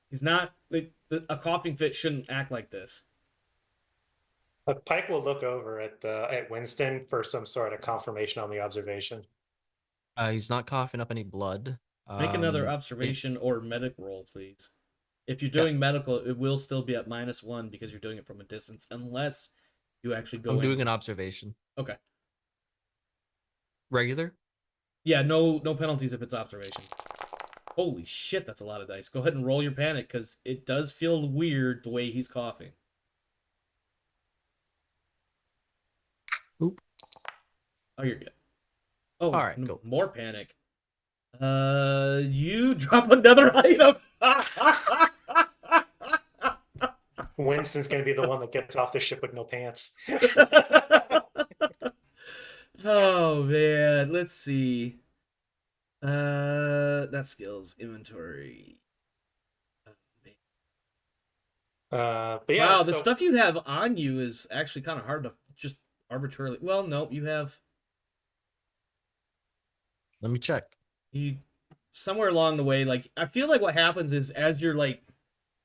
Speaker 1: He's not, a coughing fit shouldn't act like this.
Speaker 3: Pike will look over at Winston for some sort of confirmation on the observation.
Speaker 4: He's not coughing up any blood.
Speaker 1: Make another observation or medic roll, please. If you're doing medical, it will still be at -1 because you're doing it from a distance, unless you actually go in.
Speaker 4: I'm doing an observation.
Speaker 1: Okay.
Speaker 4: Regular?
Speaker 1: Yeah, no penalties if it's observation. Holy shit, that's a lot of dice. Go ahead and roll your panic, because it does feel weird the way he's coughing.
Speaker 4: Oop.
Speaker 1: Oh, you're good. Oh,
Speaker 4: all right, go.
Speaker 1: More panic. You drop another item.
Speaker 3: Winston's going to be the one that gets off the ship with no pants.
Speaker 1: Oh man, let's see. That skills inventory.
Speaker 3: But yeah,
Speaker 1: wow, the stuff you have on you is actually kind of hard to just arbitrarily. Well, no, you have.
Speaker 4: Let me check.
Speaker 1: You somewhere along the way, like, I feel like what happens is, as you're like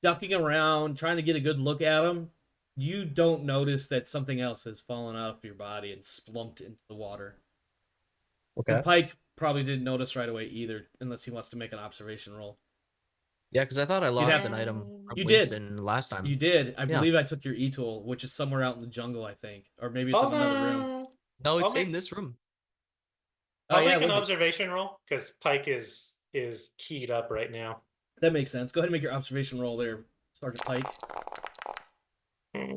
Speaker 1: ducking around trying to get a good look at them, you don't notice that something else has fallen out of your body and splumped into the water.
Speaker 4: Okay.
Speaker 1: And Pike probably didn't notice right away either, unless he wants to make an observation roll.
Speaker 4: Yeah, because I thought I lost an item from
Speaker 1: You did.
Speaker 4: Winston last time.
Speaker 1: You did. I
Speaker 4: Yeah.
Speaker 1: believe I took your e-tool, which is somewhere out in the jungle, I think, or maybe it's in another room.
Speaker 4: No, it's in this room.
Speaker 3: I'll
Speaker 1: yeah,
Speaker 3: make an
Speaker 1: look,
Speaker 3: observation roll because Pike is keyed up right now.
Speaker 1: that makes sense. Go ahead and make your observation roll there, Sergeant Pike.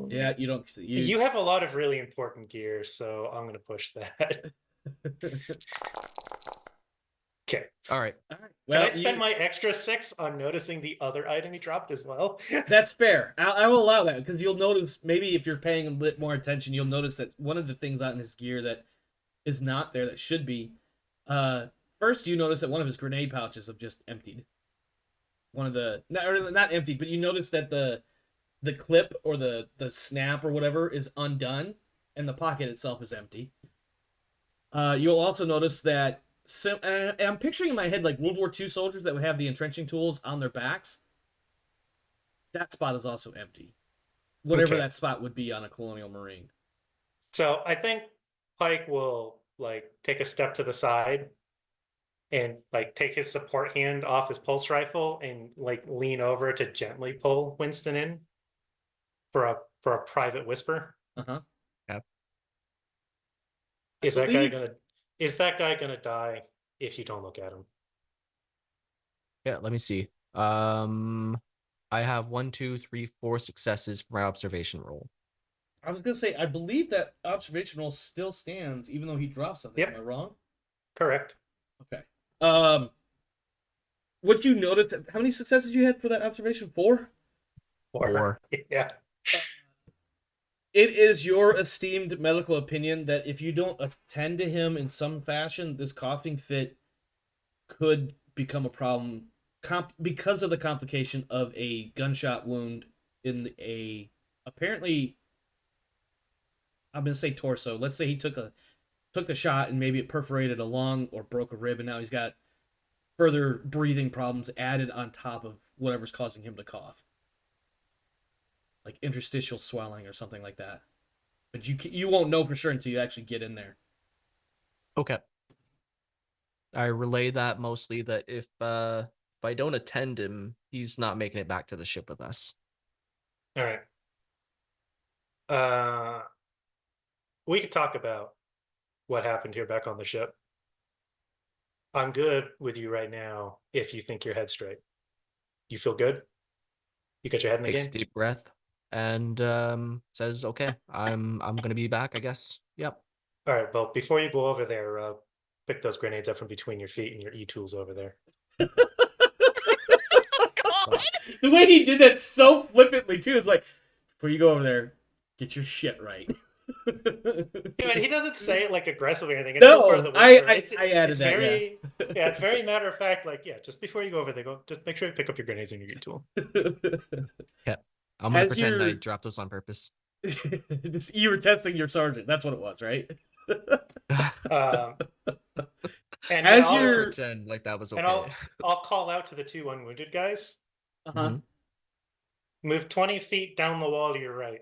Speaker 1: Yeah, you don't.
Speaker 3: You have a lot of really important gear, so I'm going to push that. Okay.
Speaker 4: All right.
Speaker 1: Well,
Speaker 3: Can I spend my extra 6 on noticing the other item he dropped as well?
Speaker 1: That's fair. I will allow that, because you'll notice, maybe if you're paying a bit more attention, you'll notice that one of the things on his gear that is not there that should be. First, you notice that one of his grenade pouches have just emptied. One of the not emptied, but you notice that the clip or the snap or whatever is undone, and the pocket itself is empty. You'll also notice that. And I'm picturing in my head like World War II soldiers that would have the entrenching tools on their backs. That spot is also empty. Whatever that spot would be on a Colonial Marine.
Speaker 3: So I think Pike will like take a step to the side and like take his support hand off his pulse rifle and like lean over to gently pull Winston in for a private whisper.
Speaker 1: Uh-huh.
Speaker 3: Is that
Speaker 1: believe-
Speaker 3: guy gonna is that guy gonna die if you don't look at him?
Speaker 4: Yeah, let me see. I have 1, 2, 3, 4 successes for my observation roll.
Speaker 1: I was gonna say, I believe that observation roll still stands, even though he dropped something.
Speaker 3: Yep.
Speaker 1: Am I wrong?
Speaker 3: Correct.
Speaker 1: Okay. What you noticed? How many successes you had for that observation? 4.
Speaker 4: 4.
Speaker 3: Yeah.
Speaker 1: It is your esteemed medical opinion that if you don't attend to him in some fashion, this coughing fit could become a problem because of the complication of a gunshot wound in a apparently, I'm gonna say torso. Let's say he took the shot and maybe it perforated a lung or broke a rib, and now he's got further breathing problems added on top of whatever's causing him to cough, like interstitial swelling or something like that. But you won't know for sure until you actually get in there.
Speaker 4: Okay. I relay that mostly that if I don't attend him, he's not making it back to the ship with us.
Speaker 3: All right. We could talk about what happened here back on the ship. I'm good with you right now if you think your head's straight. You feel good? You got your head in the
Speaker 4: Takes
Speaker 3: game?
Speaker 4: a deep breath and says, "Okay, I'm gonna be back, I guess." Yep.
Speaker 3: All right, well, before you go over there, pick those grenades up from between your feet and your e-tools over there.
Speaker 2: God.
Speaker 1: The way he did that so flippantly too is like, before you go over there, get your shit right.
Speaker 3: Yeah, and he doesn't say it like aggressively or anything. It's
Speaker 1: No,
Speaker 3: still part of the whisper.
Speaker 1: I added
Speaker 3: it's
Speaker 1: that,
Speaker 3: very, yeah, it's very matter of fact. Like, yeah, just before you go over there, just make sure you pick up your grenades and your e-tool.
Speaker 4: Yeah. I'm gonna
Speaker 1: As
Speaker 4: pretend I
Speaker 1: you're-
Speaker 4: dropped those on purpose.
Speaker 1: You were testing your sergeant. That's what it was, right?
Speaker 3: And
Speaker 1: As
Speaker 3: I'll,
Speaker 1: you're-
Speaker 4: pretend like that was okay.
Speaker 3: and I'll call out to the 2 unwounded guys.
Speaker 1: Uh-huh.
Speaker 4: Mhm.
Speaker 3: Move 20 feet down the wall to your right.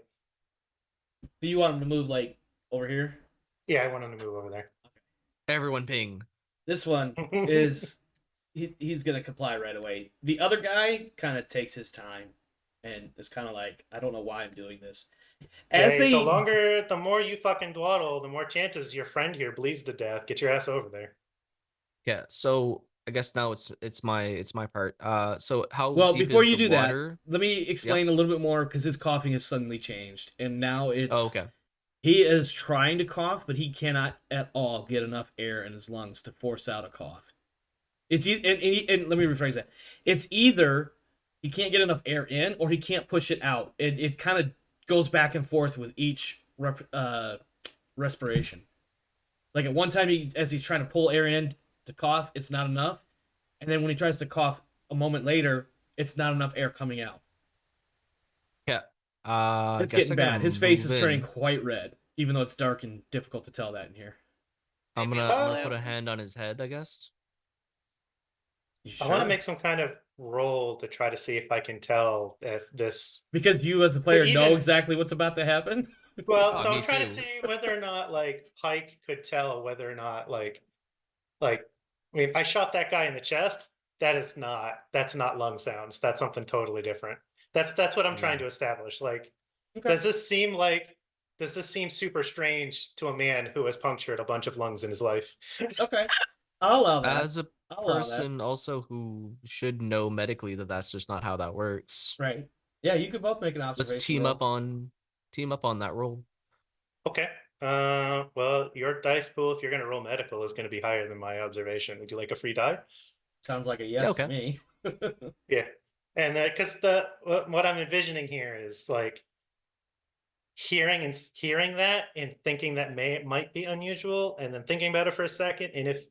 Speaker 1: Do you want him to move like over here?
Speaker 3: Yeah, I want him to move over there.
Speaker 4: Everyone ping.
Speaker 1: This one is he's gonna comply right away. The other guy kind of takes his time and is kind of like, I don't know why I'm doing this. As
Speaker 3: Hey, the more you fucking dawdle, the more chances your friend here bleeds to death. Get your ass over there.
Speaker 4: Yeah, so I guess now it's my part. So how
Speaker 1: well,
Speaker 4: deep
Speaker 1: before
Speaker 4: is
Speaker 1: you
Speaker 4: the
Speaker 1: do
Speaker 4: water?
Speaker 1: that, let me explain a little bit more because his coughing has suddenly changed, and now it's
Speaker 4: Oh, okay.
Speaker 1: he is trying to cough, but he cannot at all get enough air in his lungs to force out a cough. It's and let me rephrase that. It's either he can't get enough air in, or he can't push it out. It kind of goes back and forth with each respiration. Like at one time, as he's trying to pull air in to cough, it's not enough, and then when he tries to cough a moment later, it's not enough air coming out.
Speaker 4: Yeah.
Speaker 1: It's
Speaker 4: guess
Speaker 1: getting
Speaker 4: I gotta
Speaker 1: bad. His face is
Speaker 4: move
Speaker 1: turning
Speaker 4: in.
Speaker 1: quite red, even though it's dark and difficult to tell that in here.
Speaker 4: I'm
Speaker 2: Maybe
Speaker 4: gonna
Speaker 2: a
Speaker 4: put a
Speaker 2: blue.
Speaker 4: hand on his head, I guess.
Speaker 1: You
Speaker 3: I want to
Speaker 1: sure?
Speaker 3: make some kind of roll to try to see if I can tell if this.
Speaker 1: Because you, as the player, know
Speaker 3: even-
Speaker 1: exactly what's about to happen.
Speaker 3: Well,
Speaker 4: Oh,
Speaker 3: so
Speaker 4: me
Speaker 3: I'm trying to
Speaker 4: too.
Speaker 3: see whether or not like Pike could tell whether or not I mean, I shot that guy in the chest. That's not lung sounds. That's something totally different. That's what I'm trying to establish. Like,
Speaker 1: Okay.
Speaker 3: does this seem super strange to a man who has punctured a bunch of lungs in his life?
Speaker 1: Okay, I'll allow that.
Speaker 4: As a
Speaker 1: I'll allow that.
Speaker 4: person also who should know medically that that's just not how that works.
Speaker 1: Right. Yeah, you could both make an observation.
Speaker 4: Let's team
Speaker 1: roll.
Speaker 4: up on that roll.
Speaker 3: Okay. Well, your dice pool, if you're gonna roll medical, is gonna be higher than my observation. Would you like a free die?
Speaker 1: Sounds like a yes
Speaker 4: Yeah, okay.
Speaker 1: to me.
Speaker 3: Yeah. And because what I'm envisioning here is like hearing that and thinking that might be unusual, and then thinking about it for a second. And if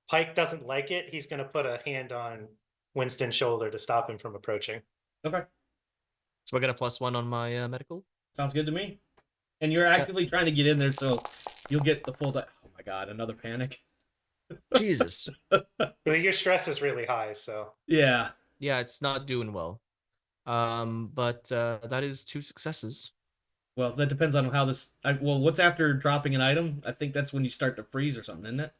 Speaker 3: Pike doesn't like it, he's gonna put a hand on Winston's shoulder to stop him from approaching.
Speaker 1: Okay,
Speaker 4: So I got a +1 on my medical.
Speaker 1: sounds good to me. And you're actively trying to get in there, so you'll get the full. Oh my god, another panic.
Speaker 4: Jesus.
Speaker 3: Well, your stress is really high, so
Speaker 1: Yeah.
Speaker 4: Yeah, it's not doing well. But that is 2 successes.
Speaker 1: Well, that depends on how this. Well, what's after dropping an item? I think that's when you start to freeze or something, isn't it?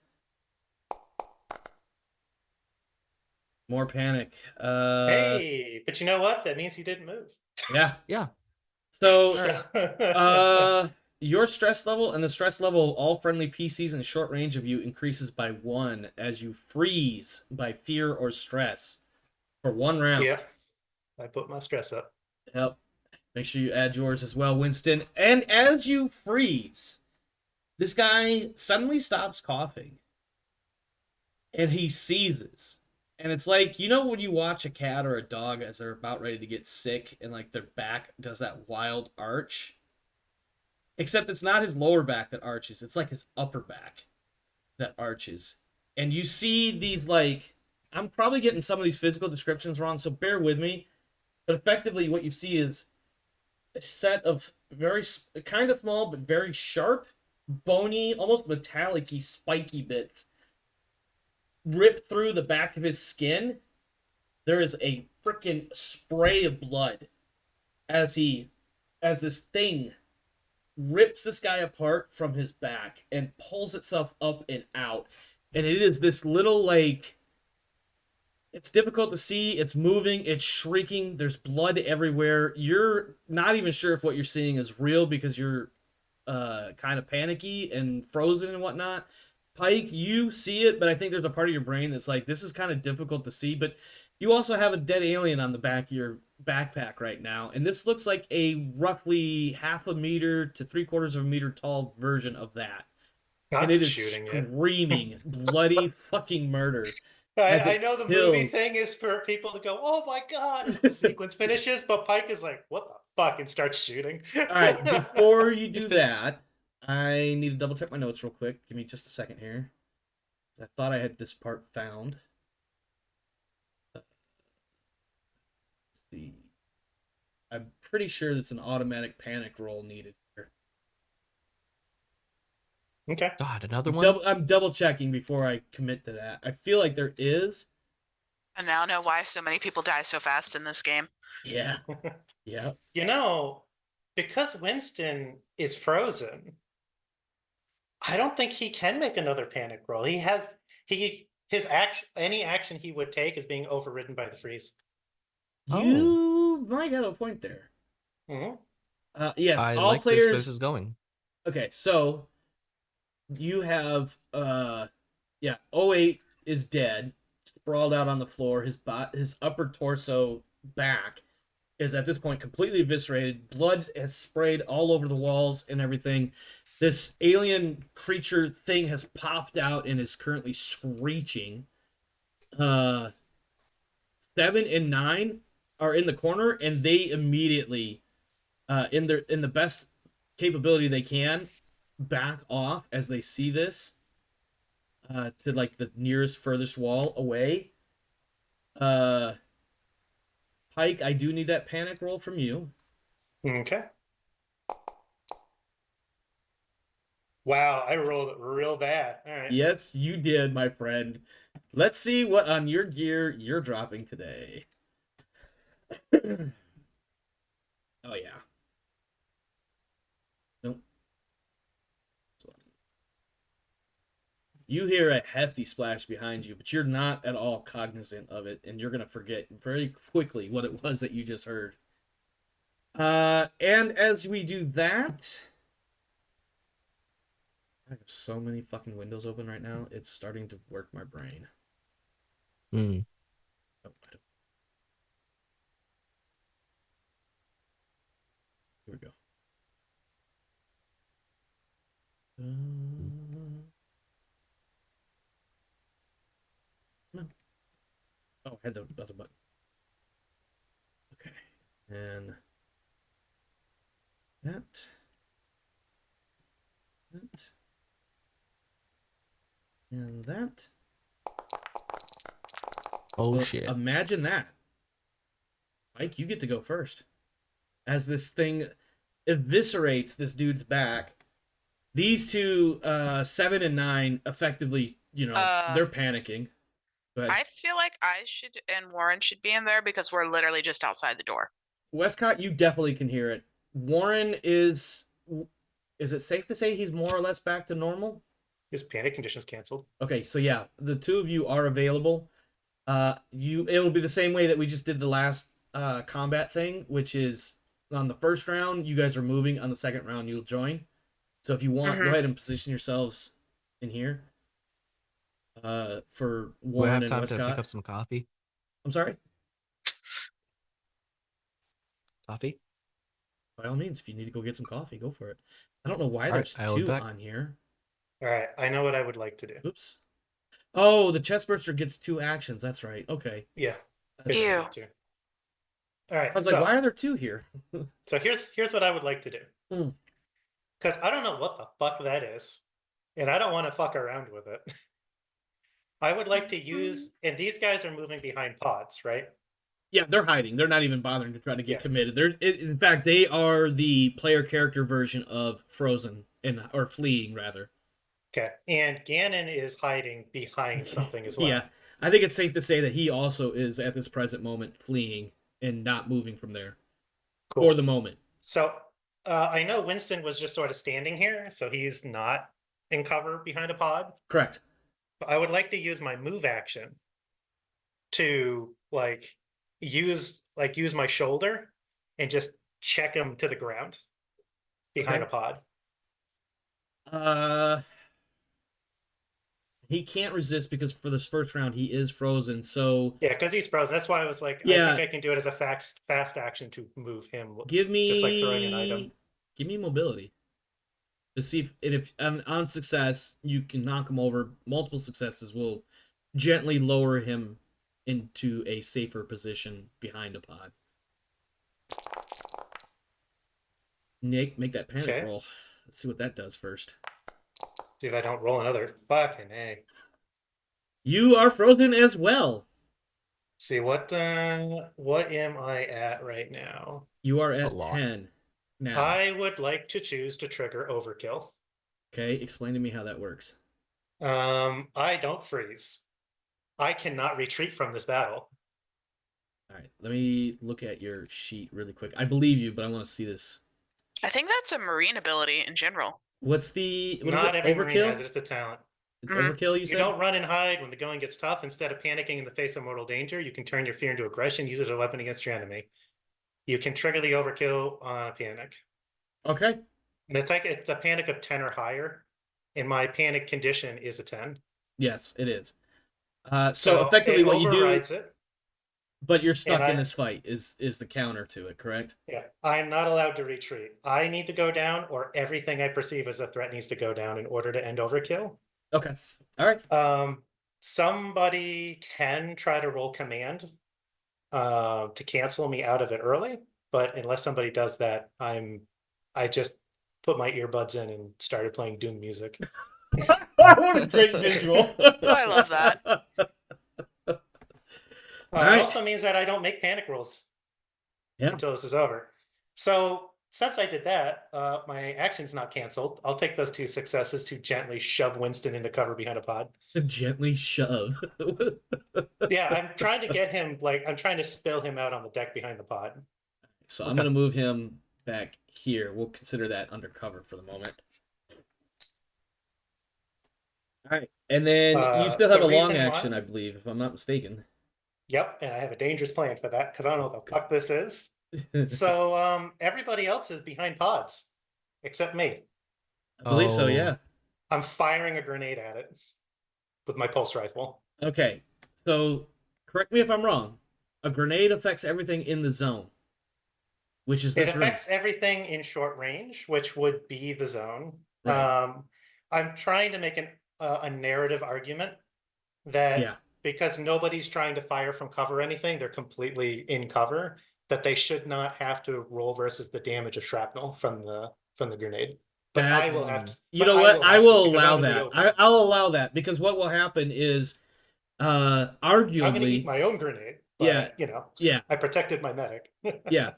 Speaker 1: More panic.
Speaker 3: Hey, but you know what? That means he didn't move.
Speaker 1: Yeah.
Speaker 4: Yeah.
Speaker 1: So,
Speaker 3: So,
Speaker 1: your stress level and the stress level of all friendly PCs in short range of you increases by 1 as you freeze by fear or stress for 1 round.
Speaker 3: yep. I put my stress up.
Speaker 1: Yep. Make sure you add yours as well, Winston. And as you freeze, this guy suddenly stops coughing and he seizes. And it's like, you know, when you watch a cat or a dog as they're about ready to get sick and like their back does that wild arch? Except it's not his lower back that arches, it's like his upper back that arches. And you see these, like, I'm probably getting some of these physical descriptions wrong, so bear with me. But effectively, what you see is a set of very kind of small but very sharp, bony, almost metallic-y, spiky bits rip through the back of his skin. There is a freaking spray of blood as this thing rips this guy apart from his back and pulls itself up and out. And it is this little, like, it's difficult to see. It's moving. It's shrieking. There's blood everywhere. You're not even sure if what you're seeing is real because you're kind of panicky and frozen and whatnot. Pike, you see it, but I think there's a part of your brain that's like, this is kind of difficult to see. But you also have a dead alien on the back of your backpack right now, and this looks like a roughly 1/2 meter to 3/4 of a meter tall version of that. And it is
Speaker 3: Shooting it.
Speaker 1: screaming bloody fucking murder.
Speaker 3: I know the movie
Speaker 1: kills.
Speaker 3: thing is for people to go, "Oh my god!" as the sequence finishes, but Pike is like, "What the fuck?" and starts shooting.
Speaker 1: All right, before you do
Speaker 3: If it's-
Speaker 1: that, I need to double check my notes real quick. Give me just a second here. I thought I had this part found. Let's see. I'm pretty sure that's an automatic panic roll needed here.
Speaker 3: Okay.
Speaker 4: God, another one.
Speaker 1: I'm double checking before I commit to that. I feel like there is.
Speaker 2: And now know why so many people die so fast in this game.
Speaker 1: Yeah. Yeah.
Speaker 3: You know, because Winston is frozen, I don't think he can make another panic roll. His action, any action he would take is being overridden by the freeze.
Speaker 1: You might have a point there.
Speaker 3: Mm-hmm.
Speaker 1: Yes,
Speaker 4: I
Speaker 1: all
Speaker 4: like
Speaker 1: players.
Speaker 4: this is going.
Speaker 1: Okay, so you have 08 is dead, sprawled out on the floor. His upper torso back is at this point completely eviscerated. Blood has sprayed all over the walls and everything. This alien creature thing has popped out and is currently screeching. 7 and 9 are in the corner, and they immediately, in the best capability they can, back off as they see this to like the nearest furthest wall away. Pike, I do need that panic roll from you.
Speaker 3: Okay. Wow, I rolled it real bad. All right.
Speaker 1: Yes, you did, my friend. Let's see what on your gear you're dropping today. Oh yeah. Nope. You hear a hefty splash behind you, but you're not at all cognizant of it, and you're going to forget very quickly what it was that you just heard. And as we do that, I have so many fucking windows open right now, it's starting to work my brain.
Speaker 4: Hmm.
Speaker 1: Oh, here we go. No. Oh, I had the other button. Okay. And that. And that.
Speaker 4: Oh
Speaker 1: Well,
Speaker 4: shit.
Speaker 1: Imagine that. Mike, you get to go first. As this thing eviscerates this dude's back, these two, 7 and 9, effectively, they're panicking. Go ahead.
Speaker 2: I feel like I should and Warren should be in there because we're literally just outside the door.
Speaker 1: Wescott, you definitely can hear it. Warren is it safe to say he's more or less back to normal?
Speaker 3: His panic conditions canceled.
Speaker 1: Okay, so yeah, the two of you are available. It'll be the same way that we just did the last combat thing, which is on the first round, you guys are moving. On the second round, you'll join. So if you want, go
Speaker 2: Mhm.
Speaker 1: ahead and position yourselves in here. For
Speaker 4: Do I
Speaker 1: Warren
Speaker 4: have
Speaker 1: and
Speaker 4: time to pick
Speaker 1: Wescott.
Speaker 4: up some coffee?
Speaker 1: I'm sorry.
Speaker 4: Coffee?
Speaker 1: By all means, if you need to go get some coffee, go for it. I don't know why
Speaker 4: All right,
Speaker 1: there's
Speaker 4: I will be
Speaker 1: two
Speaker 4: back.
Speaker 1: on here.
Speaker 3: All right, I know what I would like to do.
Speaker 1: Oops. Oh, the chest burster gets 2 actions. That's right. Okay.
Speaker 3: Yeah.
Speaker 1: That's
Speaker 3: it's
Speaker 1: right.
Speaker 2: Ew.
Speaker 3: me too. All right.
Speaker 1: I was like, why are there 2 here?
Speaker 3: So here's what I would like to do.
Speaker 1: Hmm.
Speaker 3: Because I don't know what the fuck that is, and I don't want to fuck around with it. I would like to use, and these guys are moving behind pods, right?
Speaker 1: Yeah, they're hiding. They're not even bothering to try to get
Speaker 3: Yeah.
Speaker 1: committed. In fact, they are the player character version of Frozen or fleeing rather.
Speaker 3: Okay. And Ganon is hiding behind something as well.
Speaker 1: Yeah, I think it's safe to say that he also is at this present moment fleeing and not moving from there
Speaker 3: Cool.
Speaker 1: for the moment.
Speaker 3: So I know Winston was just sort of standing here, so he's not in cover behind a pod.
Speaker 1: Correct.
Speaker 3: But I would like to use my move action to use my shoulder and just check him to the ground behind
Speaker 1: Okay.
Speaker 3: a pod.
Speaker 1: He can't resist because for this first round he is frozen. So
Speaker 3: Yeah, because he's frozen. That's why I was like,
Speaker 1: Yeah.
Speaker 3: I think I can do it as a fast action to move him.
Speaker 1: give me
Speaker 3: Just like throwing an item.
Speaker 1: Give me mobility to see if on success you can knock him over. Multiple successes will gently lower him into a safer position behind a pod. Nick, make that panic
Speaker 3: Okay.
Speaker 1: roll. Let's see what that does first.
Speaker 3: See if I don't roll another fucking A.
Speaker 1: You are frozen as well.
Speaker 3: See what am I at right now?
Speaker 1: You are at
Speaker 4: lot.
Speaker 1: 10 now.
Speaker 3: I would like to choose to trigger overkill.
Speaker 1: Okay, explain to me how that works.
Speaker 3: I don't freeze. I cannot retreat from this battle.
Speaker 1: All right, let me look at your sheet really quick. I believe you, but I want to see this.
Speaker 2: I think that's a marine ability in general.
Speaker 1: What is it?
Speaker 3: Not every marine has
Speaker 1: Overkill?
Speaker 3: it. It's a talent.
Speaker 1: It's
Speaker 2: Mhm.
Speaker 1: overkill, you
Speaker 3: You
Speaker 1: said?
Speaker 3: don't run and hide when the going gets tough. Instead of panicking in the face of mortal danger, you can turn your fear into aggression, use it as a weapon against your enemy. You can trigger the overkill on a panic.
Speaker 1: Okay.
Speaker 3: And it's a panic of 10 or higher. And my panic condition is a 10.
Speaker 1: Yes, it is. So effectively
Speaker 3: it
Speaker 1: what you do,
Speaker 3: overrides it.
Speaker 1: but you're stuck
Speaker 3: And
Speaker 1: in this fight is the counter to it, correct?
Speaker 3: Yeah, I'm not allowed to retreat. I need to go down, or everything I perceive as a threat needs to go down in order to end overkill.
Speaker 1: Okay. All right.
Speaker 3: Somebody can try to roll command to cancel me out of it early, but unless somebody does that, I just put my earbuds in and started playing Doom music.
Speaker 1: What a great visual.
Speaker 2: I love that.
Speaker 3: It
Speaker 1: Alright.
Speaker 3: also means that I don't make panic rolls
Speaker 1: Yeah.
Speaker 3: until this is over. So since I did that, my action's not canceled. I'll take those 2 successes to gently shove Winston into cover behind a pod.
Speaker 1: Gently shove.
Speaker 3: Yeah, I'm trying to get him, I'm trying to spill him out on the deck behind the pod.
Speaker 1: So I'm
Speaker 4: Okay.
Speaker 1: going to move him back here. We'll consider that undercover for the moment. All right. And then you still have
Speaker 3: the
Speaker 1: a long
Speaker 3: reason
Speaker 1: action,
Speaker 3: why-
Speaker 1: I believe, if I'm not mistaken.
Speaker 3: Yep, and I have a dangerous plan for that because I don't know what the fuck this is. So everybody else is behind pods, except me.
Speaker 1: I believe so,
Speaker 4: Oh.
Speaker 1: yeah.
Speaker 3: I'm firing a grenade at it with my pulse rifle.
Speaker 1: Okay. So correct me if I'm wrong. A grenade affects everything in the zone, which is
Speaker 3: It
Speaker 1: this room.
Speaker 3: affects everything in short range, which would be the zone.
Speaker 1: Right.
Speaker 3: I'm trying to make a narrative argument that
Speaker 1: Yeah.
Speaker 3: because nobody's trying to fire from cover or anything, they're completely in cover, that they should not have to roll versus the damage of shrapnel from the grenade. But
Speaker 1: That-
Speaker 3: I will have to.
Speaker 1: You
Speaker 3: but
Speaker 1: know what? I
Speaker 3: have to
Speaker 1: will
Speaker 3: because
Speaker 1: allow
Speaker 3: I'm in the
Speaker 1: that.
Speaker 3: open.
Speaker 1: I'll allow that because what will happen is
Speaker 3: I'm going to
Speaker 1: arguably
Speaker 3: eat my own grenade. But,
Speaker 1: Yeah. Yeah.
Speaker 3: I protected my medic.
Speaker 1: Yeah.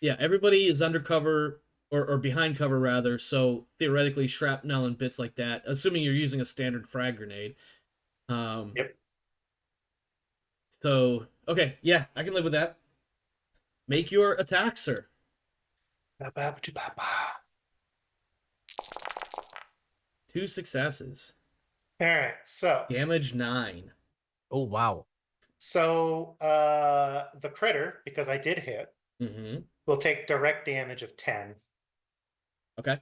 Speaker 1: Yeah, everybody is undercover or behind cover rather, so theoretically shrapnel and bits like that, assuming you're using a standard frag grenade.
Speaker 3: Yep.
Speaker 1: So, okay, yeah, I can live with that. Make your attack, sir. 2 successes.
Speaker 3: All right, so
Speaker 1: Damage 9.
Speaker 4: Oh wow.
Speaker 3: the critter, because I did hit,
Speaker 1: Mm-hmm.
Speaker 3: will take direct damage of 10.
Speaker 1: Okay.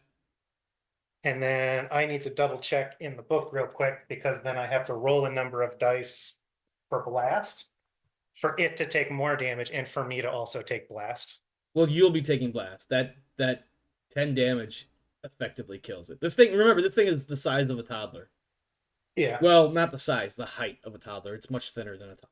Speaker 3: And then I need to double check in the book real quick because then I have to roll a number of dice for blast for it to take more damage and for me to also take blast.
Speaker 1: Well, you'll be taking blast. That 10 damage effectively kills it. This thing, remember, this thing is the size of a toddler.
Speaker 3: Yeah.
Speaker 1: Well, not the size, the height of a toddler. It's much thinner than a toddler.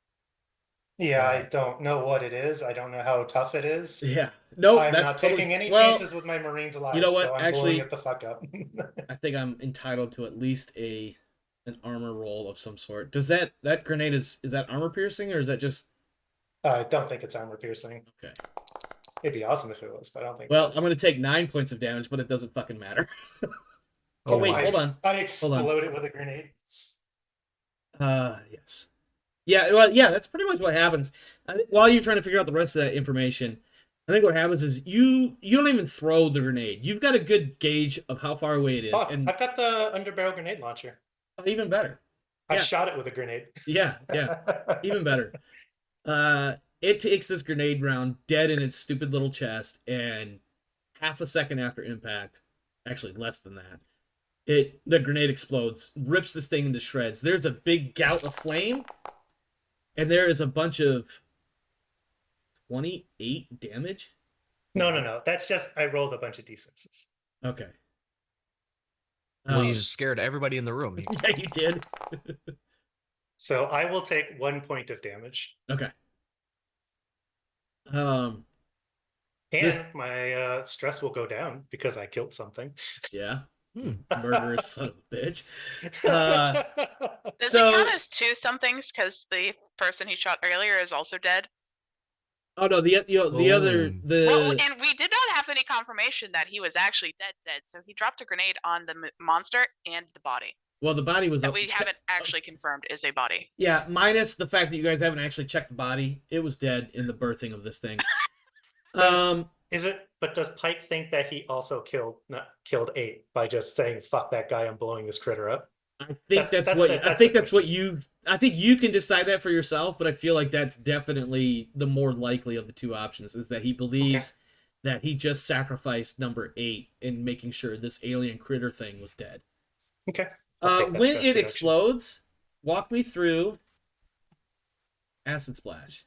Speaker 3: Yeah, I don't know what it is. I don't know how tough it is.
Speaker 1: Yeah. No,
Speaker 3: I'm
Speaker 1: that's
Speaker 3: not
Speaker 1: totally,
Speaker 3: taking any
Speaker 1: well,
Speaker 3: chances with my Marines alive.
Speaker 1: you know what?
Speaker 3: So I'm
Speaker 1: Actually,
Speaker 3: blowing it the fuck up.
Speaker 1: I think I'm entitled to at least an armor roll of some sort. Does that grenade is that armor piercing or is that just?
Speaker 3: I don't think it's armor piercing.
Speaker 1: Okay.
Speaker 3: It'd be awesome if it was, but I don't think.
Speaker 1: Well, I'm going to take 9 points of damage, but it doesn't fucking matter. Oh, wait,
Speaker 4: wow.
Speaker 1: hold on.
Speaker 3: I explode it with a grenade.
Speaker 1: Yes. Yeah, well, yeah, that's pretty much what happens. I think while you're trying to figure out the rest of that information, I think what happens is you don't even throw the grenade. You've got a good gauge of how far away it is,
Speaker 3: Oh,
Speaker 1: and
Speaker 3: I've got the underbarrel grenade launcher.
Speaker 1: even better.
Speaker 3: I
Speaker 1: Yeah.
Speaker 3: shot it with a grenade.
Speaker 1: Yeah, even better. It takes this grenade round dead in its stupid little chest, and half a second after impact, actually less than that, the grenade explodes, rips this thing into shreds. There's a big gout of flame, and there is a bunch of 28 damage.
Speaker 3: No. That's just I rolled a bunch of d6s.
Speaker 1: Okay.
Speaker 4: Well, you just scared everybody in the room.
Speaker 1: Yeah, you did.
Speaker 3: So I will take 1 point of damage.
Speaker 1: Okay.
Speaker 3: And
Speaker 1: This-
Speaker 3: my stress will go down because I killed something.
Speaker 1: Yeah. Murderous son of a bitch. Uh,
Speaker 2: Does
Speaker 1: So-
Speaker 2: it count as 2 somethings because the person he shot earlier is also dead?
Speaker 1: Oh no, the other
Speaker 4: Oh.
Speaker 2: Well, and we did not have any confirmation that he was actually dead. So he dropped a grenade on the monster and the body
Speaker 1: the body was
Speaker 2: that
Speaker 1: up.
Speaker 2: we haven't actually confirmed is a body.
Speaker 1: Yeah, minus the fact that you guys haven't actually checked the body. It was dead in the birthing of this thing.
Speaker 3: Is it? But does Pike think that he also killed 8 by just saying "fuck that guy"? I'm blowing this critter up.
Speaker 1: I think that's what you. I think you can decide that for yourself, but I feel like that's definitely the more likely of the two options. Is that he believes that he just sacrificed number 8 in making sure this alien critter thing was dead.
Speaker 3: Okay. I'll take that
Speaker 1: When
Speaker 3: stress
Speaker 1: it
Speaker 3: reduction.
Speaker 1: explodes, walk me through acid splash.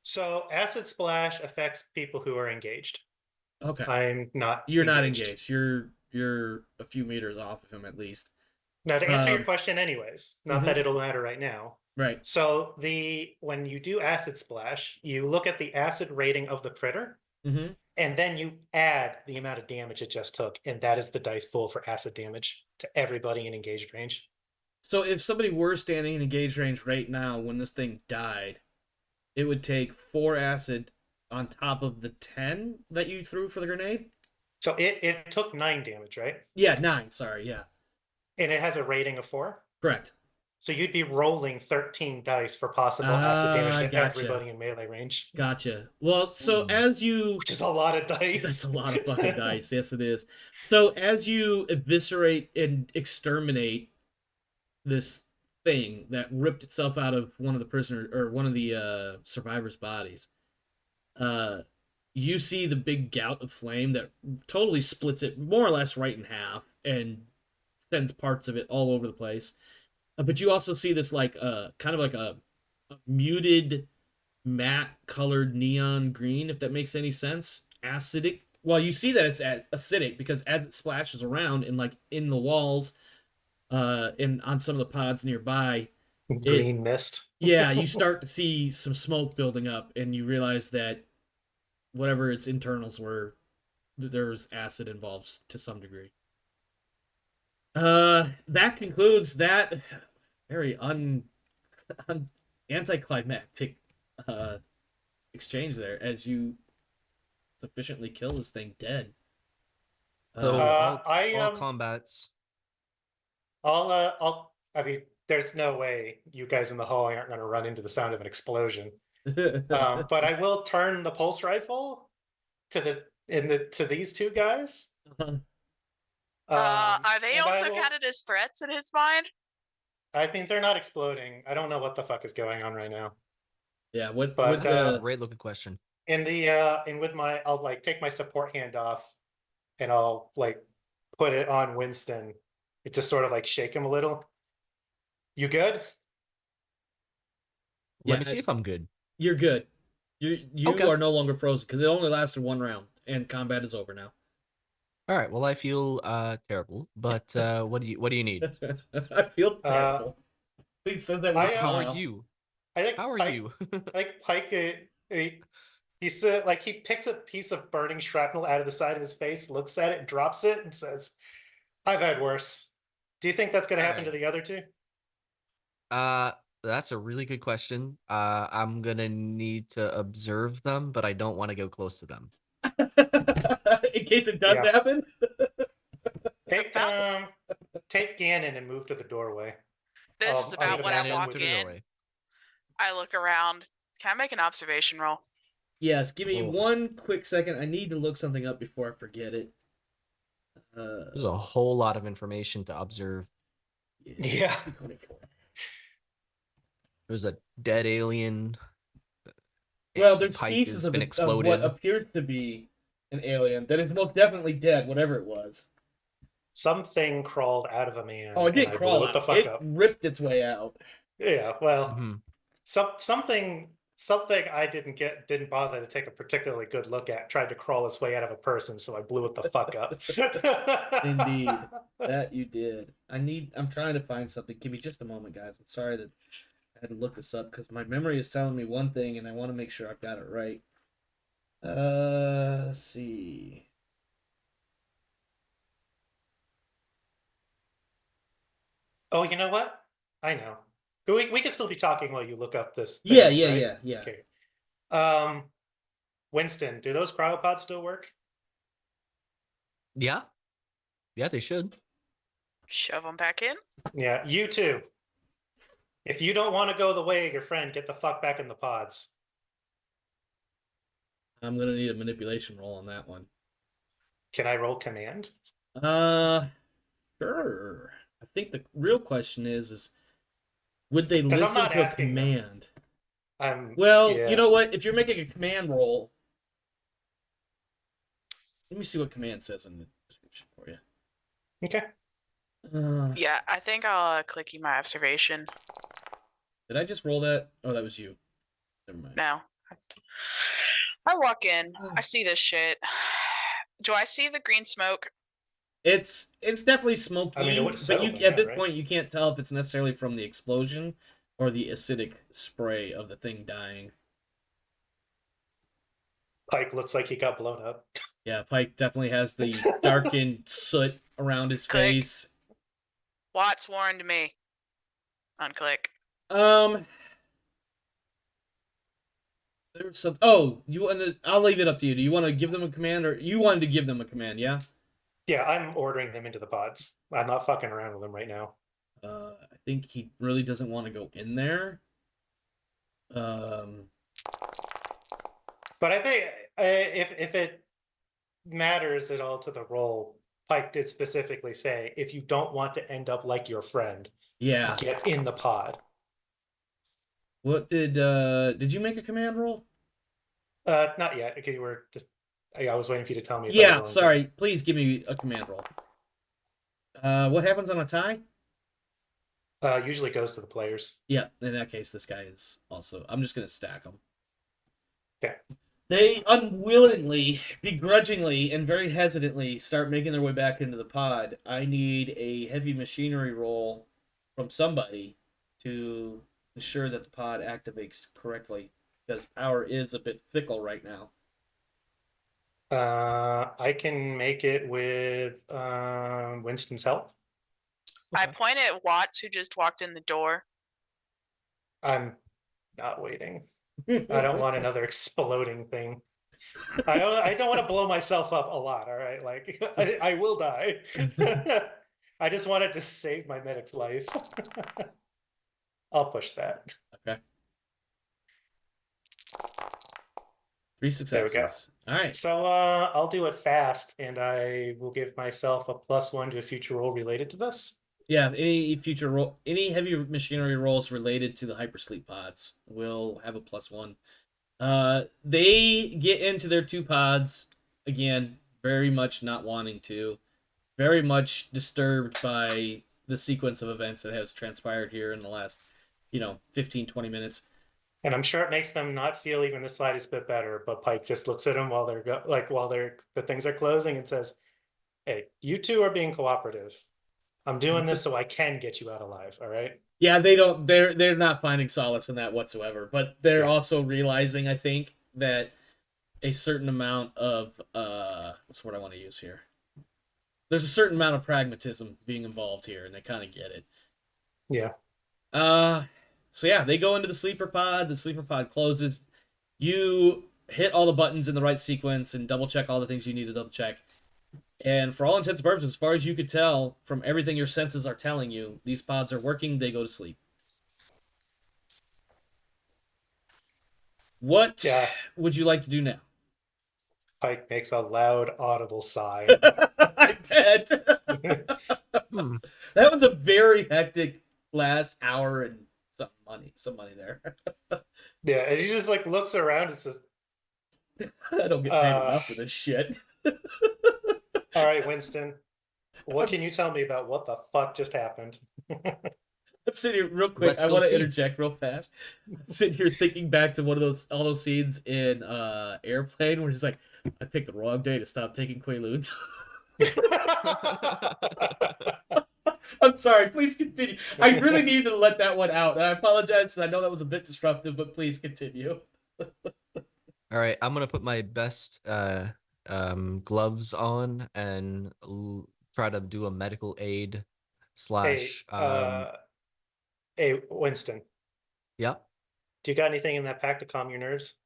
Speaker 3: So acid splash affects people who are engaged.
Speaker 1: Okay,
Speaker 3: I'm not.
Speaker 1: you're not engaged. You're a few meters off of him at least.
Speaker 3: Now to answer your
Speaker 1: Um,
Speaker 3: question, anyways, not
Speaker 1: mhm.
Speaker 3: that it'll matter right now.
Speaker 1: Right.
Speaker 3: So when you do acid splash, you look at the acid rating of the critter,
Speaker 1: Mm-hmm.
Speaker 3: and then you add the amount of damage it just took, and that is the dice pool for acid damage to everybody in engaged range.
Speaker 1: So if somebody were standing in engaged range right now when this thing died, it would take 4 acid on top of the 10 that you threw for the grenade?
Speaker 3: So it took 9 damage, right?
Speaker 1: Yeah, 9, sorry, yeah.
Speaker 3: And it has a rating of 4.
Speaker 1: Correct.
Speaker 3: So you'd be rolling 13 dice for possible acid damage to
Speaker 1: gotcha.
Speaker 3: everybody in melee range,
Speaker 1: Gotcha. Well, so as you...
Speaker 3: which is a lot of dice.
Speaker 1: That's a lot of fucking dice. Yes, it is. So as you eviscerate and exterminate this thing that ripped itself out of one of the prisoners or one of the survivors' bodies, you see the big gout of flame that totally splits it more or less right in half and sends parts of it all over the place. But you also see this like kind of like a muted matte colored neon green, if that makes any sense. Acidic. Well, you see that it's acidic because as it splashes around and like in the walls and on some of the pods nearby,
Speaker 3: Green mist.
Speaker 1: yeah, you start to see some smoke building up and you realize that whatever its internals were, there was acid involved to some degree. That concludes that very anticlimactic exchange there as you sufficiently kill this thing dead.
Speaker 4: So
Speaker 3: I
Speaker 4: all combats.
Speaker 3: I mean, there's no way you guys in the hallway aren't going to run into the sound of an explosion. But I will turn the pulse rifle to to these two guys.
Speaker 1: Uh-huh.
Speaker 2: Are they
Speaker 3: And
Speaker 2: also counted as threats in his mind?
Speaker 3: I mean, they're not exploding. I don't know what the fuck is going on right now.
Speaker 1: Yeah, what
Speaker 3: But,
Speaker 4: That's a
Speaker 1: the
Speaker 4: great looking question.
Speaker 3: And with my, I'll like take my support hand off, and I'll like put it on Winston. It just sort of like shake him a little. You good?
Speaker 4: Let
Speaker 1: Yeah,
Speaker 4: me see if I'm good.
Speaker 1: you're good. You
Speaker 4: Okay.
Speaker 1: are no longer frozen because it only lasted 1 round and combat is over now.
Speaker 4: All right. Well, I feel terrible, but what do you need?
Speaker 1: I feel terrible. He says that with a
Speaker 3: How
Speaker 4: How are
Speaker 1: smile.
Speaker 4: you?
Speaker 3: I think
Speaker 4: How are
Speaker 3: Pike,
Speaker 4: you?
Speaker 3: like Pike, he's like he picks a piece of burning shrapnel out of the side of his face, looks at it, drops it, and says, "I've had worse." Do you think that's going to happen to
Speaker 4: Alright.
Speaker 3: the other two?
Speaker 4: That's a really good question. I'm gonna need to observe them, but I don't want to go close to them.
Speaker 1: In case it does
Speaker 3: Yeah.
Speaker 1: happen.
Speaker 3: Take Gannon and move to the doorway.
Speaker 2: This is
Speaker 3: I'll
Speaker 2: about
Speaker 3: need
Speaker 2: when
Speaker 3: a
Speaker 2: I
Speaker 3: map
Speaker 2: walk
Speaker 4: to
Speaker 3: with
Speaker 4: the
Speaker 3: you.
Speaker 2: in.
Speaker 4: doorway.
Speaker 2: I look around. Can I make an observation roll?
Speaker 1: Yes, give me
Speaker 4: Oof.
Speaker 1: 1 quick second. I need to look something up before I forget it.
Speaker 4: There's a whole lot of information to observe.
Speaker 3: Yeah.
Speaker 1: 24.
Speaker 4: There's a dead alien.
Speaker 1: Well, there's
Speaker 4: Pike
Speaker 1: pieces
Speaker 4: has been
Speaker 1: of what
Speaker 4: exploded.
Speaker 1: appears to be an alien that is most definitely dead, whatever it was.
Speaker 3: Something crawled out of a man.
Speaker 1: Oh, it
Speaker 3: and
Speaker 1: did
Speaker 3: I
Speaker 1: crawl
Speaker 3: blew it the
Speaker 1: out.
Speaker 3: fuck
Speaker 1: It
Speaker 3: up.
Speaker 1: ripped its way out.
Speaker 3: Yeah, well,
Speaker 4: Mhm.
Speaker 3: something I didn't bother to take a particularly good look at tried to crawl its way out of a person, so I blew it the fuck up.
Speaker 1: Indeed. That you did. I'm trying to find something. Give me just a moment, guys. I'm sorry that I had to look this up because my memory is telling me one thing and I want to make sure I've got it right. Let's see.
Speaker 3: Oh, you know what? I know. We can still be talking while you look up this
Speaker 1: Yeah,
Speaker 3: thing, right?
Speaker 1: yeah.
Speaker 3: Okay. Winston, do those cryopods still work?
Speaker 4: Yeah. Yeah, they should.
Speaker 2: Shove them back in.
Speaker 3: Yeah, you too. If you don't want to go the way of your friend, get the fuck back in the pods.
Speaker 1: I'm gonna need a manipulation roll on that one.
Speaker 3: Can I roll command?
Speaker 1: Sure. I think the real question is would they
Speaker 3: 'Cause I'm
Speaker 1: listen
Speaker 3: not
Speaker 1: to a
Speaker 3: asking them.
Speaker 1: command?
Speaker 3: I'm
Speaker 1: Well,
Speaker 3: yeah.
Speaker 1: you know what? If you're making a command roll, let me see what command says in the description for you.
Speaker 3: Okay.
Speaker 2: Yeah, I think I'll click you my observation.
Speaker 1: Did I just roll that? Oh, that was you. Never mind.
Speaker 2: No. I walk in. I see this shit. Do I see the green smoke?
Speaker 1: It's definitely smoky,
Speaker 3: I mean, it would've
Speaker 1: but you
Speaker 3: settled
Speaker 1: at
Speaker 3: them
Speaker 1: this
Speaker 3: out, right?
Speaker 1: point you can't tell if it's necessarily from the explosion or the acidic spray of the thing dying.
Speaker 3: Pike looks like he got blown up.
Speaker 1: Yeah, Pike definitely has the darkened soot around his
Speaker 2: Click.
Speaker 1: face.
Speaker 2: Watts warned me. Unclick.
Speaker 1: There's some. Oh, you want to? I'll leave it up to you. Do you want to give them a command, or you wanted to give them a command? Yeah.
Speaker 3: Yeah, I'm ordering them into the pods. I'm not fucking around with them right now.
Speaker 1: I think he really doesn't want to go in there.
Speaker 3: But I think if it matters at all to the role, Pike did specifically say, if you don't want to end up like your friend,
Speaker 1: Yeah.
Speaker 3: get in the pod.
Speaker 1: What did you make a command roll?
Speaker 3: Not yet. Okay, we're just. I was waiting for you to tell me. If I was
Speaker 1: Yeah.
Speaker 3: willing to.
Speaker 1: Sorry. Please give me a command roll. What happens on a tie?
Speaker 3: Usually goes to the players.
Speaker 1: Yeah. In that case, this guy is also. I'm just gonna stack them.
Speaker 3: Okay.
Speaker 1: They unwillingly, begrudgingly, and very hesitantly start making their way back into the pod. I need a heavy machinery roll from somebody to ensure that the pod activates correctly, because power is a bit fickle right now.
Speaker 3: I can make it with Winston's help.
Speaker 2: I point at Watts, who just walked in the door.
Speaker 3: I'm not waiting. I don't want another exploding thing. I don't want to blow myself up a lot. All right, like I will die. I just wanted to save my medic's life. I'll push that.
Speaker 1: Okay. 3
Speaker 3: we go.
Speaker 1: successes. All right.
Speaker 3: So I'll do it fast, and I will give myself a +1 to a future roll related to this.
Speaker 1: Yeah, any heavy machinery rolls related to the hypersleep pods will have a +1. They get into their 2 pods again, very much not wanting to, very much disturbed by the sequence of events that has transpired here in the last, 15-20 minutes.
Speaker 3: And I'm sure it makes them not feel even the slightest bit better. But Pike just looks at them while the things are closing and says, "Hey, you two are being cooperative. I'm doing this so I can get you out alive. All right."
Speaker 1: Yeah, they're not finding solace in that whatsoever, but they're also realizing, I think, that a certain amount of what's the word I want to use here? There's a certain amount of pragmatism being involved here, and they kind of get it.
Speaker 3: Yeah.
Speaker 1: So yeah, they go into the sleeper pod. The sleeper pod closes. You hit all the buttons in the right sequence and double check all the things you need to double check. And for all intents and purposes, as far as you could tell from everything your senses are telling you, these pods are working. They go to sleep. What would you like to do now?
Speaker 3: Pike makes a loud, audible sigh.
Speaker 1: I bet. That was a very hectic last hour and some money there.
Speaker 3: Yeah, and he just like looks around and says,
Speaker 1: I don't get paid enough for this shit.
Speaker 3: "All right, Winston, what can you tell me about what the fuck just happened?"
Speaker 1: I'm sitting here real quick. I want to interject real fast. I'm sitting here thinking back to all those scenes in Airplane where he's like, I picked the wrong day to stop taking Quaaludes. I'm sorry. Please continue. I really needed to let that one out. And I apologize because I know that was a bit disruptive, but please continue.
Speaker 4: All right. I'm going to put my best gloves on and try to do a medical aid slash...
Speaker 3: Hey, Winston.
Speaker 4: Yeah.
Speaker 3: Do you got anything in that pack to calm your nerves?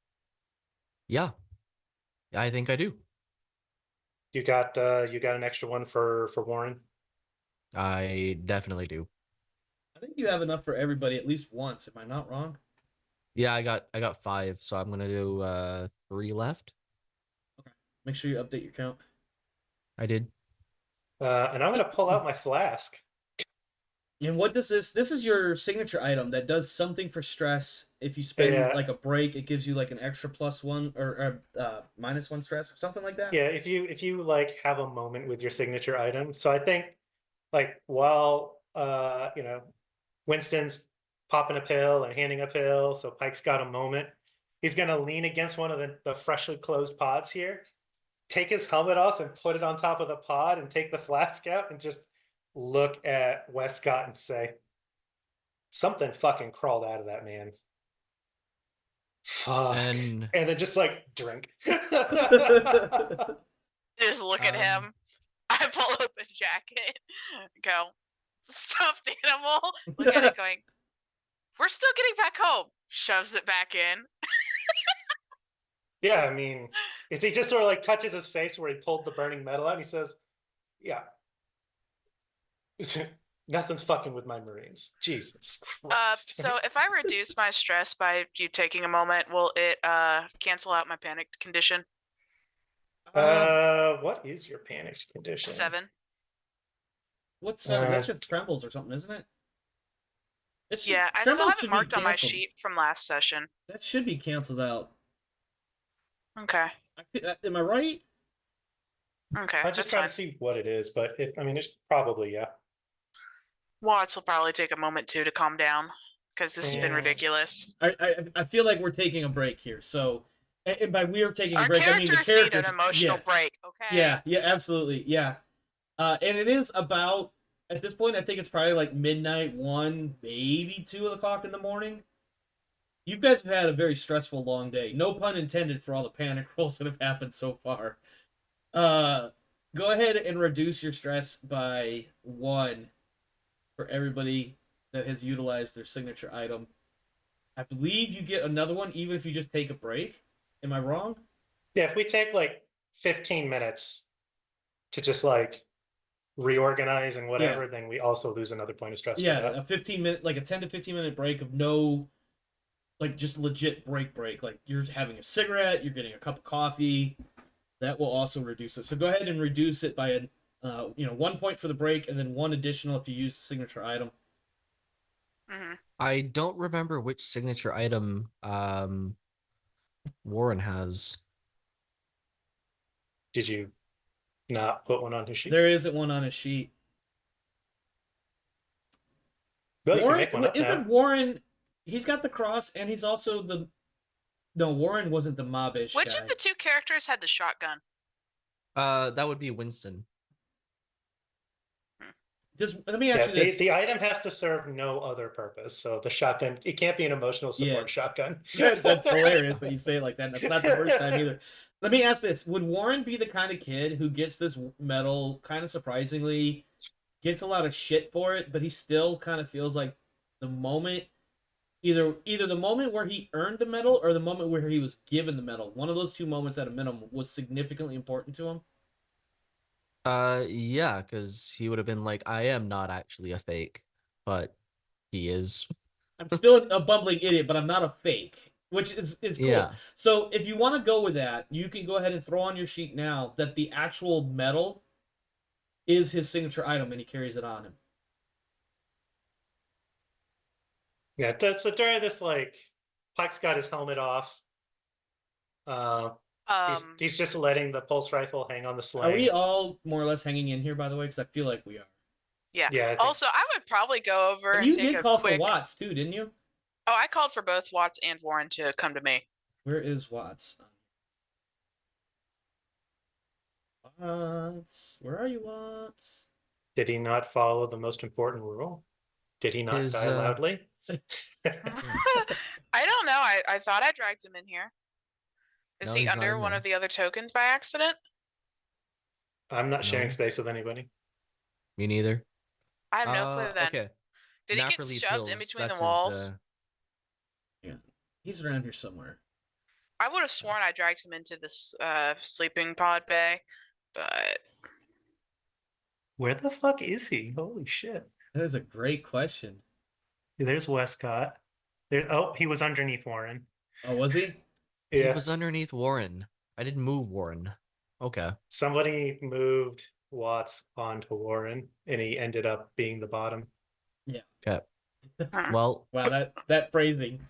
Speaker 4: Yeah. I think I do.
Speaker 3: You got an extra one for Warren?
Speaker 4: I definitely do.
Speaker 1: I think you have enough for everybody at least once. Am I not wrong?
Speaker 4: Yeah, I got 5, so I'm gonna do 3 left.
Speaker 1: Okay. Make sure you update your count.
Speaker 4: I did.
Speaker 3: And I'm gonna pull out my flask.
Speaker 1: And what does this is your signature item that does something for stress. If you spend like a break, it gives you like an extra +1 or -1 stress or something like that.
Speaker 3: Yeah, if you like have a moment with your signature item. So I think like while Winston's popping a pill and handing a pill, so Pike's got a moment. He's gonna lean against one of the freshly closed pods here, take his helmet off and put it on top of the pod and take the flask out and just look at Wescott and say, something fucking crawled out of that man. Fuck. And then just like drink.
Speaker 2: Just look at him. I pull up his jacket, go, stuffed animal, look at it going, we're still getting back home. Shoves it back in.
Speaker 3: Yeah, I mean, is he just sort of like touches his face where he pulled the burning metal out and he says, yeah. Nothing's fucking with my Marines. Jesus Christ.
Speaker 2: So if I reduce my stress by you taking a moment, will it cancel out my panicked condition?
Speaker 3: What is your panicked condition?
Speaker 2: 7.
Speaker 1: What's 7? That's just trembles or something, isn't it?
Speaker 2: Yeah, I still have it marked on my sheet from last session.
Speaker 1: That should be canceled out.
Speaker 2: Okay.
Speaker 1: Am I right?
Speaker 2: Okay.
Speaker 3: I just try to see what it is, but it's probably, yeah.
Speaker 2: Watts will probably take a moment too to calm down because this has been ridiculous.
Speaker 1: I feel like we're taking a break here. So, and by we're taking a break, I mean the characters
Speaker 2: need an emotional break. Okay.
Speaker 1: Yeah, absolutely, yeah. And it is about at this point. I think it's probably like midnight, 1, maybe 2 o'clock in the morning. You guys have had a very stressful, long day. No pun intended for all the panic rolls that have happened so far. Go ahead and reduce your stress by 1 for everybody that has utilized their signature item. I believe you get another one even if you just take a break. Am I wrong?
Speaker 3: Yeah, if we take like 15 minutes to just like reorganize and whatever, then we also lose another point of stress.
Speaker 1: Yeah, a 15-minute, like a 10 to 15-minute break of no like just legit break, like you're having a cigarette, you're getting a cup of coffee, that will also reduce it. So go ahead and reduce it by 1 point for the break, and then one additional if you use the signature item.
Speaker 2: Hmm.
Speaker 4: I don't remember which signature item Warren has.
Speaker 3: Did you not put one on his sheet?
Speaker 1: There isn't one on his sheet.
Speaker 3: Well, you can
Speaker 1: Warren,
Speaker 3: make one up
Speaker 1: isn't
Speaker 3: now.
Speaker 1: Warren? He's got the cross, and he's also the. No, Warren wasn't the mobbish
Speaker 2: Which
Speaker 1: guy.
Speaker 2: of the two characters had the shotgun?
Speaker 4: That would be Winston.
Speaker 1: Let me ask
Speaker 3: Yeah,
Speaker 1: you this.
Speaker 3: the item has to serve no other purpose. So the shotgun, it can't be an emotional support
Speaker 1: Yeah.
Speaker 3: shotgun.
Speaker 1: That's hilarious that you say it like that. That's not the first time either. Let me ask this: would Warren be the kind of kid who gets this medal kind of surprisingly, gets a lot of shit for it, but he still kind of feels like the moment, either the moment where he earned the medal or the moment where he was given the medal, one of those two moments at a minimum was significantly important to him?
Speaker 4: Yeah, because he would have been like, I am not actually a fake, but he is.
Speaker 1: I'm still a bumbling idiot, but I'm not a fake, which is cool.
Speaker 4: Yeah.
Speaker 1: So if you want to go with that, you can go ahead and throw on your sheet now that the actual medal is his signature item and he carries it on him.
Speaker 3: Yeah, so during this, like, Pike's got his helmet off. He's just letting the pulse rifle hang on the sling.
Speaker 1: Are we all more or less hanging in here, by the way? Because I feel like we are.
Speaker 2: Yeah.
Speaker 3: Yeah, I think-
Speaker 2: Also, I would probably go over
Speaker 1: And
Speaker 2: and
Speaker 1: you
Speaker 2: take
Speaker 1: did
Speaker 2: a
Speaker 1: call
Speaker 2: quick.
Speaker 1: for Watts too, didn't you?
Speaker 2: Oh, I called for both Watts and Warren to come to me.
Speaker 1: Where is Watts? Watts, where are you, Watts?
Speaker 3: Did he not follow the most important rule? Did he not die loudly?
Speaker 2: I don't know. I thought I dragged him in here. Is
Speaker 4: No,
Speaker 2: he
Speaker 4: he's not
Speaker 2: under
Speaker 4: in
Speaker 2: one
Speaker 4: there.
Speaker 2: of the other tokens by accident?
Speaker 3: I'm not sharing
Speaker 4: No.
Speaker 3: space with anybody.
Speaker 4: Me neither.
Speaker 2: I have no clue then.
Speaker 4: Okay.
Speaker 2: Did he get
Speaker 4: Napperly
Speaker 2: shoved in
Speaker 4: Pills,
Speaker 2: between the
Speaker 4: that's
Speaker 2: walls?
Speaker 1: Yeah, he's around here somewhere.
Speaker 2: I would have sworn I dragged him into this sleeping pod bay, but
Speaker 3: Where the fuck is he? Holy shit.
Speaker 1: That is a great question.
Speaker 3: There's Wescott. Oh, he was underneath Warren.
Speaker 1: Oh, was he?
Speaker 4: He
Speaker 3: Yeah.
Speaker 4: was underneath Warren. I didn't move Warren. Okay.
Speaker 3: Somebody moved Watts onto Warren, and he ended up being the bottom.
Speaker 4: Okay.
Speaker 2: Huh.
Speaker 4: Well,
Speaker 1: Wow, that phrasing.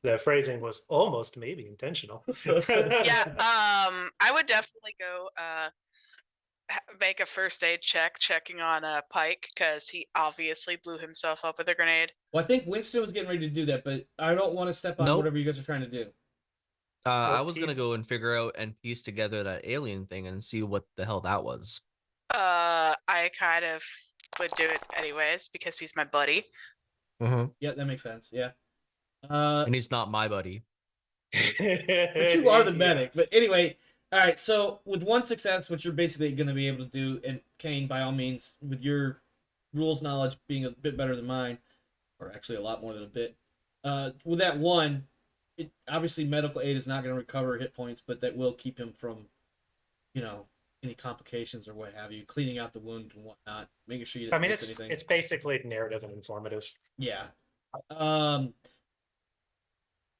Speaker 3: The phrasing was almost maybe intentional.
Speaker 2: yeah, I would definitely go make a first aid check, checking on Pike because he obviously blew himself up with a grenade.
Speaker 1: Well, I think Winston was getting ready to do that, but I don't want to step on
Speaker 4: Nope.
Speaker 1: whatever you guys are trying to do.
Speaker 4: I was gonna go and figure out and piece together that alien thing and see what the hell that was.
Speaker 2: I kind of would do it anyways because he's my buddy.
Speaker 1: Yeah, that makes sense. Yeah.
Speaker 4: And he's not my buddy.
Speaker 1: But you are the medic. But anyway, all right. So with one success, which you're basically going to be able to do, and Kane, by all means, with your rules knowledge being a bit better than mine, or actually a lot more than a bit, with that one, obviously medical aid is not going to recover hit points, but that will keep him from, any complications or what have you, cleaning out the wound and whatnot, making sure you didn't miss anything.
Speaker 3: It's basically narrative and informative.
Speaker 1: Yeah.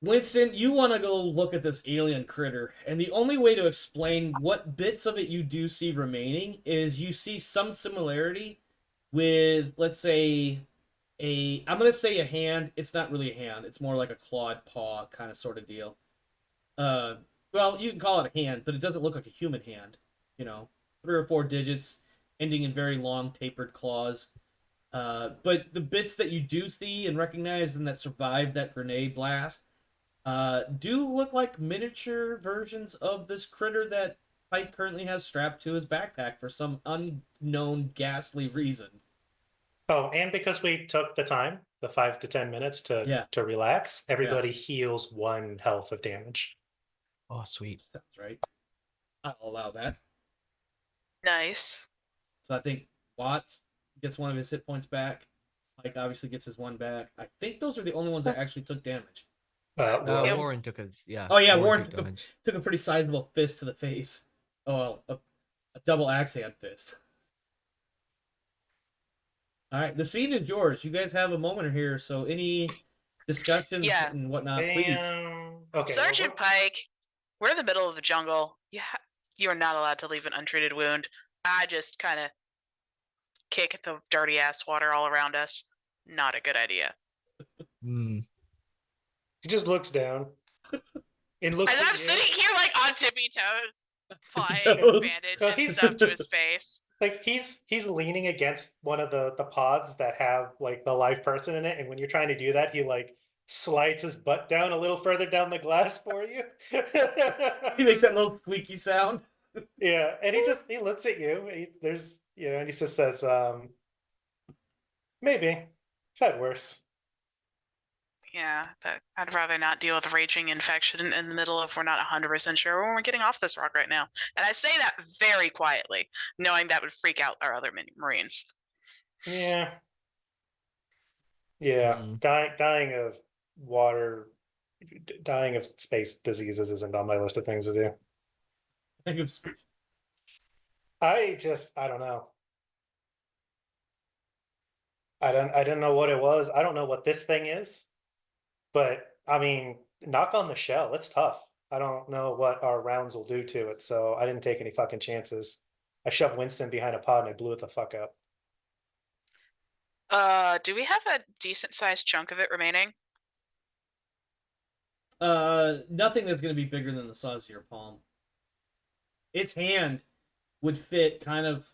Speaker 1: Winston, you want to go look at this alien critter, and the only way to explain what bits of it you do see remaining is you see some similarity with, let's say, I'm going to say a hand. It's not really a hand. It's more like a clawed paw kind of sort of deal. Well, you can call it a hand, but it doesn't look like a human hand. 3 or 4 digits ending in very long tapered claws. But the bits that you do see and recognize and that survived that grenade blast do look like miniature versions of this critter that Pike currently has strapped to his backpack for some unknown ghastly reason.
Speaker 3: Oh, and because we took the time, the 5 to 10 minutes to relax, everybody heals 1 health of damage.
Speaker 4: Oh, sweet.
Speaker 1: Sounds right. I'll allow that.
Speaker 2: Nice.
Speaker 1: So I think Watts gets 1 of his hit points back. Pike obviously gets his 1 back. I think those are the only ones that actually took damage.
Speaker 4: Warren took a
Speaker 1: Oh yeah, Warren
Speaker 4: took damage.
Speaker 1: took a pretty sizable fist to the face. Oh, well, a double axe hand fist. All right, the scene is yours. You guys have a moment here. So any discussions
Speaker 2: Yeah.
Speaker 1: and whatnot,
Speaker 3: They,
Speaker 1: please.
Speaker 3: okay. well,
Speaker 2: Sergeant Pike, we're in the middle of the jungle. You are not allowed to leave an untreated wound. I just kind of kick the dirty ass water all around us. Not a good idea.
Speaker 4: Hmm.
Speaker 3: he just looks down and looks
Speaker 2: As
Speaker 3: at
Speaker 2: I'm
Speaker 3: you.
Speaker 2: sitting here like on tippy toes, applying
Speaker 1: Toes.
Speaker 2: bandage
Speaker 3: Well,
Speaker 2: and
Speaker 3: he's-
Speaker 2: stuff to his face.
Speaker 3: Like he's leaning against one of the pods that have like the live person in it, and when you're trying to do that, he like slides his butt down a little further down the glass for you.
Speaker 1: He makes that little squeaky sound.
Speaker 3: Yeah, and he looks at you. There's and he just says, maybe I've had worse.
Speaker 2: Yeah, but I'd rather not deal with a raging infection in the middle of we're not 100% sure when we're getting off this rock right now. And I say that very quietly, knowing that would freak out our other Marines.
Speaker 3: Yeah, yeah.
Speaker 4: Mm.
Speaker 3: Dying of water, dying of space diseases isn't on my list of things to do. I don't know. I don't know what it was. I don't know what this thing is. But I mean, knock on the shell. It's tough. I don't know what our rounds will do to it, so I didn't take any fucking chances. I shoved Winston behind a pod and I blew it the fuck up.
Speaker 2: Do we have a decent sized chunk of it remaining?
Speaker 1: Nothing that's going to be bigger than the size of your palm. Its hand would fit kind of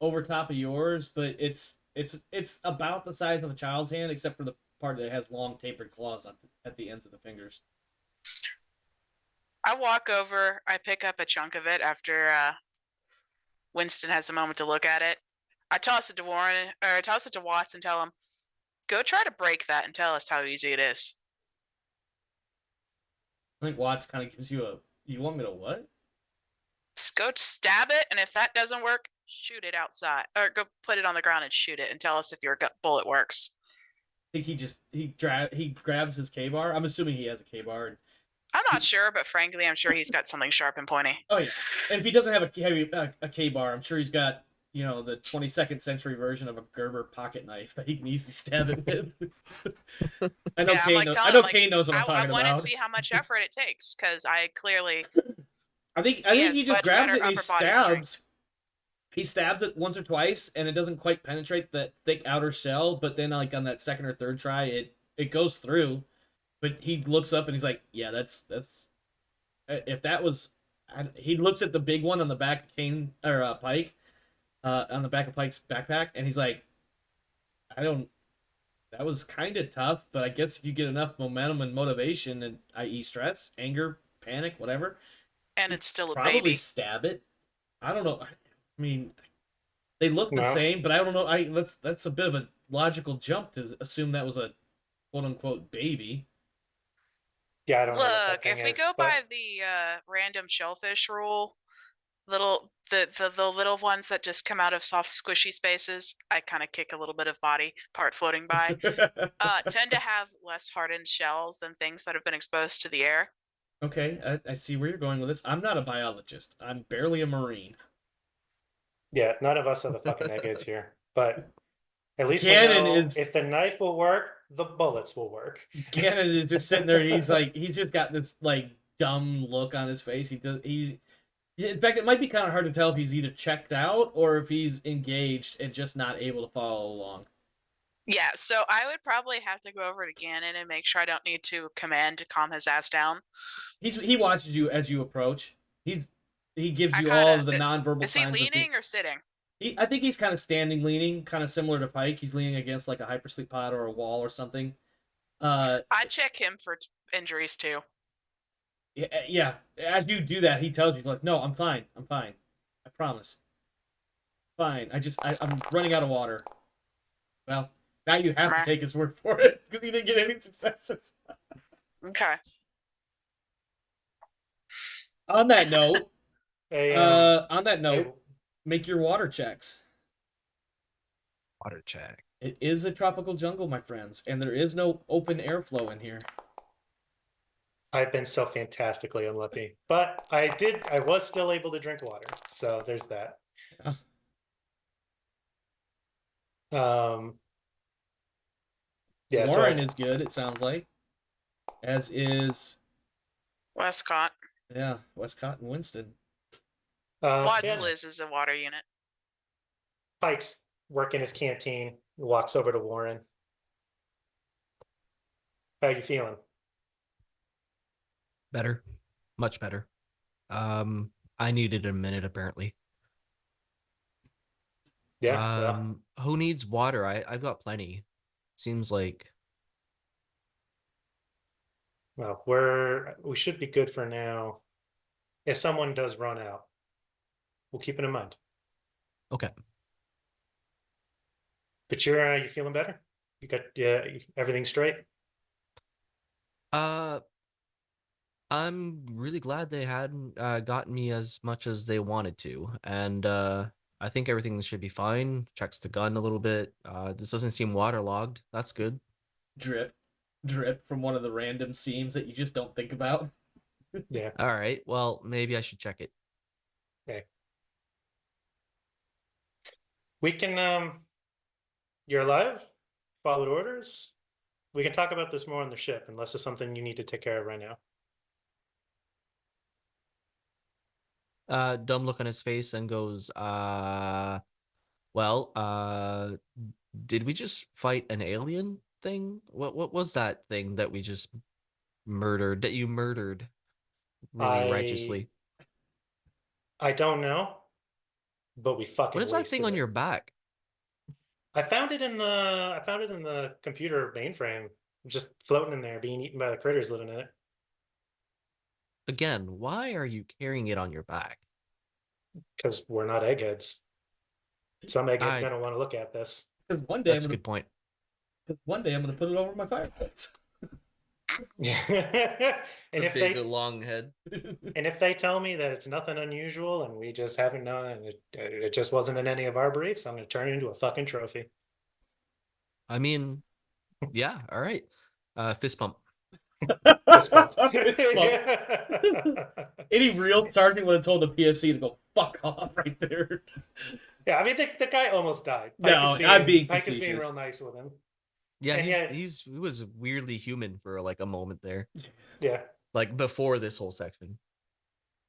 Speaker 1: over top of yours, but it's about the size of a child's hand, except for the part that has long tapered claws at the ends of the fingers.
Speaker 2: I walk over, I pick up a chunk of it after Winston has a moment to look at it. I toss it to Warren, or I toss it to Watts and tell him, go try to break that and tell us how easy it is.
Speaker 1: I think Watts kind of gives you you want me to what?
Speaker 2: Just go stab it, and if that doesn't work, shoot it outside. Or go put it on the ground and shoot it and tell us if your bullet works.
Speaker 1: I think he grabs his K-bar. I'm assuming he has a K-bar.
Speaker 2: I'm not sure, but frankly, I'm sure he's got something sharp and pointy.
Speaker 1: Oh yeah, and if he doesn't have a K-bar, I'm sure he's got the 22nd century version of a Gerber pocket knife that he can easily stab it with. I know Kane knows what I'm talking about.
Speaker 2: I want to see how much effort it takes because I clearly.
Speaker 1: I think he just grabs it and he stabs. He stabs it once or twice, and it doesn't quite penetrate that thick outer shell. But then, like on that second or third try, it goes through. But he looks up and he's like, "Yeah, that's if that was." He looks at the big one on the back of Pike, on the back of Pike's backpack, and he's like, That was kind of tough, but I guess if you get enough momentum and motivation, and i.e., stress, anger, panic, whatever,
Speaker 2: and it's still a
Speaker 1: probably
Speaker 2: baby.
Speaker 1: Stab it. I don't know. I mean, they look the
Speaker 3: No.
Speaker 1: same, but I don't know. That's a bit of a logical jump to assume that was a quote unquote baby.
Speaker 3: Yeah, I don't know. what that
Speaker 2: Look,
Speaker 3: thing
Speaker 2: if we
Speaker 3: is,
Speaker 2: go
Speaker 3: but-
Speaker 2: by the random shellfish rule, the little ones that just come out of soft squishy spaces, I kind of kick a little bit of body part floating by, tend to have less hardened shells than things that have been exposed to the air.
Speaker 1: Okay, I see where you're going with this. I'm not a biologist. I'm barely a Marine.
Speaker 3: Yeah, none of us are the fucking eggheads here, but at least
Speaker 1: Gannon
Speaker 3: we know
Speaker 1: is-
Speaker 3: if the knife will work, the bullets will work.
Speaker 1: Gannon is just sitting there. He's just got this like dumb look on his face. In fact, it might be kind of hard to tell if he's either checked out or if he's engaged and just not able to follow along.
Speaker 2: Yeah, so I would probably have to go over to Gannon and make sure I don't need to command to calm his ass down.
Speaker 1: He watches you as you approach. He gives
Speaker 2: I
Speaker 1: you
Speaker 2: kinda-
Speaker 1: all of the nonverbal
Speaker 2: Is he
Speaker 1: signs.
Speaker 2: leaning or sitting?
Speaker 1: I think he's kind of standing, leaning, kind of similar to Pike. He's leaning against like a hypersleep pod or a wall or something.
Speaker 2: I check him for injuries too.
Speaker 1: Yeah. As you do that, he tells you like, "No, I'm fine. I promise. Fine. I'm running out of water." Well, now you have to take his word for it because you didn't get any successes.
Speaker 2: Okay.
Speaker 1: On that note,
Speaker 3: Hey,
Speaker 1: make your water checks.
Speaker 4: Water check.
Speaker 1: It is a tropical jungle, my friends, and there is no open airflow in here.
Speaker 3: I've been so fantastically unlucky, but I was still able to drink water, so there's that. Yeah, so
Speaker 1: Warren is good, it sounds like. As is,
Speaker 2: Wescott.
Speaker 1: yeah, Wescott and Winston.
Speaker 2: Wad's
Speaker 3: yeah,
Speaker 2: Liz is a water unit.
Speaker 3: Pike's working his canteen, walks over to Warren. How you feeling?
Speaker 4: Better, much better. I needed a minute apparently.
Speaker 3: Yeah, well,
Speaker 4: Who needs water? I've got plenty. Seems like
Speaker 3: well, we should be good for now. If someone does run out, we'll keep it in mind.
Speaker 4: okay.
Speaker 3: But you're you feeling better? You got everything straight?
Speaker 4: Uh, I'm really glad they hadn't gotten me as much as they wanted to, and I think everything should be fine. Checks the gun a little bit. This doesn't seem waterlogged. That's good.
Speaker 1: Drip, drip from one of the random seams that you just don't think about.
Speaker 3: Yeah.
Speaker 4: All right. Well, maybe I should check it.
Speaker 3: Okay. We can you're alive? Followed orders? We can talk about this more on the ship, unless it's something you need to take care of right now.
Speaker 4: Dumb look on his face and goes, well, did we just fight an alien thing? What was that thing that we just murdered, that you murdered really righteously?
Speaker 3: I don't know, but we fucking
Speaker 4: What is that thing
Speaker 3: wasted
Speaker 4: on
Speaker 3: it.
Speaker 4: your back?
Speaker 3: I found it in the computer mainframe, just floating in there, being eaten by the critters living in it.
Speaker 4: Again, why are you carrying it on your back?
Speaker 3: Because we're not eggheads. Some eggheads
Speaker 4: I
Speaker 3: gonna want to look at this.
Speaker 1: Because one day
Speaker 4: That's a
Speaker 1: I'm
Speaker 4: good point.
Speaker 1: gonna put it over my fireplace.
Speaker 3: And
Speaker 4: The
Speaker 3: if
Speaker 4: big
Speaker 3: they
Speaker 4: long head.
Speaker 3: and if they tell me that it's nothing unusual and we just haven't known, and it just wasn't in any of our briefs, I'm gonna turn it into a fucking trophy.
Speaker 4: I mean, yeah, all right. Fist pump.
Speaker 3: Fist bump.
Speaker 1: Fist bump. Any real sergeant would have told the PFC to go fuck off right there.
Speaker 3: Yeah, I mean the guy almost died.
Speaker 1: No, I'm being
Speaker 3: Pike is being
Speaker 1: facetious.
Speaker 3: real nice with him.
Speaker 4: Yeah,
Speaker 3: And yet-
Speaker 4: he was weirdly human for like a moment there.
Speaker 3: Yeah.
Speaker 4: Like before this whole section.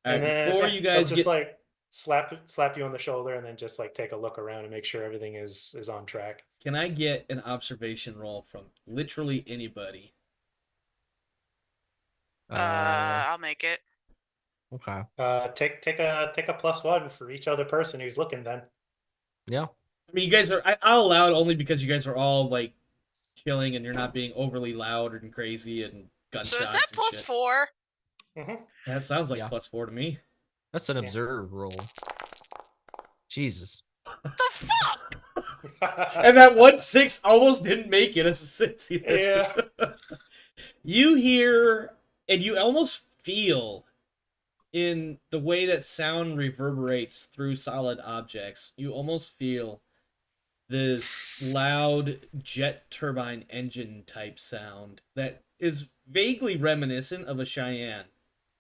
Speaker 1: All right,
Speaker 3: And then
Speaker 1: before
Speaker 3: yeah,
Speaker 1: you
Speaker 3: they'll
Speaker 1: guys
Speaker 3: just
Speaker 1: get,
Speaker 3: like slap you on the shoulder and then just like take a look around and make sure everything is on track.
Speaker 1: can I get an observation roll from literally anybody?
Speaker 2: I'll make it.
Speaker 4: Okay.
Speaker 3: Take a +1 for each other person who's looking then.
Speaker 4: Yeah.
Speaker 1: I mean, you guys are. I'll allow it only because you guys are all like chilling and you're not being overly loud and crazy and gunshots.
Speaker 2: So is that
Speaker 1: and shit.
Speaker 2: +4?
Speaker 3: Mm-hmm.
Speaker 1: That sounds like
Speaker 4: Yeah.
Speaker 1: +4 to me.
Speaker 4: That's an
Speaker 3: Yeah.
Speaker 4: observe roll. Jesus.
Speaker 2: The fuck?
Speaker 1: And that 1-6 almost didn't make it as a 6 either.
Speaker 3: Yeah.
Speaker 1: You hear and you almost feel in the way that sound reverberates through solid objects, you almost feel this loud jet turbine engine type sound that is vaguely reminiscent of a Cheyenne,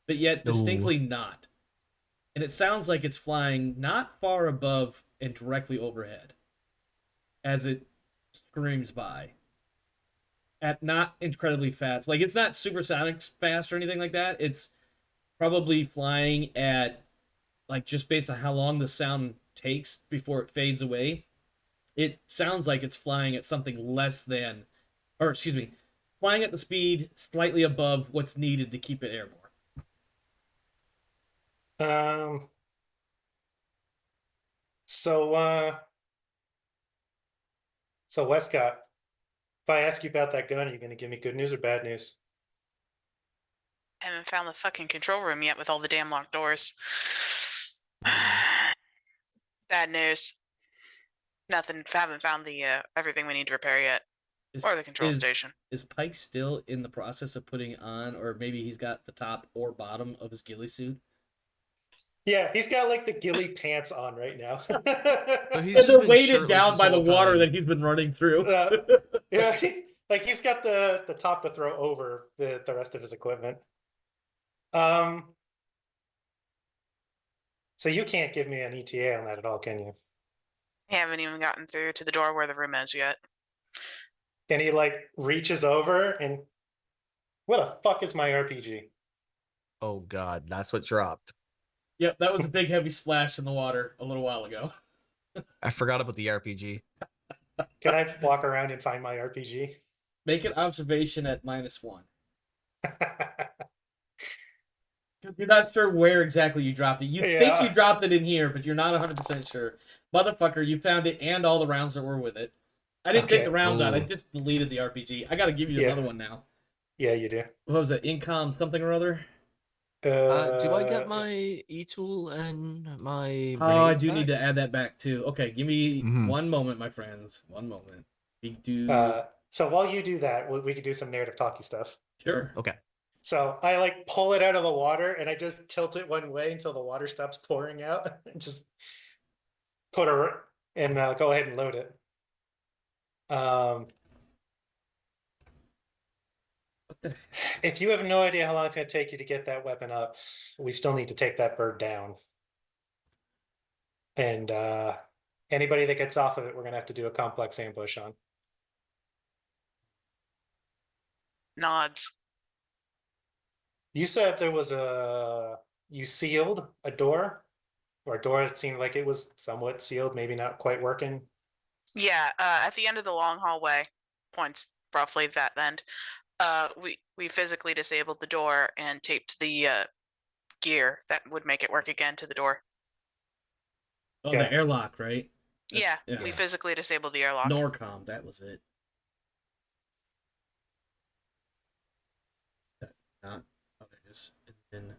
Speaker 1: but yet distinctly not. And it sounds like it's flying not far above and directly overhead as it screams by at not incredibly fast. Like, it's not supersonic fast or anything like that. It's probably flying at, like, just based on how long the sound takes before it fades away. It sounds like it's flying at something less than, or excuse me, flying at the speed slightly above what's needed to keep it airborne.
Speaker 3: So Wescott, if I ask you about that gun, are you gonna give me good news or bad news?
Speaker 2: Haven't found the fucking control room yet with all the damn locked doors. Bad news. Nothing. Haven't found the everything we need to repair yet, or the control station.
Speaker 1: Is Pike still in the process of putting on, or maybe he's got the top or bottom of his ghillie suit?
Speaker 3: Yeah, he's got like the ghillie pants on right now.
Speaker 4: So he's
Speaker 1: And
Speaker 4: just
Speaker 1: they're
Speaker 4: been
Speaker 1: weighted
Speaker 4: shirtless
Speaker 1: down
Speaker 4: this
Speaker 1: by the
Speaker 4: whole
Speaker 1: water
Speaker 4: time.
Speaker 1: that he's been running through.
Speaker 3: Yeah, he's got the top to throw over the rest of his equipment. So you can't give me an ETA on that at all, can you?
Speaker 2: I haven't even gotten through to the door where the room is yet.
Speaker 3: And he like reaches over and where the fuck is my RPG?
Speaker 4: Oh God, that's what dropped.
Speaker 1: Yep, that was a big heavy splash in the water a little while ago.
Speaker 4: I forgot about the RPG.
Speaker 3: Can I walk around and find my RPG?
Speaker 1: Make an observation at -1. Because you're not sure where exactly you dropped it. You think you
Speaker 3: Yeah.
Speaker 1: dropped it in here, but you're not 100% sure. Motherfucker, you found it and all the rounds that were with it. I didn't take the
Speaker 3: Okay.
Speaker 1: rounds out. I
Speaker 4: Ooh.
Speaker 1: just deleted the RPG. I got to give you
Speaker 3: Yeah.
Speaker 1: another one now.
Speaker 3: Yeah, you do.
Speaker 1: What was it? Incom something or other?
Speaker 4: Do I get
Speaker 3: Yeah.
Speaker 4: my e-tool and my
Speaker 1: Oh, I
Speaker 4: grenades
Speaker 1: do
Speaker 4: back?
Speaker 1: need to add that back too. Okay, give me
Speaker 4: Mhm.
Speaker 1: one moment, my friends. One moment. We do.
Speaker 3: So while you do that, we could do some narrative talky stuff.
Speaker 1: Sure.
Speaker 4: Okay.
Speaker 3: So I like pull it out of the water and I just tilt it one way until the water stops pouring out. And just put her and go ahead and load it.
Speaker 1: What the?
Speaker 3: If you have no idea how long it's going to take you to get that weapon up, we still need to take that bird down. And anybody that gets off of it, we're going to have to do a complex ambush on.
Speaker 2: Nods.
Speaker 3: You said there was you sealed a door, or a door that seemed like it was somewhat sealed, maybe not quite working.
Speaker 2: Yeah, at the end of the long hallway, points roughly that end. We physically disabled the door and taped the gear that would make it work again to the door.
Speaker 1: Oh,
Speaker 3: Okay.
Speaker 1: the airlock, right?
Speaker 2: Yeah,
Speaker 1: That's-
Speaker 2: we physically disabled the airlock.
Speaker 1: Norcom, that was it. Not. Oh, there it is. And then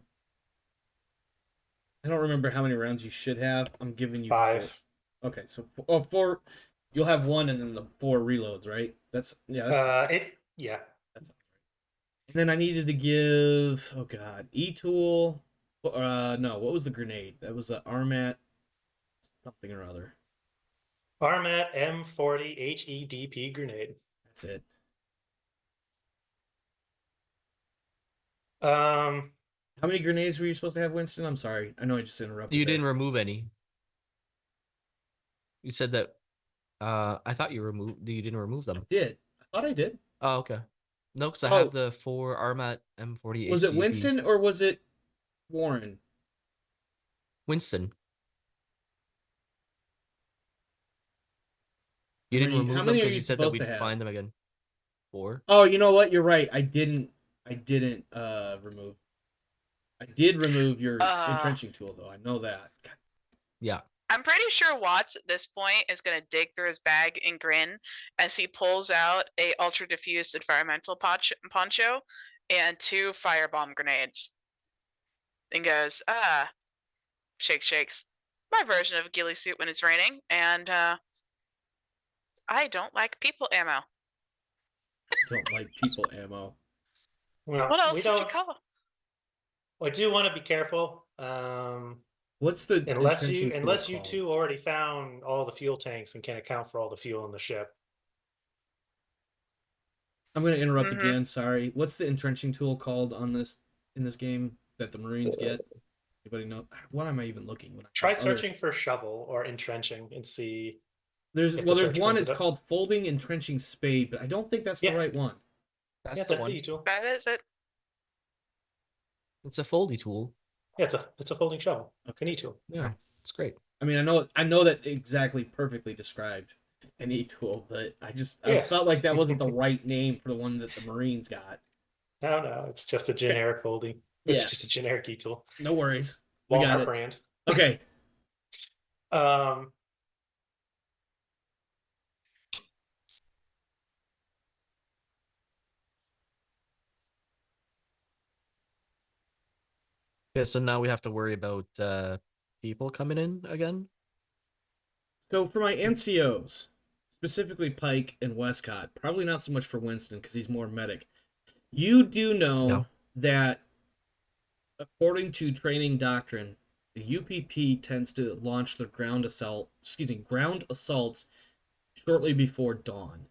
Speaker 1: I don't remember how many rounds you should have. I'm giving you
Speaker 3: 5.
Speaker 1: 4. Okay, so four. You'll have one and then the 4 reloads, right? That's That's
Speaker 3: Yeah.
Speaker 1: that sounds right. And then I needed to give. Oh God, E-tool. No, what was the grenade? That was a Armat something or other.
Speaker 3: Armat M40 HEDP grenade.
Speaker 1: That's it.
Speaker 3: Um,
Speaker 1: How many grenades were you supposed to have, Winston? I'm sorry. I know I just interrupted.
Speaker 4: You
Speaker 1: there.
Speaker 4: didn't remove any. You said that. I thought you didn't remove them.
Speaker 1: I did. I thought I did.
Speaker 4: Oh, okay. No, because I
Speaker 1: Oh.
Speaker 4: have the 4 Armat M40
Speaker 1: Was it
Speaker 4: HGP.
Speaker 1: Winston or was it Warren?
Speaker 4: Winston. You
Speaker 1: How
Speaker 4: didn't
Speaker 1: many- how
Speaker 4: remove them
Speaker 1: many are
Speaker 4: because
Speaker 1: you
Speaker 4: you said that
Speaker 1: supposed
Speaker 4: we'd
Speaker 1: to have?
Speaker 4: find them again. 4.
Speaker 1: Oh, you know what? You're right. I didn't remove. I did remove your entrenching tool though. I know that. God.
Speaker 4: Yeah.
Speaker 2: I'm pretty sure Watts at this point is going to dig through his bag and grin as he pulls out a ultra diffuse environmental poncho and 2 firebomb grenades. And goes, shakes. My version of a ghillie suit when it's raining, and I don't like people ammo.
Speaker 1: Don't like people ammo.
Speaker 3: well,
Speaker 2: What else
Speaker 3: we
Speaker 2: would you
Speaker 3: don't.
Speaker 2: call it?
Speaker 3: I do want to be careful.
Speaker 1: What's the
Speaker 3: Unless
Speaker 1: entrenching
Speaker 3: you
Speaker 1: tool called?
Speaker 3: two already found all the fuel tanks and can account for all the fuel in the ship.
Speaker 1: I'm going to interrupt
Speaker 2: Mhm.
Speaker 1: again. Sorry. What's the entrenching tool called in this game that the Marines get? Anybody know? What am I even looking? When I
Speaker 3: Try
Speaker 1: have other-
Speaker 3: searching for shovel or entrenching and see.
Speaker 1: There's
Speaker 3: if the
Speaker 1: there's
Speaker 3: search
Speaker 1: one.
Speaker 3: brings it
Speaker 1: It's
Speaker 3: up.
Speaker 1: called folding entrenching spade, but I don't think that's the
Speaker 3: Yeah.
Speaker 1: right one.
Speaker 4: That's
Speaker 3: Yeah,
Speaker 4: the
Speaker 3: that's
Speaker 4: one.
Speaker 3: the E-tool.
Speaker 2: That is it.
Speaker 4: It's a foldy tool.
Speaker 3: Yeah, it's a folding shovel. It's an E-tool.
Speaker 4: Yeah, it's great.
Speaker 1: I mean, I know that exactly perfectly described an E-tool, but I
Speaker 3: Yeah.
Speaker 1: felt like that wasn't the right name for the one that the Marines got.
Speaker 3: No, it's just a generic folding. It's
Speaker 1: Yeah.
Speaker 3: just a generic E-tool.
Speaker 1: No worries. We got
Speaker 3: Walmart
Speaker 1: it.
Speaker 3: brand.
Speaker 1: Okay.
Speaker 4: Yeah, so now we have to worry about people coming in again.
Speaker 1: So for my NCOs, specifically Pike and Wescott, probably not so much for Winston because he's more medic. You do know
Speaker 4: No.
Speaker 1: that according to training doctrine, the UPP tends to launch their ground assaults shortly before dawn.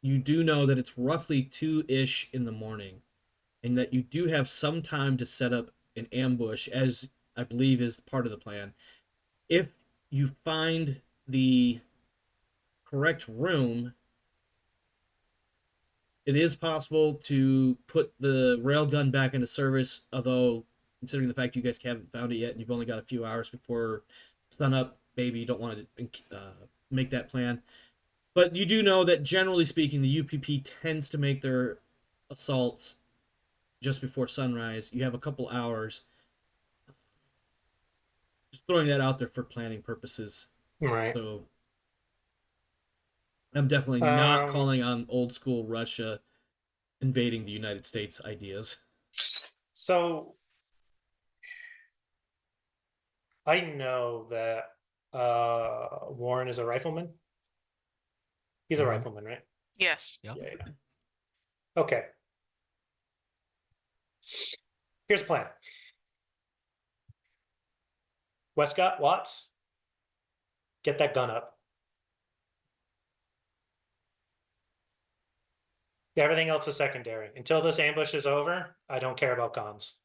Speaker 1: You do know that it's roughly 2-ish in the morning, and that you do have some time to set up an ambush, as I believe is part of the plan. If you find the correct room, It is possible to put the railgun back into service, although considering the fact you guys haven't found it yet and you've only got a few hours before sunup, maybe you don't want to make that plan. But you do know that generally speaking, the UPP tends to make their assaults just before sunrise. You have a couple hours. Just throwing that out there for planning purposes.
Speaker 3: Right.
Speaker 1: So I'm definitely not
Speaker 3: Um,
Speaker 1: calling on old school Russia invading the United States ideas.
Speaker 3: So I know that Warren is a rifleman. He's a
Speaker 4: Mhm.
Speaker 3: rifleman, right?
Speaker 2: Yes.
Speaker 4: Yeah.
Speaker 3: Yeah. Okay. Here's the plan. Wescott, Watts, get that gun up. Everything else is secondary. Until this ambush is over, I don't care about comms.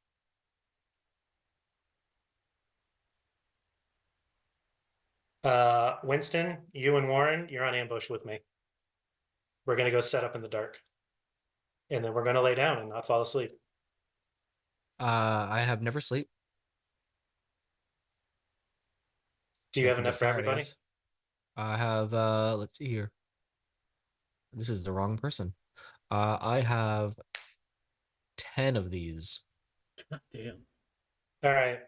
Speaker 3: Winston, you and Warren, you're on ambush with me. We're gonna go set up in the dark. And then we're gonna lay down and not fall asleep.
Speaker 4: I have never sleep.
Speaker 3: Do you
Speaker 4: If
Speaker 3: have
Speaker 4: we
Speaker 3: enough
Speaker 4: get
Speaker 3: for
Speaker 4: tired,
Speaker 3: everybody?
Speaker 4: yes. I have let's see here. This is the wrong person. I have 10 of these.
Speaker 1: God damn.
Speaker 3: All right.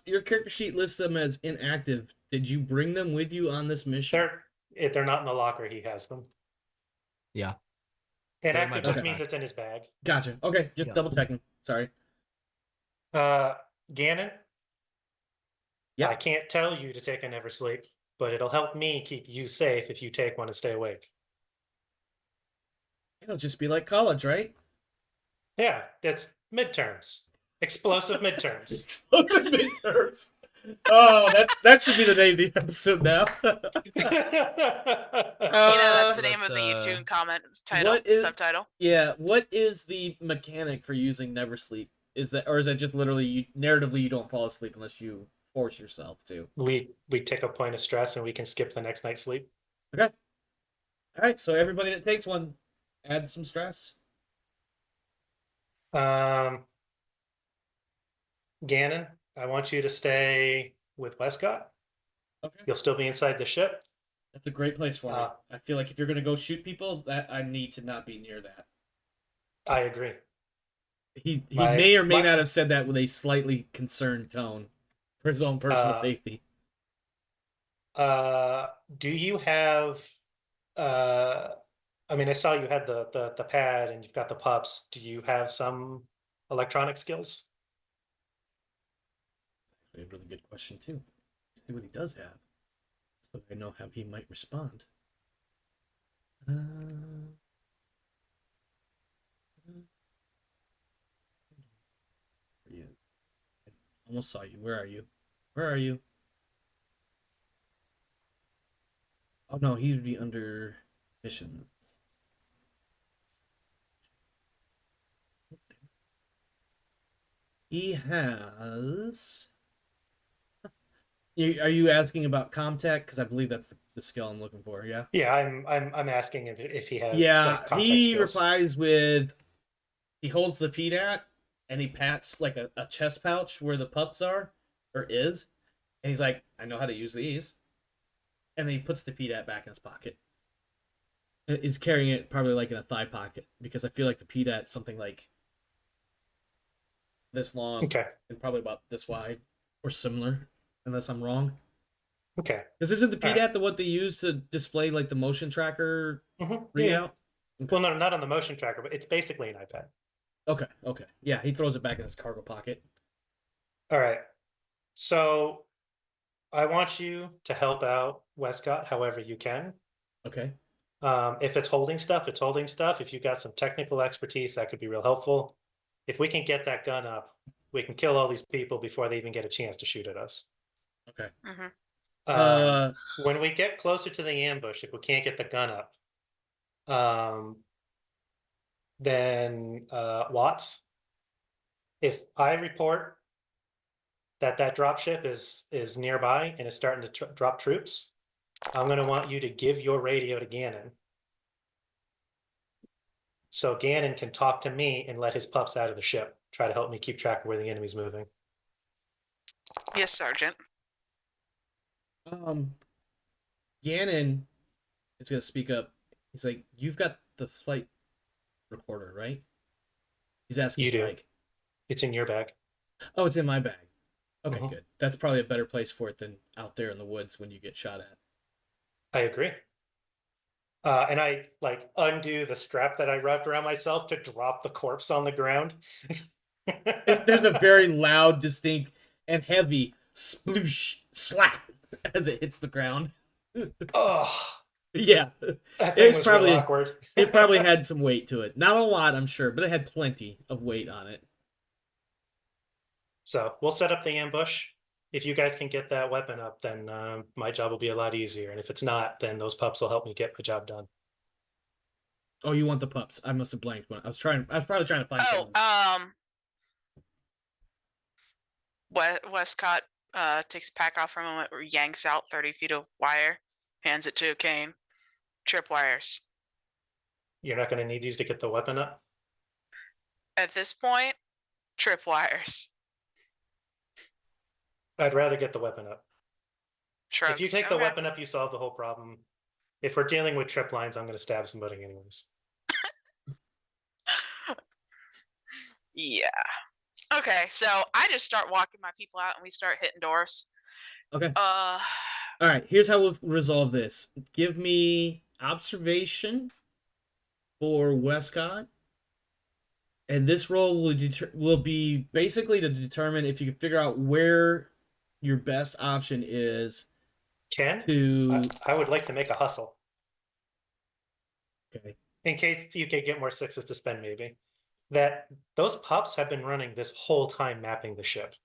Speaker 1: Your character sheet lists them as inactive. Did you bring them with you on this mission?
Speaker 3: If they're not in the locker, he has them.
Speaker 4: Yeah. They're in my
Speaker 3: Inactive just
Speaker 1: backpack.
Speaker 3: means it's in his bag.
Speaker 1: Gotcha. Okay, just
Speaker 4: Yeah.
Speaker 1: double checking. Sorry.
Speaker 3: Gannon,
Speaker 1: Yeah.
Speaker 3: I can't tell you to take a never sleep, but it'll help me keep you safe if you take one and stay awake.
Speaker 1: It'll just be like college, right?
Speaker 3: Yeah, it's midterms. Explosive midterms.
Speaker 1: Explosive midterms. Oh, that should be the name of the episode now.
Speaker 2: That's the name of the
Speaker 4: That's,
Speaker 2: YouTube comment title,
Speaker 1: what is-
Speaker 2: subtitle.
Speaker 1: Yeah, what is the mechanic for using never sleep? Is that, or is that just literally narratively you don't fall asleep unless you force yourself to?
Speaker 3: we take a point of stress and we can skip the next night's sleep.
Speaker 1: Okay. All right, so everybody that takes one, add some stress.
Speaker 3: Gannon, I want you to stay with Wescott.
Speaker 1: Okay.
Speaker 3: You'll still be inside the ship.
Speaker 1: That's a great place for me. I feel like if you're gonna go shoot people, that I need to not be near that.
Speaker 3: I agree.
Speaker 1: He
Speaker 3: My-
Speaker 1: may or may
Speaker 3: my-
Speaker 1: not have said that with a slightly concerned tone for his own personal safety.
Speaker 3: Do you have I mean, I saw you had the pad and you've got the pups. Do you have some electronic skills?
Speaker 1: A really good question too. Let's see what he does have, so I know how he might respond. You. I almost saw you. Where are you? Where are you? Oh no, he would be under missions. He has. Are you asking about Comtech? Because I believe that's the skill I'm looking for. Yeah.
Speaker 3: Yeah, I'm asking if he has.
Speaker 1: Yeah,
Speaker 3: like, contact
Speaker 1: he
Speaker 3: skills.
Speaker 1: replies with. He holds the PDAT and he pats like a chest pouch where the pups are or is, and he's like, "I know how to use these," and then he puts the PDAT back in his pocket. And he's carrying it probably like in a thigh pocket because I feel like the PDAT's something like this long
Speaker 3: Okay.
Speaker 1: and probably about this wide or similar, unless I'm wrong.
Speaker 3: Okay.
Speaker 1: Because isn't the
Speaker 3: All
Speaker 1: PDAT
Speaker 3: right.
Speaker 1: the what they use to display like the motion tracker
Speaker 3: Mhm,
Speaker 1: readout?
Speaker 3: yeah. Well, no, not on the motion tracker, but it's basically an iPad.
Speaker 1: Okay. Yeah, he throws it back in his cargo pocket.
Speaker 3: All right. So I want you to help out Wescott however you can.
Speaker 1: Okay.
Speaker 3: If it's holding stuff, it's holding stuff. If you've got some technical expertise, that could be real helpful. If we can get that gun up, we can kill all these people before they even get a chance to shoot at us.
Speaker 1: Okay.
Speaker 2: Mm-hmm.
Speaker 3: When we get closer to the ambush, if we can't get the gun up, then Watts, if I report that dropship is nearby and is starting to drop troops, I'm going to want you to give your radio to Gannon. so Gannon can talk to me and let his pups out of the ship. Try to help me keep track of where the enemy's moving.
Speaker 2: Yes, Sergeant.
Speaker 1: Gannon is gonna speak up. He's like, "You've got the flight recorder, right?" He's asking
Speaker 3: You do.
Speaker 1: Pike.
Speaker 3: It's in your bag.
Speaker 1: Oh, it's in my bag. Okay,
Speaker 3: Mhm.
Speaker 1: good. That's probably a better place for it than out there in the woods when you get shot at.
Speaker 3: I agree. And I like undo the strap that I wrapped around myself to drop the corpse on the ground.
Speaker 1: There's a very loud, distinct, and heavy sploosh slap as it hits the ground.
Speaker 3: Oh,
Speaker 1: Yeah,
Speaker 3: that
Speaker 1: it
Speaker 3: thing
Speaker 1: was
Speaker 3: was real
Speaker 1: probably
Speaker 3: awkward.
Speaker 1: it probably had some weight to it. Not a lot, I'm sure, but it had plenty of weight on it.
Speaker 3: So we'll set up the ambush. If you guys can get that weapon up, then my job will be a lot easier. And if it's not, then those pups will help me get my job done.
Speaker 1: Oh, you want the pups? I must have blanked when I was probably trying to find
Speaker 2: Oh,
Speaker 1: someone.
Speaker 2: Wescott takes a pack off for a moment, yanks out 30 feet of wire, hands it to Kane. Tripwires.
Speaker 3: You're not going to need these to get the weapon up?
Speaker 2: At this point, tripwires.
Speaker 3: I'd rather get the weapon up.
Speaker 2: Shrugs.
Speaker 3: If you take the
Speaker 2: Okay.
Speaker 3: weapon up, you solve the whole problem. If we're dealing with trip lines, I'm going to stab somebody anyways.
Speaker 2: Yeah. Okay, so I just start walking my people out and we start hitting doors.
Speaker 1: Okay. All right. Here's how we'll resolve this. Give me observation for Wescott, and this roll will be basically to determine if you can figure out where your best option is.
Speaker 3: I would like to make a hustle.
Speaker 1: Okay.
Speaker 3: In case you can get more sixes to spend, maybe. That those pups have been running this whole time mapping the ship.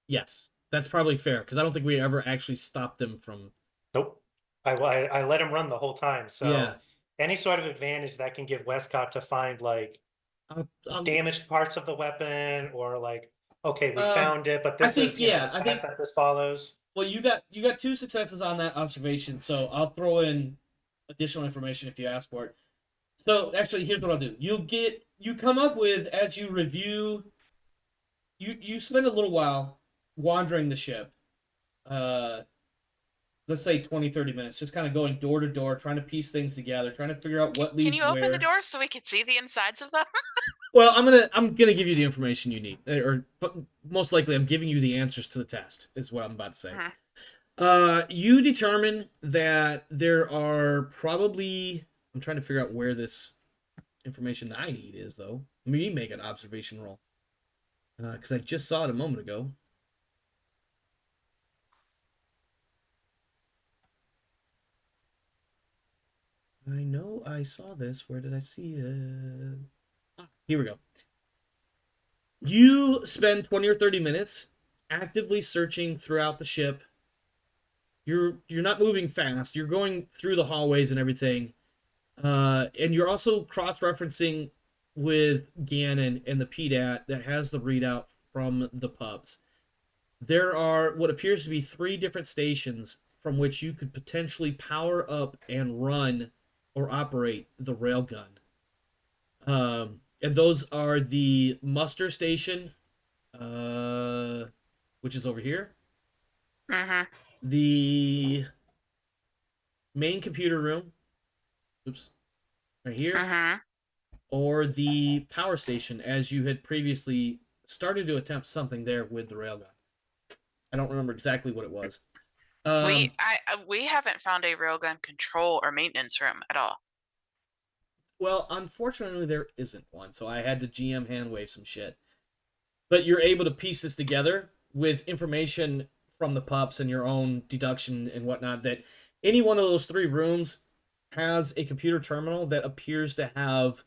Speaker 1: Yes, that's probably fair because I don't think we ever actually stopped them from.
Speaker 3: Nope. I let him run the whole time. So
Speaker 1: Yeah.
Speaker 3: Any sort of advantage that can give Wescott to find like damaged parts of the weapon or like, okay, we found it, but this is the path that this follows.
Speaker 1: Well, you got 2 successes on that observation, so I'll throw in additional information if you ask for it. So actually, here's what I'll do. You come up with, as you review, you spend a little while wandering the ship. Let's say 20, 30 minutes, just kind of going door to door, trying to piece things together, trying to figure out what leads
Speaker 2: Can you open
Speaker 1: where.
Speaker 2: the doors so we can see the insides of them?
Speaker 1: Well, I'm gonna give you the information you need, or most likely, I'm giving you the answers to the test. Is what I'm about to say. You determine that there are probably. I'm trying to figure out where this information that I need is, though. Let me make an observation roll, because I just saw it a moment ago. I know I saw this. Where did I see it? Here we go. You spend 20 or 30 minutes actively searching throughout the ship. You're not moving fast. You're going through the hallways and everything. And you're also cross-referencing with Gannon and the PDAT that has the readout from the pups. There are what appears to be 3 different stations from which you could potentially power up and run or operate the railgun. And those are the muster station, which is over here. The main computer room, right here, or the power station, as you had previously started to attempt something there with the railgun. I don't remember exactly what it was.
Speaker 2: We haven't found a railgun control or maintenance room at all.
Speaker 1: Well, unfortunately, there isn't one, so I had to GM handwave some shit. But you're able to piece this together with information from the pups and your own deduction and whatnot, that any one of those 3 rooms has a computer terminal that appears to have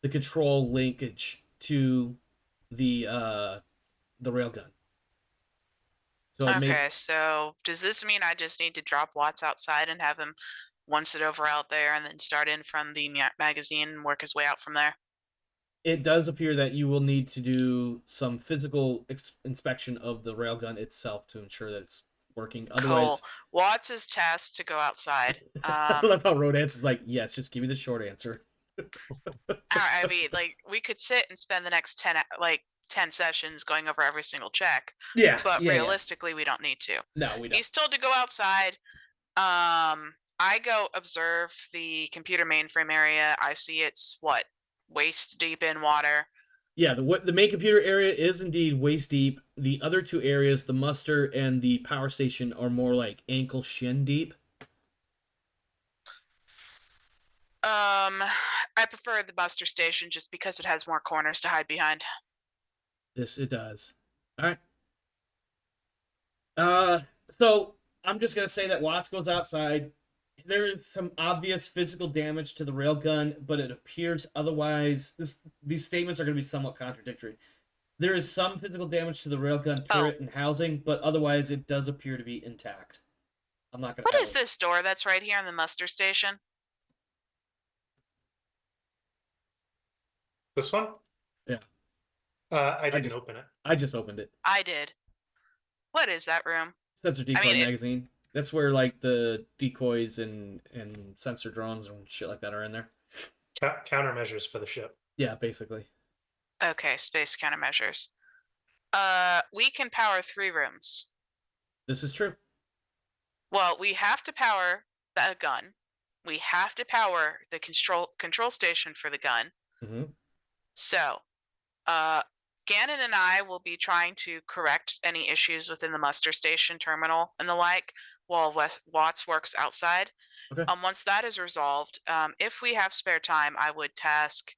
Speaker 1: the control linkage to the railgun.
Speaker 2: So so does this mean I just need to drop Watts outside and have him once it over out there and then start in from the magazine and work his way out from there?
Speaker 1: It does appear that you will need to do some physical inspection of the railgun itself to ensure that it's working. Otherwise,
Speaker 2: Watts is tasked to go outside.
Speaker 1: I love how Rodance is like, yes, just give me the short answer.
Speaker 2: I mean, like, we could sit and spend the next 10 sessions going over every single check,
Speaker 1: Yeah,
Speaker 2: but
Speaker 1: yeah.
Speaker 2: realistically, we don't need to.
Speaker 1: No, we don't.
Speaker 2: He's told to go outside. I go observe the computer mainframe area. I see it's waist deep in water.
Speaker 1: Yeah, the main computer area is indeed waist deep. The other two areas, the muster and the power station, are more like ankle shin deep.
Speaker 2: I prefer the muster station just because it has more corners to hide behind.
Speaker 1: This it does. All right. So I'm just gonna say that Watts goes outside. There is some obvious physical damage to the railgun, but it appears otherwise. These statements are going to be somewhat contradictory. There is some physical damage to the railgun turret and housing, but otherwise it does appear to be intact. I'm not going to.
Speaker 2: What is this door that's right here in the muster station?
Speaker 3: This one?
Speaker 1: Yeah.
Speaker 3: I didn't open it.
Speaker 1: I just opened it.
Speaker 2: I did. What is that room?
Speaker 1: Sensor decoy magazine. That's where like the decoys and sensor drones and shit like that are in there.
Speaker 3: Countermeasures for the ship.
Speaker 1: Yeah, basically.
Speaker 2: Okay, space countermeasures. We can power 3 rooms.
Speaker 1: This is true.
Speaker 2: Well, we have to power the gun. We have to power the control station for the gun.
Speaker 1: Mm-hmm.
Speaker 2: So, Gannon and I will be trying to correct any issues within the muster station terminal and the like, while Watts works outside.
Speaker 1: Okay.
Speaker 2: Once that is resolved, if we have spare time, I would task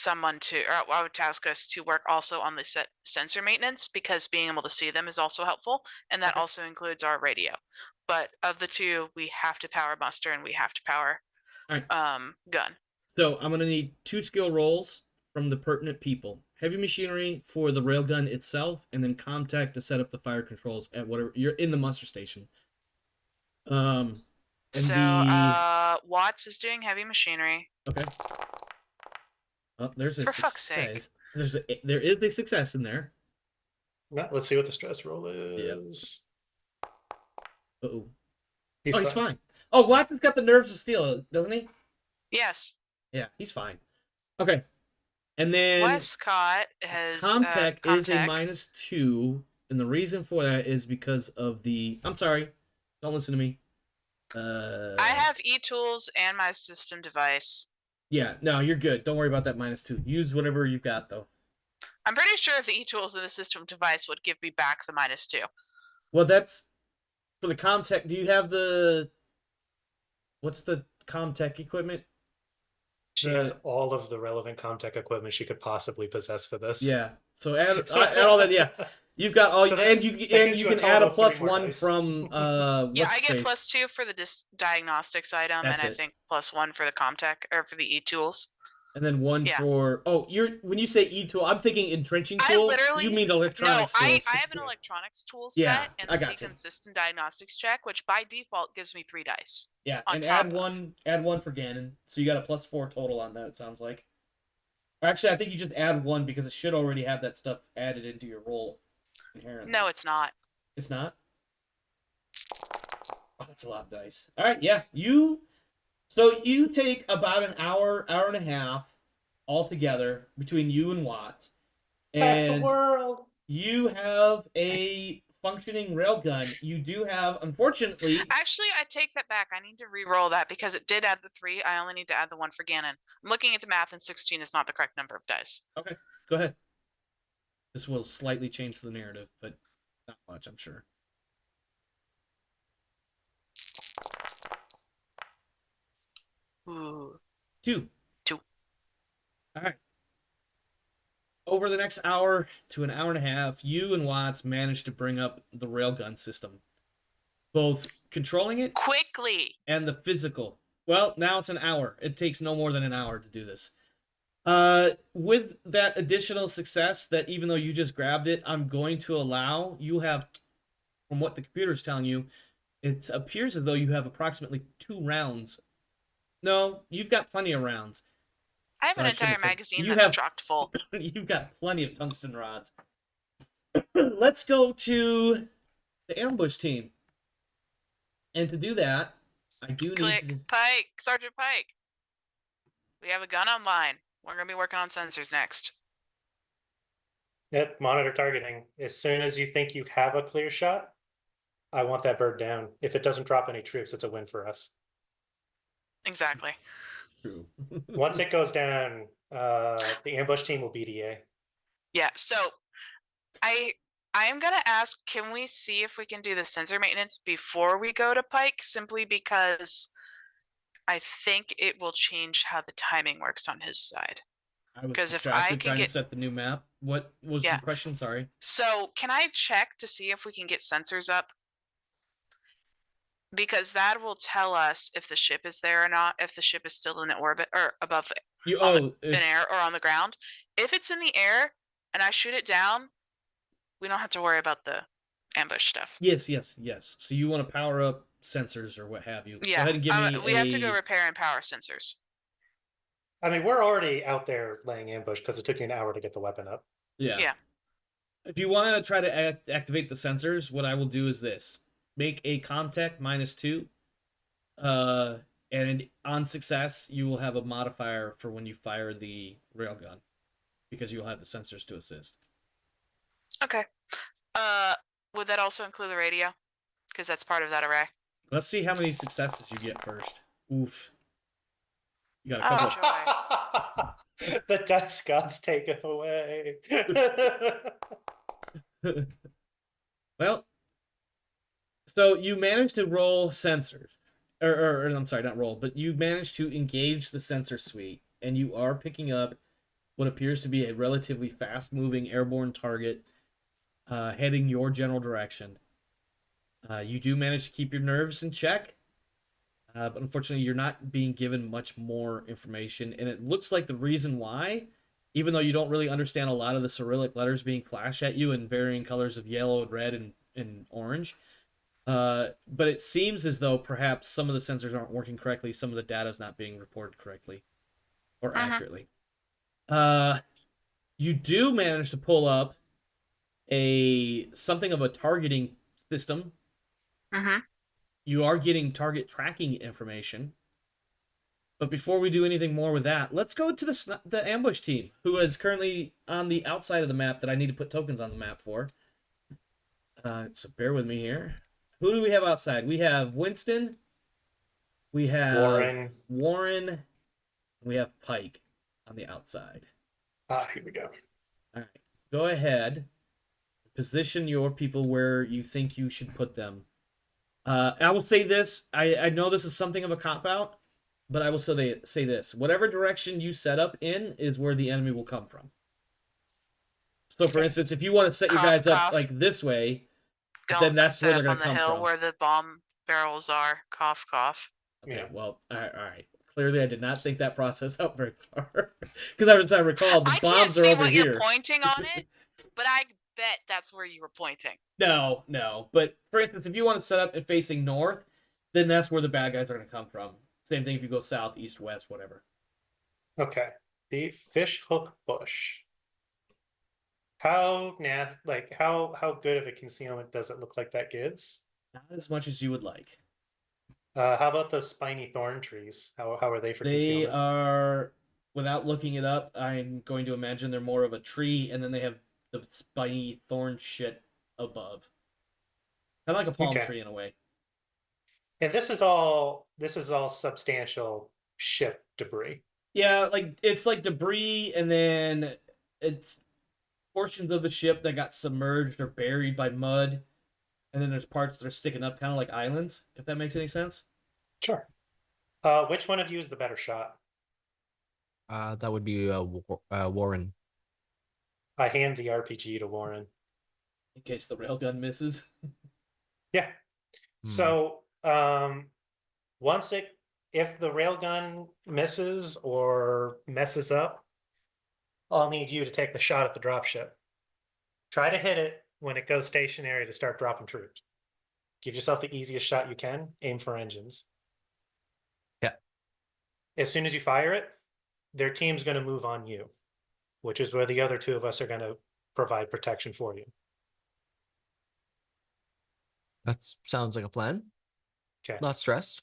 Speaker 2: I would task us to work also on the sensor maintenance, because being able to see them is also helpful, and that also includes our radio. But of the two, we have to power muster and we have to power gun.
Speaker 1: So I'm gonna need 2 skill rolls from the pertinent people. Heavy machinery for the railgun itself, and then Comtech to set up the fire controls at whatever you're in the muster station.
Speaker 2: Watts is doing heavy machinery.
Speaker 1: Okay. Oh, there's a
Speaker 2: For fuck's
Speaker 1: success.
Speaker 2: sake.
Speaker 1: There is a success in there.
Speaker 3: No, let's see what the stress roll is.
Speaker 1: Uh-oh.
Speaker 3: He's
Speaker 1: fine. Oh, Watts has got the nerves of steel, doesn't he?
Speaker 2: Yes.
Speaker 1: Yeah, he's fine. Okay. And then
Speaker 2: Wescott has
Speaker 1: Comtech is a -2, and the reason for that is because of the. I'm sorry, don't listen to me.
Speaker 2: I have e-tools and my system device.
Speaker 1: Yeah, no, you're good. Don't worry about that -2. Use whatever you've got, though.
Speaker 2: I'm pretty sure the e-tools and the system device would give me back the -2.
Speaker 1: Well, that's for the Comtech. Do you have the? What's the Comtech equipment?
Speaker 3: She has all of the relevant Comtech equipment she could possibly possess for this.
Speaker 1: Yeah. So add all that. Yeah, you've got all, so and you can add a +1 from
Speaker 2: yeah, I get +2 for the diagnostics item, and I think +1 for the Comtech or for the e-tools.
Speaker 1: And then 1 for when you say e-tool, I'm thinking entrenching tool. You mean electronics tools.
Speaker 2: I have an electronics tool set and the sequence system diagnostics check, which by default gives me 3 dice.
Speaker 1: Yeah, and add one for Gannon. So you got a +4 total on that, it sounds like. Actually, I think you just add 1 because it should already have that stuff added into your roll inherently.
Speaker 2: No, it's not.
Speaker 1: It's not? Oh, that's a lot of dice. All right, yeah. So you take about an hour and a half altogether between you and Watts, and
Speaker 3: the world.
Speaker 1: You have a functioning railgun. You do have, unfortunately.
Speaker 2: Actually, I take that back. I need to re-roll that because it did add the 3. I only need to add the 1 for Gannon. I'm looking at the math, and 16 is not the correct number of dice.
Speaker 1: Okay, go ahead. This will slightly change the narrative, but not much, I'm sure.
Speaker 2: Ooh.
Speaker 1: 2.
Speaker 2: All
Speaker 1: right. Over the next hour to an hour and a half, you and Watts managed to bring up the railgun system. Both controlling it
Speaker 2: quickly
Speaker 1: and the physical. Well, now it's an hour. It takes no more than an hour to do this. With that additional success, that even though you just grabbed it, I'm going to allow you have, from what the computer is telling you, it appears as though you have approximately 2 rounds. No, you've got plenty of rounds.
Speaker 2: I have an entire magazine that's chocked full.
Speaker 1: You've got plenty of tungsten rods. Let's go to the ambush team. And to do that, I do need
Speaker 2: Click.
Speaker 1: to.
Speaker 2: Pike, Sergeant Pike. We have a gun online. We're gonna be working on sensors next.
Speaker 3: Yep, monitor targeting. As soon as you think you have a clear shot, I want that bird down. If it doesn't drop any troops, it's a win for us.
Speaker 2: Exactly.
Speaker 1: True.
Speaker 3: Once it goes down, the ambush team will BDA.
Speaker 2: Yeah. So, I am gonna ask. Can we see if we can do the sensor maintenance before we go to Pike? Simply because I think it will change how the timing works on his side.
Speaker 1: I was
Speaker 2: 'Cause if I
Speaker 1: distracted
Speaker 2: can
Speaker 1: trying to
Speaker 2: get-
Speaker 1: set the new map. What was
Speaker 2: Yeah.
Speaker 1: your question? Sorry.
Speaker 2: So, can I check to see if we can get sensors up? Because that will tell us if the ship is there or not, if the ship is still in orbit or above
Speaker 1: You
Speaker 2: in air or on the ground. If it's in the air and I shoot it down, we don't have to worry about the ambush stuff.
Speaker 1: yes. So you want to power up sensors or what have you?
Speaker 2: Yeah.
Speaker 1: Go ahead and give me
Speaker 2: we have to go repair and power sensors.
Speaker 3: I mean, we're already out there laying ambush because it took you an hour to get the weapon up.
Speaker 2: Yeah.
Speaker 1: If you want to try to activate the sensors, what I will do is this: make a Comtech -2, and on success, you will have a modifier for when you fire the railgun, because you'll have the sensors to assist.
Speaker 2: Okay. Would that also include the radio? Because that's part of that array.
Speaker 1: Let's see how many successes you get first. Oof. You got a
Speaker 2: Oh,
Speaker 1: couple.
Speaker 3: The dice gods taketh away.
Speaker 1: Well, so you managed to roll sensors, or I'm sorry, not roll, but you managed to engage the sensor suite, and you are picking up what appears to be a relatively fast-moving airborne target heading your general direction. You do manage to keep your nerves in check, but unfortunately, you're not being given much more information, and it looks like the reason why, even though you don't really understand a lot of the Cyrillic letters being flashed at you in varying colors of yellow and red and orange, but it seems as though perhaps some of the sensors aren't working correctly, some of the data is not being reported correctly or accurately. You do manage to pull up something of a targeting system. You are getting target tracking information. But before we do anything more with that, let's go to the ambush team, who is currently on the outside of the map that I need to put tokens on the map for. So bear with me here. Who do we have outside? We have Winston. We have Warren. And we have Pike on the outside.
Speaker 3: Here we go.
Speaker 1: All right. Go ahead. Position your people where you think you should put them. I will say this. I know this is something of a cop-out, but I will say this. Whatever direction you set up in is where the enemy will come from. So, for instance, if you want to set your guys up like this way, then that's where they're going to come from.
Speaker 2: On the hill where the bomb barrels are. Cough, cough.
Speaker 1: Okay,
Speaker 3: Yeah.
Speaker 1: well, all right. Clearly, I did not think that process out very far. Because as I recall, the bombs are over here.
Speaker 2: I can't see what you're pointing on it, but I bet that's where you were pointing.
Speaker 1: No. But, for instance, if you want to set up and facing north, then that's where the bad guys are going to come from. Same thing if you go south, east, west, whatever.
Speaker 3: Okay. The fish hook bush. How good of a concealment does it look like that gives?
Speaker 1: Not as much as you would like.
Speaker 3: How about the spiny thorn trees? How are they for concealment?
Speaker 1: They are, without looking it up, I'm going to imagine they're more of a tree, and then they have the spiny thorn shit above. Kind of like a palm tree in a way.
Speaker 3: And this is all substantial ship debris.
Speaker 1: Yeah, it's like debris, and then it's portions of the ship that got submerged or buried by mud, and then there's parts that are sticking up, kind of like islands, if that makes any sense.
Speaker 3: Sure. Which one of you is the better shot?
Speaker 4: That would be Warren.
Speaker 3: I hand the RPG to Warren.
Speaker 1: In case the railgun misses.
Speaker 3: Yeah. So, if the railgun misses or messes up, I'll need you to take the shot at the dropship. Try to hit it when it goes stationary to start dropping troops. Give yourself the easiest shot you can. Aim for engines.
Speaker 4: Yeah.
Speaker 3: As soon as you fire it, their team's going to move on you, which is where the other two of us are going to provide protection for you.
Speaker 4: That sounds like a plan.
Speaker 3: Okay.
Speaker 4: Not stressed.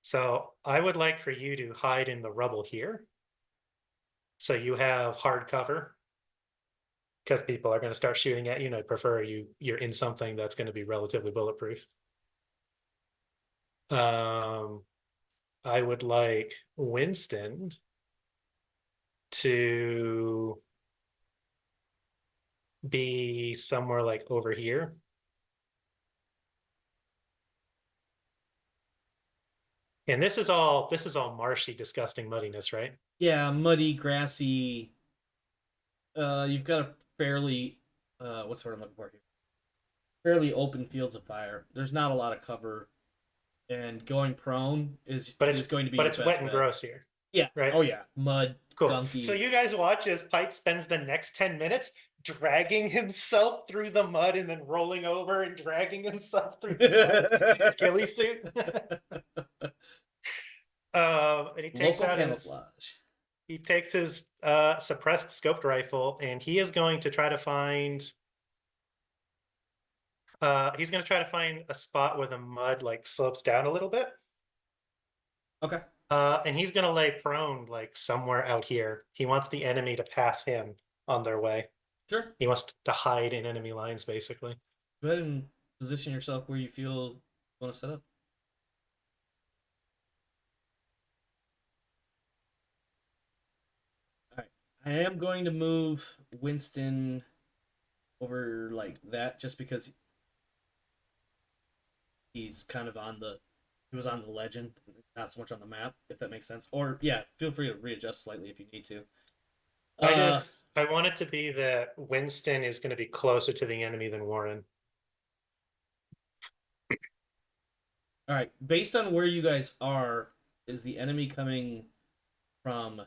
Speaker 3: So I would like for you to hide in the rubble here. So you have hard cover. Because people are going to start shooting at you, and I prefer you're in something that's going to be relatively bulletproof. I would like Winston to be somewhere like over here. And this is all marshy, disgusting muddiness, right?
Speaker 1: Yeah, muddy, grassy. You've got a fairly what's the word I'm looking for here? Fairly open fields of fire. There's not a lot of cover, and going prone is going to be
Speaker 3: but
Speaker 1: your
Speaker 3: it's
Speaker 1: best
Speaker 3: wet and
Speaker 1: bet.
Speaker 3: gross here.
Speaker 1: Yeah.
Speaker 3: Right.
Speaker 1: Oh yeah. Mud.
Speaker 3: Cool.
Speaker 1: Gunky.
Speaker 3: So you guys watch as Pike spends the next 10 minutes dragging himself through the mud and then rolling over and dragging himself through the mud in his ghillie suit. And he takes
Speaker 1: Local
Speaker 3: out
Speaker 1: camouflage.
Speaker 3: he takes his suppressed scoped rifle, and he is going to try to find he's going to try to find a spot where the mud like slopes down a little bit.
Speaker 1: Okay.
Speaker 3: And he's going to lay prone like somewhere out here. He wants the enemy to pass him on their way.
Speaker 1: Sure.
Speaker 3: He wants to hide in enemy lines, basically.
Speaker 1: Go ahead and position yourself where you feel you want to set up. All right. I am going to move Winston over like that just because he's kind of he was on the legend, not so much on the map, if that makes sense. Or yeah, feel free to readjust slightly if you need to.
Speaker 3: I want it to be that Winston is going to be closer to the enemy than Warren.
Speaker 1: All right, based on where you guys are, is the enemy coming from?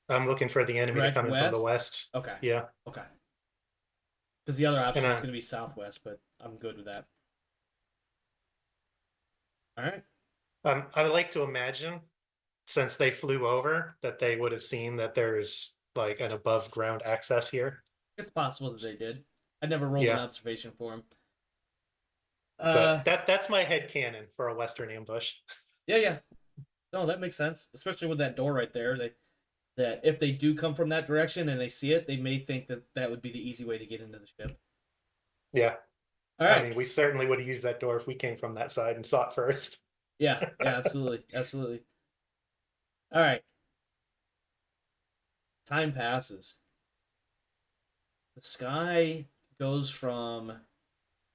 Speaker 3: I'm looking for the enemy to come in from the west.
Speaker 1: Okay.
Speaker 3: Yeah.
Speaker 1: Okay. Because the other option is going to be southwest, but I'm good with that. All right.
Speaker 3: I would like to imagine, since they flew over, that they would have seen that there's like an above ground access here.
Speaker 1: It's possible that they did. I never rolled an observation for them.
Speaker 3: But that's my headcanon for a Western ambush.
Speaker 1: Yeah. No, that makes sense, especially with that door right there. That if they do come from that direction and they see it, they may think that would be the easy way to get into the ship.
Speaker 3: Yeah.
Speaker 1: All right.
Speaker 3: I mean, we certainly would have used that door if we came from that side and saw it first.
Speaker 1: Yeah, absolutely. Absolutely. All right. Time passes. The sky goes from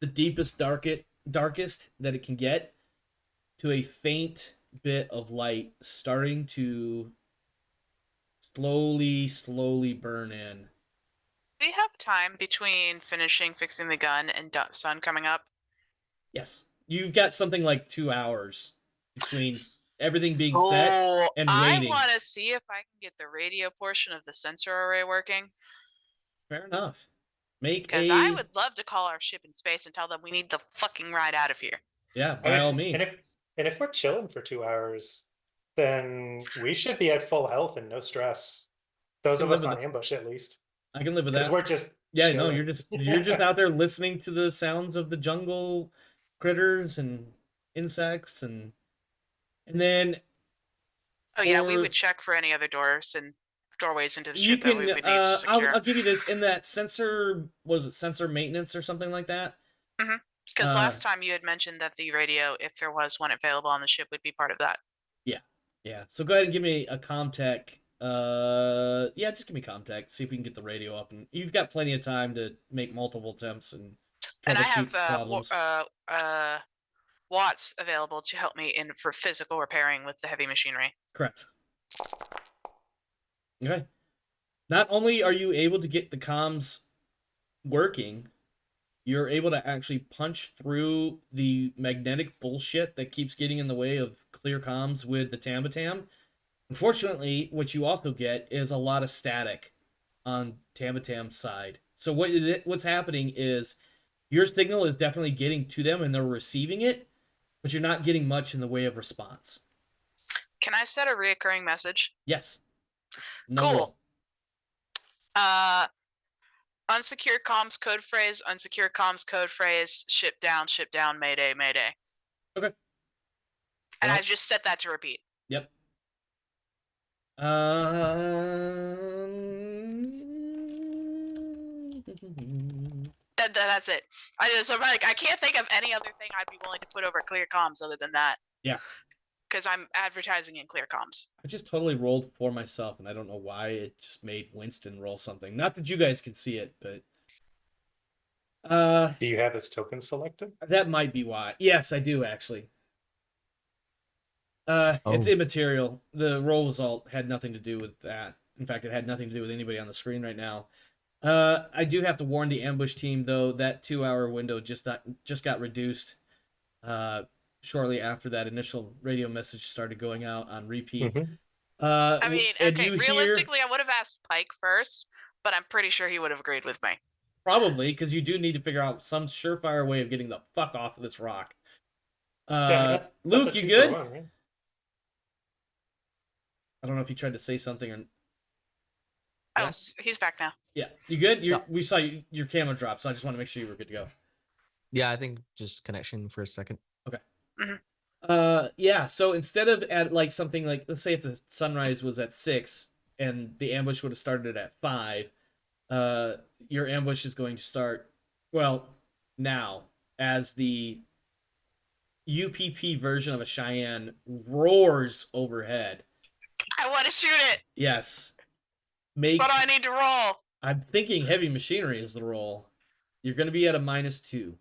Speaker 1: the deepest, darkest that it can get to a faint bit of light starting to slowly burn in.
Speaker 2: Do we have time between fixing the gun and sun coming up?
Speaker 1: Yes. You've got something like 2 hours between everything being set and waiting.
Speaker 2: I want to see if I can get the radio portion of the sensor array working.
Speaker 1: Fair enough.
Speaker 2: Because I would love to call our ship in space and tell them we need the fucking ride out of here.
Speaker 1: Yeah, by all means.
Speaker 3: And if we're chilling for 2 hours, then we should be at full health and no stress. Those of us on ambush, at least.
Speaker 1: I can live with that.
Speaker 3: Because we're just
Speaker 1: chilling. No, you're just out there listening to the sounds of the jungle critters and insects and then.
Speaker 2: Oh yeah, we would check for any other doors and doorways into the ship that we would need to secure.
Speaker 1: I'll give you this in that sensor. Was it sensor maintenance or something like that?
Speaker 2: Mm-hmm. Because last time you had mentioned that the radio, if there was one available on the ship, would be part of that.
Speaker 1: Yeah. So go ahead and give me a CommTech. Yeah, just give me CommTech. See if we can get the radio up, and you've got plenty of time to make multiple attempts and troubleshoot problems.
Speaker 2: Watts available to help me for physical repairing with the heavy machinery.
Speaker 1: Correct. Okay. Not only are you able to get the comms working, you're able to actually punch through the magnetic bullshit that keeps getting in the way of clear comms with the Tambatam. Unfortunately, what you also get is a lot of static on Tambatam's side. So what's happening is your signal is definitely getting to them and they're receiving it, but you're not getting much in the way of response.
Speaker 2: Can I set a reoccurring message?
Speaker 1: Yes.
Speaker 2: Cool. Unsecured comms code phrase, ship down, mayday, mayday.
Speaker 1: Okay.
Speaker 2: And I
Speaker 1: Yep.
Speaker 2: just set that to repeat.
Speaker 1: Yep.
Speaker 2: That's it. I'm like, I can't think of any other thing I'd be willing to put over clear comms other than that.
Speaker 1: Yeah.
Speaker 2: Because I'm advertising in clear comms.
Speaker 1: I just totally rolled for myself, and I don't know why it just made Winston roll something. Not that you guys can see it, but
Speaker 3: Do you have his token selected?
Speaker 1: that might be why. Yes, I do actually. It's
Speaker 4: Oh.
Speaker 1: immaterial. The roll result had nothing to do with that. In fact, it had nothing to do with anybody on the screen right now. I do have to warn the ambush team though that 2-hour window just got reduced. Shortly after that initial radio message started going out on repeat.
Speaker 3: Mhm.
Speaker 2: I mean,
Speaker 1: and
Speaker 2: okay,
Speaker 1: you
Speaker 2: realistically, I would have asked Pike first, but I'm pretty sure he would have agreed with me.
Speaker 1: Probably, because you do need to figure out some surefire way of getting the fuck off of this rock.
Speaker 3: That's
Speaker 1: Luke,
Speaker 3: a
Speaker 1: you
Speaker 3: 2
Speaker 1: good?
Speaker 3: for 1, right?
Speaker 1: I don't know if you tried to say something or.
Speaker 2: Oh,
Speaker 4: Yes.
Speaker 2: he's back now.
Speaker 1: Yeah, you good?
Speaker 4: Yeah.
Speaker 1: We saw your camera drop, so I just want to make sure you were good to go.
Speaker 4: Yeah, I think just connection for a second.
Speaker 1: Yeah. So instead of at like something like, let's say if the sunrise was at 6 and the ambush would have started at 5, your ambush is going to start. Well, now as the UPP version of a Cheyenne roars overhead.
Speaker 2: I want to shoot it.
Speaker 1: Yes.
Speaker 2: What do I need to roll?
Speaker 1: I'm thinking heavy machinery is the roll. You're going to be at a -2.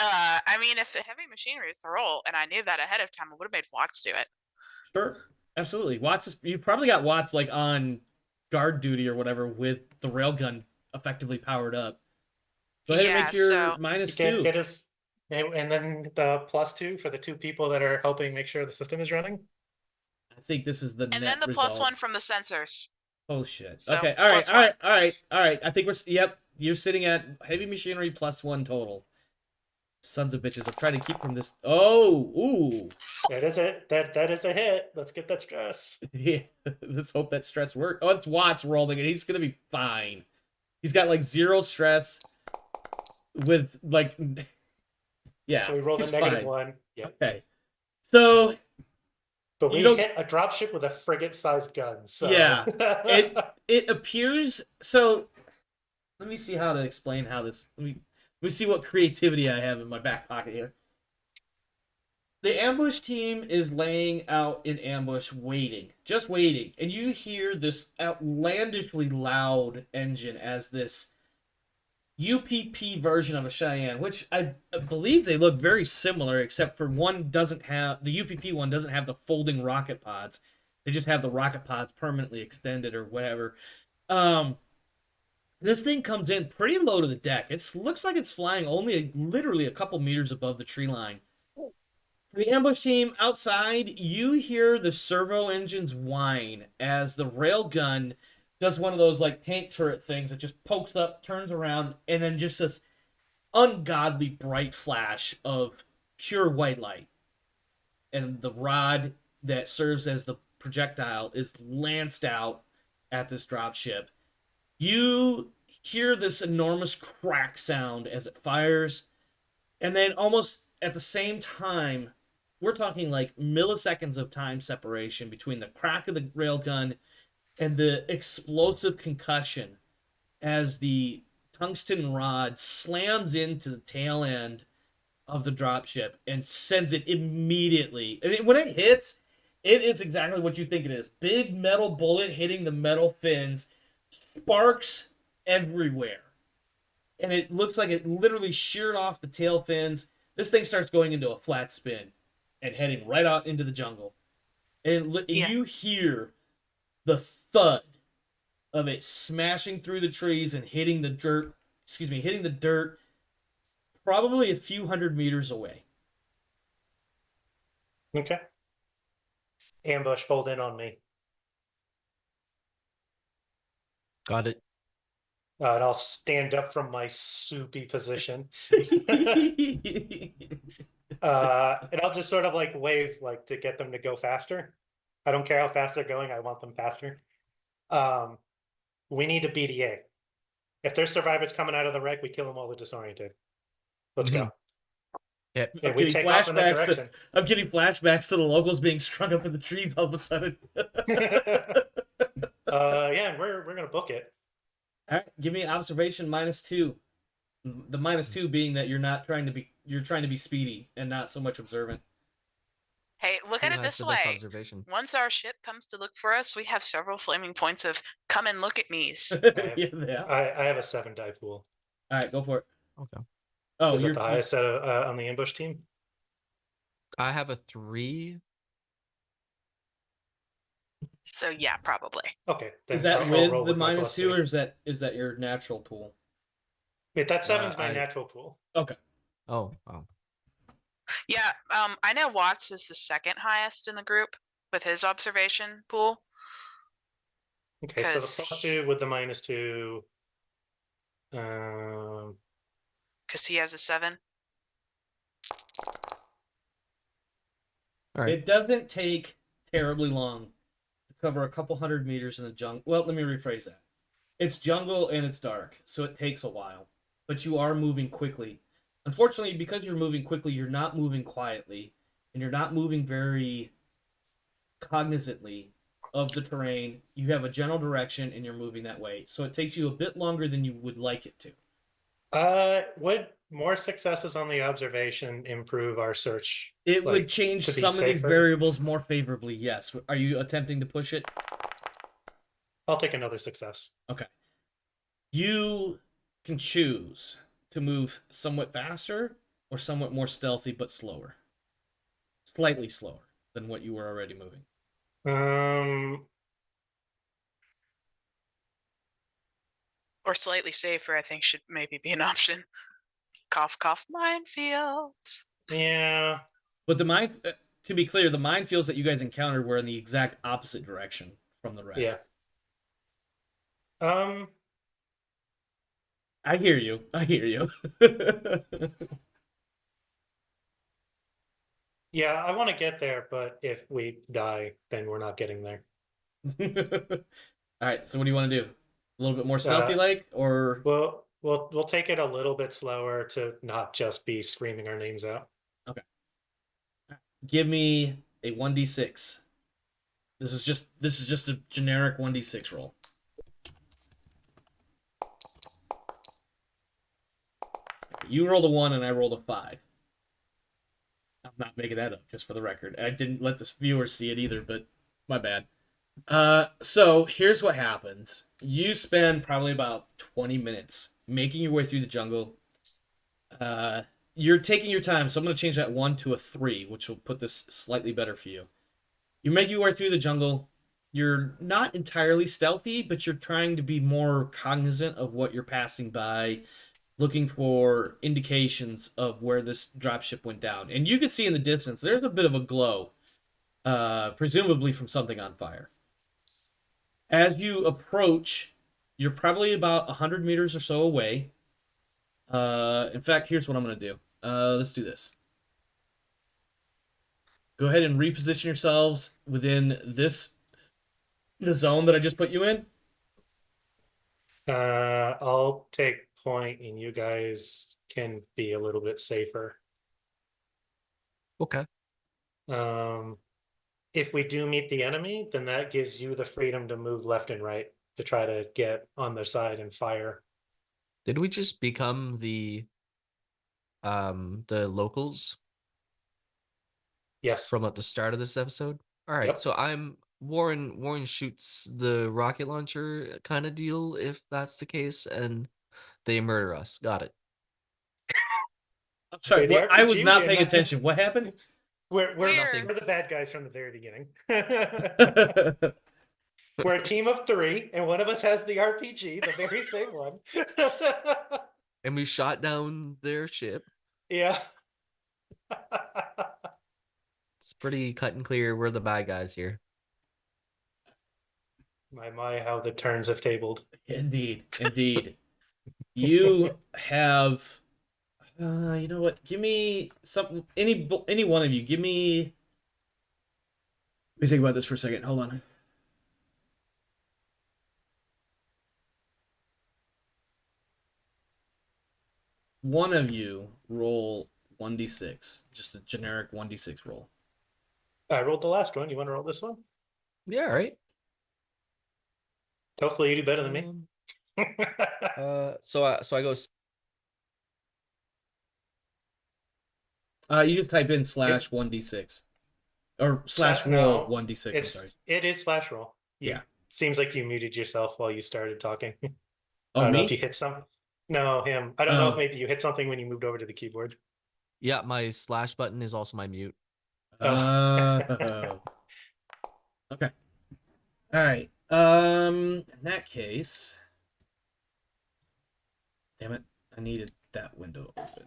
Speaker 2: I mean, if the heavy machinery is the roll, and I knew that ahead of time, I would have made Watts do it.
Speaker 1: Sure, absolutely. You've probably got Watts like on guard duty or whatever with the railgun effectively powered up. Go ahead and make your
Speaker 2: so
Speaker 1: -2.
Speaker 3: Get us, and then the +2 for the 2 people that are helping make sure the system is running.
Speaker 1: I think this is the
Speaker 2: and
Speaker 1: net
Speaker 2: then the
Speaker 1: result.
Speaker 2: +1 from the sensors.
Speaker 1: Oh shit.
Speaker 2: So,
Speaker 1: okay. All right.
Speaker 2: +1.
Speaker 1: All right. All right. All right. I think yep. You're sitting at heavy machinery +1 total. Sons of bitches. I'm trying to keep from this. Oh. Ooh.
Speaker 3: That is it. That is a hit. Let's get that stress.
Speaker 1: Yeah. Let's hope that stress works. Oh, it's Watts rolling, and he's gonna be fine. He's got like 0 stress. With like. Yeah.
Speaker 3: So we rolled a
Speaker 1: he's
Speaker 3: -1.
Speaker 1: fine.
Speaker 3: Yeah.
Speaker 1: Okay. So.
Speaker 3: But we
Speaker 1: You don't-
Speaker 3: hit a dropship with a frigate-sized gun. So
Speaker 1: Yeah. It appears so. Let me see how to explain how this. Let me see what creativity I have in my back pocket here. The ambush team is laying out in ambush, waiting, just waiting, and you hear this outlandishly loud engine as this UPP version of a Cheyenne, which I believe they look very similar, except for one doesn't have the UPP one doesn't have the folding rocket pods. They just have the rocket pods permanently extended or whatever. This thing comes in pretty low to the deck. It looks like it's flying only literally a couple meters above the tree line. For the ambush team outside, you hear the servo engines whine as the railgun does one of those like tank turret things that just pokes up, turns around, and then just this ungodly bright flash of pure white light. And the rod that serves as the projectile is lanced out at this dropship. You hear this enormous crack sound as it fires, and then almost at the same time, we're talking like milliseconds of time separation between the crack of the railgun and the explosive concussion as the tungsten rod slams into the tail end of the dropship and sends it immediately. And when it hits, it is exactly what you think it is. Big metal bullet hitting the metal fins, sparks everywhere. And it looks like it literally sheared off the tail fins. This thing starts going into a flat spin and heading right out into the jungle. And you hear the thud of it smashing through the trees and hitting the dirt, probably a few hundred meters away.
Speaker 3: Okay. Ambush, fold in on me.
Speaker 4: Got it.
Speaker 3: And I'll stand up from my soupy position. And I'll just sort of like wave like to get them to go faster. I don't care how fast they're going. I want them faster. We need a BDA. If there's survivors coming out of the wreck, we kill them while they're disoriented. Let's go.
Speaker 4: Yep.
Speaker 3: Yeah,
Speaker 1: I'm
Speaker 3: we
Speaker 1: getting
Speaker 3: take off in that
Speaker 1: flashbacks to
Speaker 3: direction.
Speaker 1: I'm getting flashbacks to the locals being strung up in the trees all of a sudden.
Speaker 3: Yeah, we're gonna book it.
Speaker 1: All right, give me observation -2. The -2 being that you're trying to be speedy and not so much observant.
Speaker 2: Hey, look
Speaker 4: Who
Speaker 2: at it
Speaker 4: has
Speaker 2: this
Speaker 4: the best
Speaker 2: way.
Speaker 4: observation?
Speaker 2: Once our ship comes to look for us, we have several flaming points of "come and look at me's."
Speaker 1: Yeah.
Speaker 3: I have a 7 die pool.
Speaker 1: All right, go for it.
Speaker 4: Okay.
Speaker 1: Oh,
Speaker 3: Is that
Speaker 1: you're
Speaker 3: the highest on the ambush team?
Speaker 4: I have a 3.
Speaker 2: So yeah, probably.
Speaker 3: Okay,
Speaker 1: is
Speaker 3: then
Speaker 1: that
Speaker 3: I'll
Speaker 1: with
Speaker 3: roll
Speaker 1: the
Speaker 3: with my plus
Speaker 1: -2
Speaker 3: 2.
Speaker 1: or is that your natural pool?
Speaker 3: Wait, that 7's my
Speaker 4: I-
Speaker 3: natural pool.
Speaker 1: Okay.
Speaker 4: Oh, wow.
Speaker 2: Yeah, I know Watts is the second highest in the group with his observation pool.
Speaker 3: Okay, so the
Speaker 2: 'Cause
Speaker 3: plus 2 with the -2.
Speaker 2: Because he has a 7.
Speaker 4: All right.
Speaker 1: It doesn't take terribly long to cover a couple hundred meters in the jungle. Well, let me rephrase that. It's jungle and it's dark, so it takes a while, but you are moving quickly. Unfortunately, because you're moving quickly, you're not moving quietly, and you're not moving very cognizantly of the terrain. You have a general direction, and you're moving that way. So it takes you a bit longer than you would like it to.
Speaker 3: Would more successes on the observation improve our search?
Speaker 1: It
Speaker 3: like,
Speaker 1: would change
Speaker 3: to be
Speaker 1: some of these
Speaker 3: safer?
Speaker 1: variables more favorably. Yes. Are you attempting to push it?
Speaker 3: I'll take another success.
Speaker 1: Okay. You can choose to move somewhat faster or somewhat more stealthy but slower. Slightly slower than what you were already moving.
Speaker 2: Or slightly safer, I think, should maybe be an option. Cough, cough, minefields.
Speaker 3: Yeah.
Speaker 1: But to be clear, the minefields that you guys encountered were in the exact opposite direction from the wreck.
Speaker 3: Yeah.
Speaker 1: I hear you. I hear you.
Speaker 3: Yeah, I want to get there, but if we die, then we're not getting there.
Speaker 1: All right. So what do you want to do? A little bit more stealthy, like, or
Speaker 3: We'll take it a little bit slower to not just be screaming our names out.
Speaker 1: okay. Give me a 1d6. This is just a generic 1d6 roll. You rolled a 1 and I rolled a 5. I'm not making that up, just for the record. I didn't let the viewers see it either, but my bad. So here's what happens. You spend probably about 20 minutes making your way through the jungle. You're taking your time, so I'm going to change that 1 to a 3, which will put this slightly better for you. You make your way through the jungle. You're not entirely stealthy, but you're trying to be more cognizant of what you're passing by, looking for indications of where this dropship went down. And you can see in the distance, there's a bit of a glow, presumably from something on fire. As you approach, you're probably about 100 meters or so away. In fact, here's what I'm going to do. Let's do this. Go ahead and reposition yourselves within the zone that I just put you in.
Speaker 3: I'll take point, and you guys can be a little bit safer.
Speaker 4: Okay.
Speaker 3: If we do meet the enemy, then that gives you the freedom to move left and right to try to get on their side and fire.
Speaker 4: Did we just become the locals
Speaker 3: Yes.
Speaker 4: from at the start of this episode? All right.
Speaker 3: Yep.
Speaker 4: So I'm Warren shoots the rocket launcher kind of deal if that's the case, and they murder us. Got it.
Speaker 1: I'm sorry,
Speaker 3: Okay, the
Speaker 1: I was
Speaker 3: RPG
Speaker 1: not
Speaker 3: game,
Speaker 1: paying
Speaker 3: that-
Speaker 1: attention. What happened?
Speaker 3: We're
Speaker 2: Weird.
Speaker 3: the bad guys from the very beginning. We're a team of 3, and one of us has the RPG, the very same one.
Speaker 4: And we shot down their ship.
Speaker 3: Yeah.
Speaker 4: It's pretty cut and clear. We're the bad guys here.
Speaker 3: My, how the turns have tabled.
Speaker 1: Indeed, indeed. You have, you know what? Give me something. Any one of you. Give me. Let me think about this for a second. Hold on. One of you roll 1d6. Just a generic 1d6 roll.
Speaker 3: I rolled the last one. You want to roll this one?
Speaker 4: Yeah, all right.
Speaker 3: Hopefully you do better than me.
Speaker 4: So I go.
Speaker 1: You just type in slash 1d6. Or slash roll 1d6, I'm sorry.
Speaker 3: It is slash roll.
Speaker 1: Yeah.
Speaker 3: Seems like you muted yourself while you started talking. I
Speaker 1: Oh,
Speaker 3: don't know
Speaker 1: me?
Speaker 3: if you hit some. No, him. I don't know if
Speaker 1: Oh.
Speaker 3: maybe you hit something when you moved over to the keyboard.
Speaker 4: Yeah, my slash button is also my mute.
Speaker 1: Okay. All right. In that case, damn it, I needed that window open.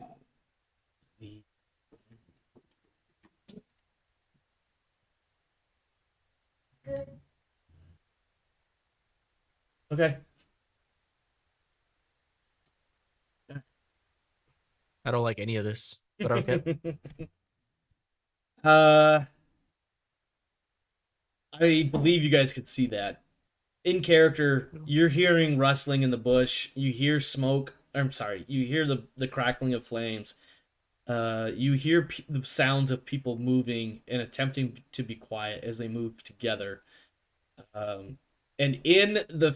Speaker 1: Okay.
Speaker 4: I don't like any of this, but okay.
Speaker 1: I believe you guys could see that. In character, you're hearing rustling in the bush. You hear smoke. I'm sorry. You hear the crackling of flames. You hear the sounds of people moving and attempting to be quiet as they move together. And in the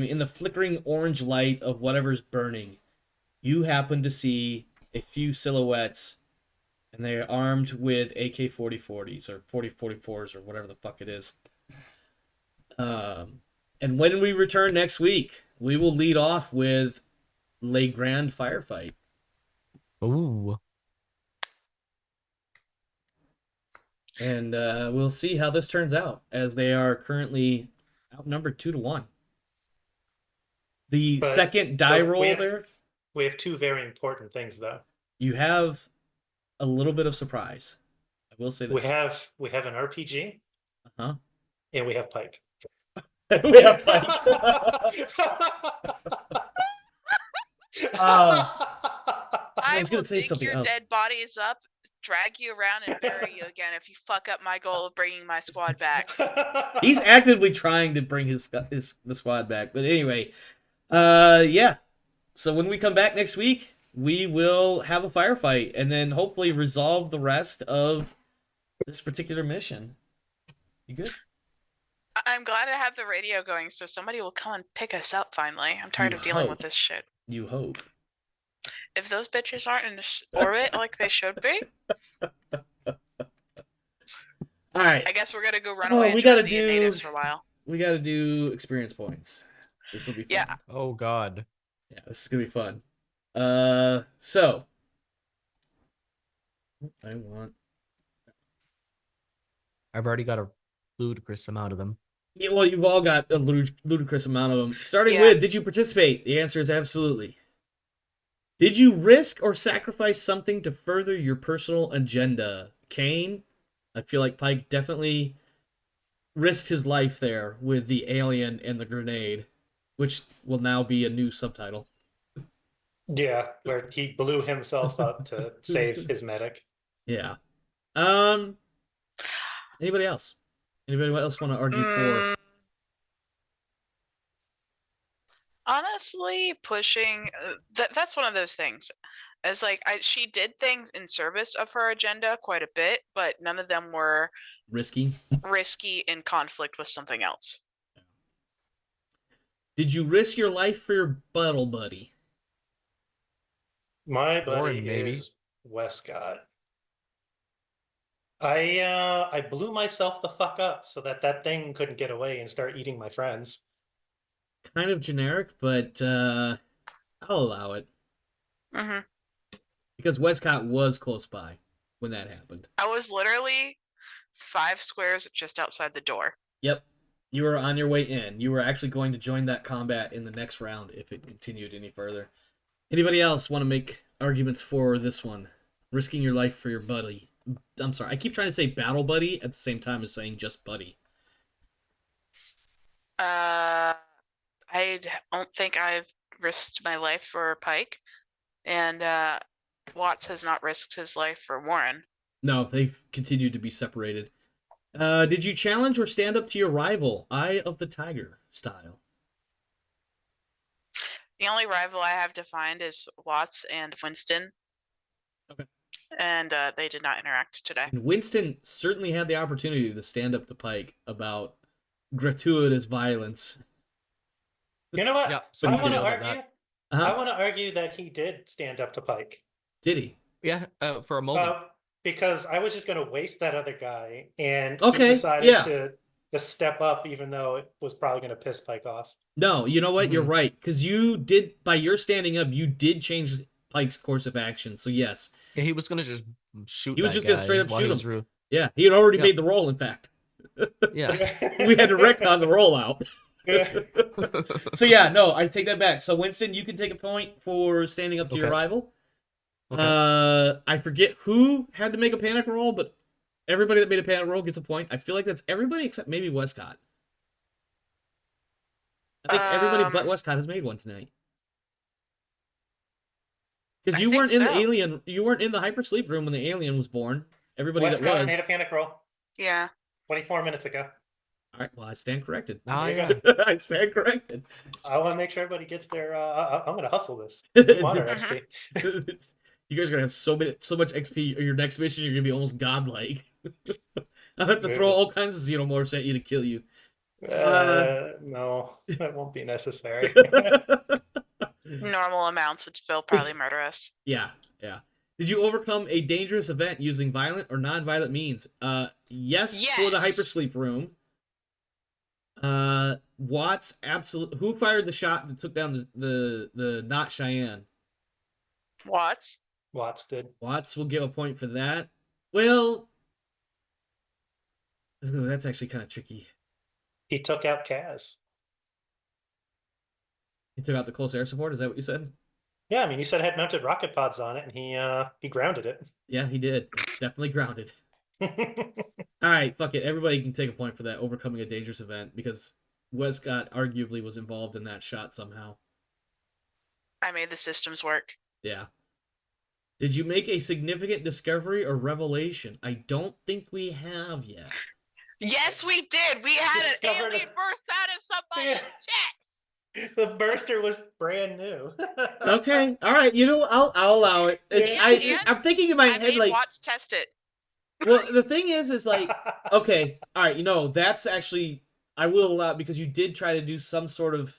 Speaker 1: in the flickering orange light of whatever's burning, you happen to see a few silhouettes, and they're armed with AK-40s or 40-44s or whatever the fuck it is. And when we return next week, we will lead off with Le Grand Firefight.
Speaker 4: Ooh.
Speaker 1: And we'll see how this turns out, as they are currently outnumbered 2-1. The second die roll there.
Speaker 3: We have two very important things, though.
Speaker 1: You have a little bit of surprise. I will say that.
Speaker 3: We have an RPG.
Speaker 1: Uh-huh.
Speaker 3: And we have Pike.
Speaker 1: We have Pike. I was
Speaker 2: will
Speaker 1: gonna say
Speaker 2: dig
Speaker 1: something
Speaker 2: your
Speaker 1: else.
Speaker 2: dead bodies up, drag you around, and bury you again if you fuck up my goal of bringing my squad back.
Speaker 1: He's actively trying to bring the squad back, but anyway, yeah. So when we come back next week, we will have a firefight and then hopefully resolve the rest of this particular mission. You good?
Speaker 2: I'm glad I have the radio going, so somebody will come and pick us up finally. I'm tired of dealing with this shit.
Speaker 1: You hope.
Speaker 2: If those bitches aren't in orbit like they should be.
Speaker 1: All right.
Speaker 2: I guess we're gonna go run away and try to be natives for a while.
Speaker 1: We gotta do experience points. This will be fun.
Speaker 2: Yeah.
Speaker 4: Oh god.
Speaker 1: Yeah, this is gonna be fun. So
Speaker 4: I've already got a ludicrous amount of them.
Speaker 1: Yeah, well, you've all got a ludicrous amount of them. Starting with, did you participate? The answer is absolutely. Did you risk or sacrifice something to further your personal agenda? Kane, I feel like Pike definitely risked his life there with the alien and the grenade, which will now be a new subtitle.
Speaker 3: Yeah, where he blew himself up to save his medic.
Speaker 1: Yeah. Anybody else? Anybody else want to argue for?
Speaker 2: Honestly, pushing that's one of those things. As like she did things in service of her agenda quite a bit, but none of them were
Speaker 1: risky
Speaker 2: in conflict with something else.
Speaker 1: Did you risk your life for your battle buddy?
Speaker 3: My buddy is Wescott. I blew myself the fuck up so that thing couldn't get away and start eating my friends.
Speaker 1: Kind of generic, but I'll allow it.
Speaker 2: Mm-hmm.
Speaker 1: Because Wescott was close by when that happened.
Speaker 2: I was literally 5 squares just outside the door.
Speaker 1: Yep. You were on your way in. You were actually going to join that combat in the next round if it continued any further. Anybody else want to make arguments for this one? Risking your life for your buddy. I'm sorry. I keep trying to say battle buddy at the same time as saying just buddy.
Speaker 2: I don't think I've risked my life for Pike, and Watts has not risked his life for Warren.
Speaker 1: No, they've continued to be separated. Did you challenge or stand up to your rival, Eye of the Tiger style?
Speaker 2: The only rival I have defined is Watts and Winston.
Speaker 1: Okay.
Speaker 2: and they did not interact today.
Speaker 1: And Winston certainly had the opportunity to stand up to Pike about gratuitous violence.
Speaker 3: You know what?
Speaker 4: Yeah, so
Speaker 3: I
Speaker 4: he
Speaker 3: want to
Speaker 4: nailed it,
Speaker 3: argue.
Speaker 4: that.
Speaker 1: Uh-huh.
Speaker 3: I want to argue that he did stand up to Pike.
Speaker 1: Did he?
Speaker 4: Yeah, for a moment.
Speaker 3: Because I was just going to waste that other guy, and he
Speaker 1: Okay,
Speaker 3: decided
Speaker 1: yeah.
Speaker 3: to step up, even though it was probably going to piss Pike off.
Speaker 1: No, you know what? You're
Speaker 4: Mhm.
Speaker 1: right. Because you did, by your standing up, you did change Pike's course of action. So, yes.
Speaker 4: Yeah, he was gonna just shoot
Speaker 1: He was
Speaker 4: that
Speaker 1: just
Speaker 4: guy
Speaker 1: going to straight up
Speaker 4: while
Speaker 1: shoot
Speaker 4: he was
Speaker 1: him.
Speaker 4: through.
Speaker 1: Yeah, he had already
Speaker 4: Yeah.
Speaker 1: made the roll, in fact.
Speaker 4: Yeah.
Speaker 1: We had to retcon the rollout.
Speaker 3: Yeah.
Speaker 1: So, yeah, no, I take that back. So, Winston, you can take a point for standing up to your
Speaker 4: Okay.
Speaker 1: rival.
Speaker 4: Okay.
Speaker 1: I forget who had to make a panic roll, but everybody that made a panic roll gets a point. I feel like that's everybody except maybe Wescott. I think everybody but Wescott has made one tonight. Because
Speaker 2: I
Speaker 1: you
Speaker 2: think
Speaker 1: weren't in the
Speaker 2: so.
Speaker 1: alien, you weren't in the hypersleep room when the alien was born. Everybody that
Speaker 3: Wescott
Speaker 1: was.
Speaker 3: made a panic roll
Speaker 2: Yeah.
Speaker 3: 24 minutes ago.
Speaker 1: All right, well, I stand corrected.
Speaker 4: Ah,
Speaker 3: There you
Speaker 4: yeah.
Speaker 3: go.
Speaker 1: I stand corrected.
Speaker 3: I want to make sure everybody gets their. I'm going to hustle this. We want our XP.
Speaker 1: You guys are gonna have so much XP. Your next mission, you're gonna be almost godlike. I have to throw all kinds of xenomorphs at you to kill you.
Speaker 3: No, that won't be necessary.
Speaker 2: Normal amounts would still probably murder us.
Speaker 1: Yeah. Did you overcome a dangerous event using violent or non-violent means? Yes, for the
Speaker 2: Yes.
Speaker 1: hypersleep room. Watts, absolute. Who fired the shot that took down the not Cheyenne?
Speaker 2: Watts.
Speaker 3: Watts did.
Speaker 1: Watts will give a point for that. Well, ooh, that's actually kind of tricky.
Speaker 3: He took out Kaz.
Speaker 1: He took out the close air support. Is that what you said?
Speaker 3: Yeah, I mean, you said had mounted rocket pods on it, and he grounded it.
Speaker 1: Yeah, he did. It's definitely grounded. All right, fuck it. Everybody can take a point for that, overcoming a dangerous event, because Wescott arguably was involved in that shot somehow.
Speaker 2: I made the systems work.
Speaker 1: Yeah. Did you make a significant discovery or revelation? I don't think we have yet.
Speaker 2: Yes, we did. We had an
Speaker 3: Discovered
Speaker 2: alien burst out of somebody's chest.
Speaker 3: The burster was brand new.
Speaker 1: Okay, all right. You know, I'll allow it.
Speaker 3: Yeah.
Speaker 1: I'm thinking in my
Speaker 2: I
Speaker 1: head
Speaker 2: made
Speaker 1: like,
Speaker 2: Watts test it.
Speaker 1: well, the thing is like, okay, all right. You know, that's actually I will allow it because you did try to do some sort of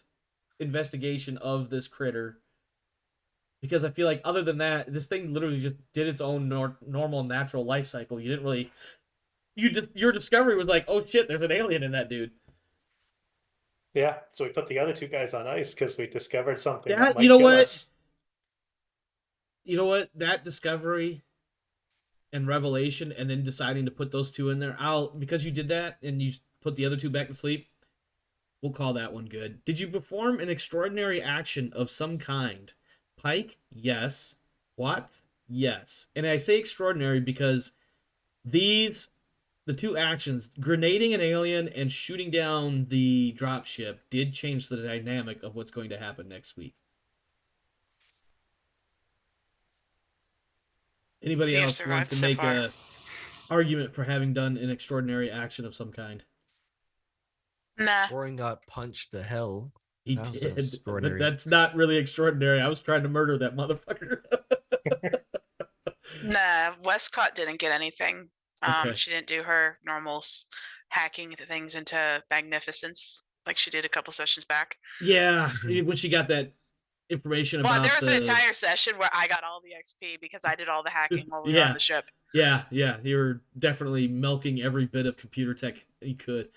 Speaker 1: investigation of this critter. Because I feel like other than that, this thing literally just did its own normal natural life cycle. You didn't really, your discovery was like, oh shit, there's an alien in that dude.
Speaker 3: Yeah, so we put the other two guys on ice because we discovered something
Speaker 1: That-
Speaker 3: that might
Speaker 1: you know
Speaker 3: kill
Speaker 1: what?
Speaker 3: us.
Speaker 1: You know what? That discovery and revelation, and then deciding to put those two in there, because you did that and you put the other two back to sleep, we'll call that one good. Did you perform an extraordinary action of some kind? Pike, yes. Watts, yes. And I say extraordinary because the two actions, grenading an alien and shooting down the dropship, did change the dynamic of what's going to happen next week. Anybody
Speaker 2: You
Speaker 1: else want
Speaker 2: survived
Speaker 1: to
Speaker 2: so
Speaker 1: make
Speaker 2: far.
Speaker 1: a argument for having done an extraordinary action of some kind?
Speaker 2: Nah.
Speaker 4: Warren got punched to hell.
Speaker 1: He
Speaker 4: That was
Speaker 1: did, but
Speaker 4: extraordinary.
Speaker 1: that's not really extraordinary. I was trying to murder that motherfucker.
Speaker 2: Nah, Westcott didn't get anything.
Speaker 1: Okay.
Speaker 2: She didn't do her normals, hacking the things into magnificence like she did a couple sessions back.
Speaker 1: Yeah, when she got that information
Speaker 2: Well,
Speaker 1: about
Speaker 2: there was
Speaker 1: the...
Speaker 2: an entire session where I got all the XP because I did all the hacking while we were
Speaker 1: Yeah.
Speaker 2: on the ship.
Speaker 1: Yeah, you were definitely milking every bit of computer tech you could.